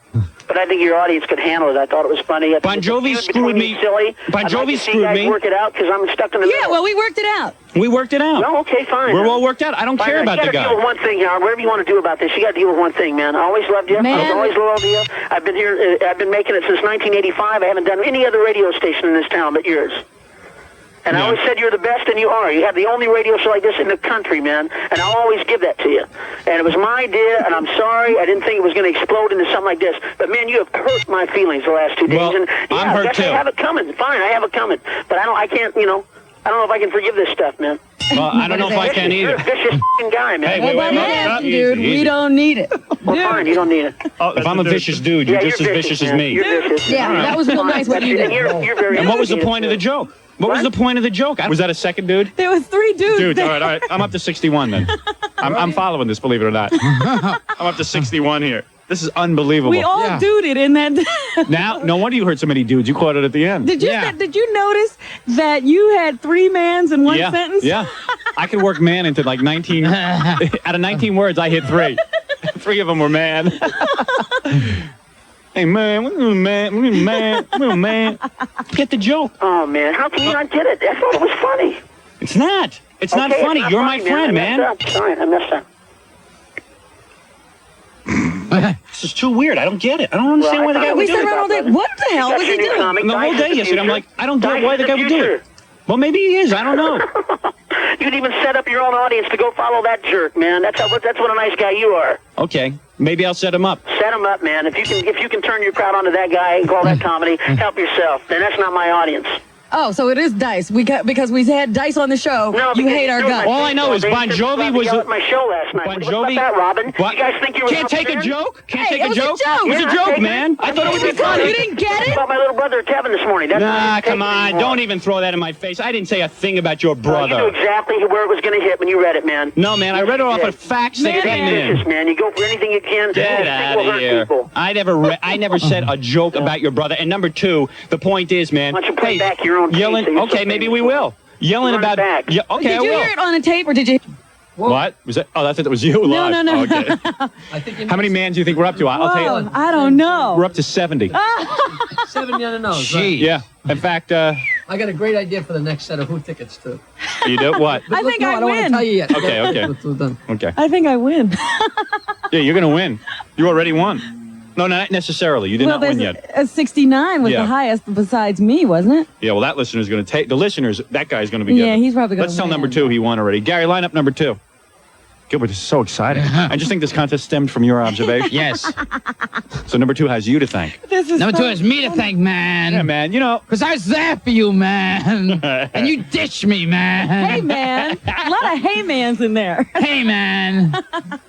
But I think your audience could handle it. I thought it was funny. Bon Jovi screwed me. Silly. Bon I'd like Jovi to see screwed guys me. Work it out because I'm stuck in the Yeah, middle. well, we worked it out. We worked it out. No, okay, fine. We're all worked out. I don't Fine, care about the You got to guy. deal with one thing, Howard. Whatever you want to do about this, you got to deal with one thing, man. I always loved you. Man. I was always loyal to you. I've been here. I've been making it since 1985. I haven't done any other radio station in this town but yours. And I always said you're the best, and you are. You have the only radio show like this in the country, man. And I'll always give that to you. And it was my idea, and I'm sorry. I didn't think it was going to explode into something like this. But, man, you have hurt my feelings the last 2 days. Well, and yeah, I'm hurt I guess too. I have it coming. Fine, I have it coming. But I can't, I don't know if I can forgive this stuff, man. Well, I don't know if I can You're either. a vicious f***ing guy, man. Hey, wait, Nobody wait, has, easy, dude. easy. We don't need it. Well, fine, you don't need it. If I'm a vicious dude, you're Yeah, just as vicious as man. me. You're vicious. Yeah, that was real nice what you did. You're very And what was the vicious. point of the joke? What was the point of the joke? Was that a second dude? There was 3 dudes. Dude, there. all right. I'm up to 61 then. I'm following this, believe it or not. I'm up to 61 here. This is unbelievable. We all duded in that. Now, no wonder you heard so many dudes. You caught it at the end. Did you notice that you had 3 mans in one yeah, sentence? Yeah. I could work man into like 19. Out of 19 words, I hit 3. 3 of them were man. Hey, man, man. Get the joke. Oh, man, how can you not get it? I thought it was funny. It's not. It's not Okay, funny. it's not You're funny, my friend, man. I messed up. Sorry, I messed up. This is too weird. I don't get it. I don't understand why the guy would do it. What the hell was he doing? The whole day yesterday, I'm like, I don't get why the guy would do it. Well, maybe he is. I don't know. You could even set up your own audience to go follow that jerk, man. That's what a nice guy you are. Okay, maybe I'll set him up. Set him up, man. If you can turn your crowd onto that guy and call that comedy, help yourself. Then that's not my audience. Oh, so it is Dice. Because we had Dice on the show. No, you hate our guts. All I know is Bon Jovi was at my show last night. Bon What Jovi. about that, Robin? What? You guys think you were Can't take a upstairs? joke? Can't Hey, take it a was a joke? joke. It was a Yeah, joke, take man. it. I thought it would be funny. You didn't get it? About my little brother Kevin this morning. That's Nah, come on. Don't even throw that in my face. I didn't say a thing about your You brother. knew exactly where it was going to hit when you read it, man. No, man. I read it off of facts that came in. Vicious, man. You go for anything you can. Get You think out will of hurt here. people. I never said a joke about your brother. And number two, the point is, man. Why don't you play back your own yelling. tape that you're Okay, so maybe famous we for? will. Yelling Run it about. back. Yeah, okay, Did I you will. hear it on a tape or did you? What was that? Oh, I thought that was you. No, live. no. Okay. I think How many mans do you think we're up to? I'll tell you. Whoa, I don't know. We're up to 70. 70 on the nose. Gee. Right? Yeah. In fact, I got a great idea for the next set of Who tickets, too. you do what? I think I don't want to win. tell you yet. Okay, okay. We're done. Okay. I think I win. Yeah, you're gonna win. You already won. No, not necessarily. You did not win yet. 69 was Yeah. the highest besides me, wasn't it? Yeah, well, that listener's going to take the listeners. That guy's going to be. Yeah, getting it. he's probably gonna Let's tell win. number two he won already. Gary, line up number two. Gilbert, this is so exciting. I just think this contest stemmed from your observation. Yes. So number two has you to thank. This is Number so two is me to thank, man. Yeah, man. You know, Because I was there for you, man. And you ditched me, man. Hey, man. A lot of hey mans in there. Hey, man.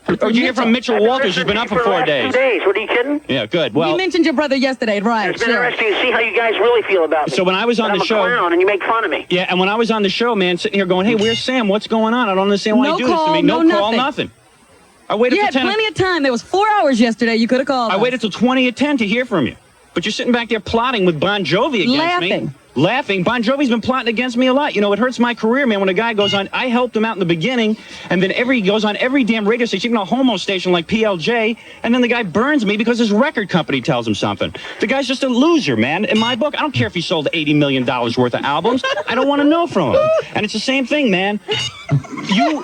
or did you hear from Mitchell Walters, who's been up for 4 days? 2 days. What are you kidding? Yeah, good. You Well, mentioned your brother yesterday, right? It's been interesting to see how you guys really feel about me. So when I was on That the I'm show- a clown and you make fun of me. yeah, and when I was on the show, man, sitting here going, "Hey, where's Sam? What's going on? I don't understand why No you do this to call, me. no call, nothing. nothing." I waited You till had 10. plenty of time. There was 4 hours yesterday. You could have called I us. waited till 20 at 10 to hear from you. But you're sitting back there plotting with Bon Jovi against me. Laughing. Bon Jovi's been plotting against me a lot. You know, it hurts my career, man, when a guy goes on. I helped him out in the beginning, and then goes on every damn radio station, even a homo station like PLJ, and then the guy burns me because his record company tells him something. The guy's just a loser, man. In my book, I don't care if he sold $80 million worth of albums. I don't want to know from him. And it's the same thing, man. You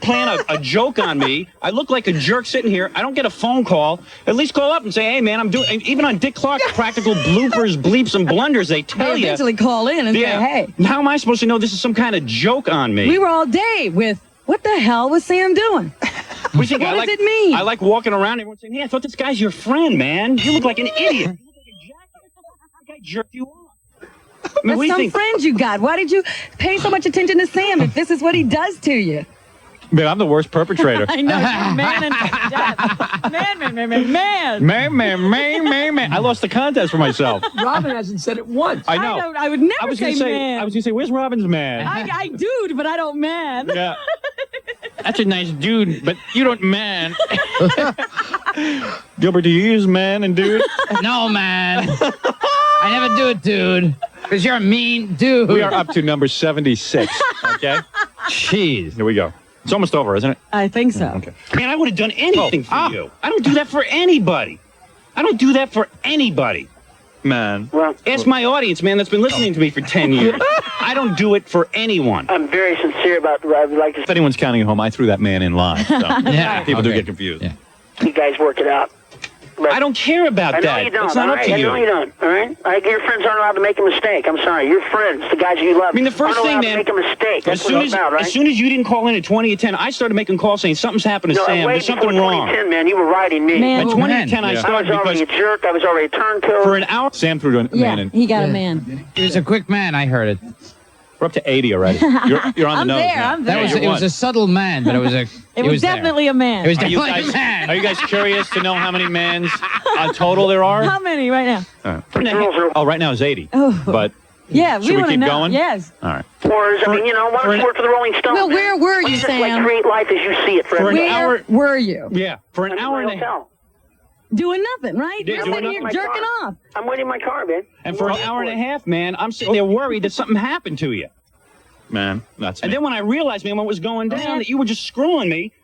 plan a joke on me. I look like a jerk sitting here. I don't get a phone call. At least call up and say, "Hey, man, I'm doing." Even on Dick Clark's Practical Bloopers, Bleeps, and Blunders, they tell you. Eventually call in and say, hey. How am I supposed to know this is some kind of joke on me? We were all day with, what the hell was Sam doing? What do you think? What does it mean? I like walking around and everyone saying, "Hey, I thought this guy's your friend, man. You look like an idiot. You look like a jackass. That guy jerked you off." I mean, That's what do you some think? friends you got. Why did you pay so much attention to Sam if this is what he does to you? Man, I'm the worst perpetrator. I know, you're man and man. I lost the contest for myself. Robin hasn't said it once. I know. I would never I was say gonna say, man. I was gonna say, where's Robin's man? I dude, but I don't man. Yeah. That's a nice dude, but you don't man. Gilbert, do you use man and dude? No, man. I never do it, dude. Because you're a mean dude. We are up to number 76. Okay. Jeez. Here we go. It's almost over, isn't it? I think so. Okay. Man, I would have done anything for you. I don't do that for anybody. I don't do that for anybody. Man. Well, ask my audience, man, that's been listening to me for 10 years. I don't do it for anyone. I'm very sincere about what I would like to If anyone's counting at home, I threw that man in line. So Yeah. people do Okay. get confused. Yeah. see you guys work it out. But I don't care about I know that. you don't. It's not all up right? to you. I know you don't. All right. Your friends aren't allowed to make a mistake. I'm sorry. Your friends, the guys you love, I mean, the first aren't thing, allowed man, to make a mistake. That's As soon what it's about, right? as you didn't call in at 20 at 10, I started making calls saying something's happened to no, Sam. way There's something before wrong. 2010, man, you were riding me. Man. At 20 at 10, I I started was already because a jerk. I was already a turncoat. for an hour, Sam threw a man in. He got a man. He was a quick man, I heard it. We're up to 80 already. You're on the I'm nose there, now. I'm there. It was a subtle man, but it was a. It was there. definitely a man. It was Are you definitely a guys, man. are you guys curious to know how many mans total there are? How many right now? All right. Oh, right now is 80. Oh. But Yeah, should we want to keep know. going? Yes. All right. Or, I mean, why don't you work for the Rolling Stones? Well, where were Why you, don't just, Sam? Like, create life as you see it for For an everybody. hour. Where were you? Yeah, for an hour and a half. Doing nothing, right? Yeah, You're doing sitting here nothing. jerking off. I'm waiting in my car, man. And for an hour and a half, man, I'm sitting there worried that something happened to you. Man, that's me. And then when I realized, man, what was going down, that you were just screwing me,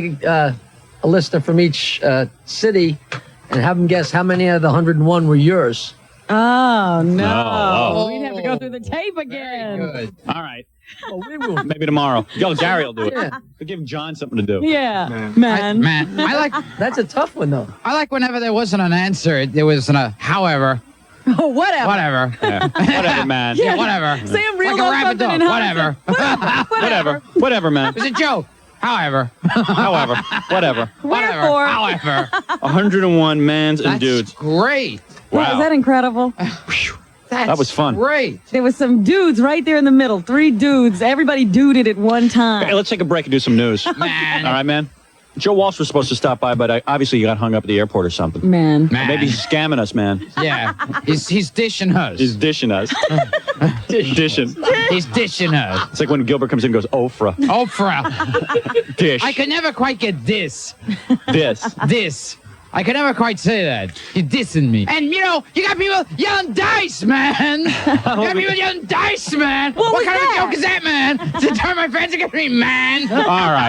take a a listener from each city and have them guess how many of the 101 were yours. Oh, no. Oh. We'd have to go through the tape again. Good. All right. Well, we will. Maybe tomorrow. Yo, Gary will do it. Yeah. We'll give John something to do. Yeah, man. I like That's a tough one, though. I like whenever there wasn't an answer, there was a however. Oh, whatever. Whatever. Yeah. Whatever, man. Yeah, whatever. Sam reeled like a off rabbit something dog. in Whatever. Whatever. Whatever, man. It was a joke. However. However. Whatever. Wherefore. However. 101 mans and That's dudes. great. Wow. Is that incredible? That was fun. Great. There was some dudes right there in the middle. 3 dudes. Everybody duded at one time. Hey, let's take a break and do some news. Man. All right, man. Joe Walsh was supposed to stop by, but obviously you got hung up at the airport or something. Man. Maybe he's scamming us, man. Yeah. He's dishing us. He's dishing us. Dishing. He's dishing us. It's like when Gilbert comes in and goes, Ofra. Oprah. Dish. I could never quite get this. This. This. I could never quite say that. You're dissing me. And, you got people yelling dice, man. You got people yelling dice, man. What kind of a joke is that, man? To turn my friends against me, man. All right.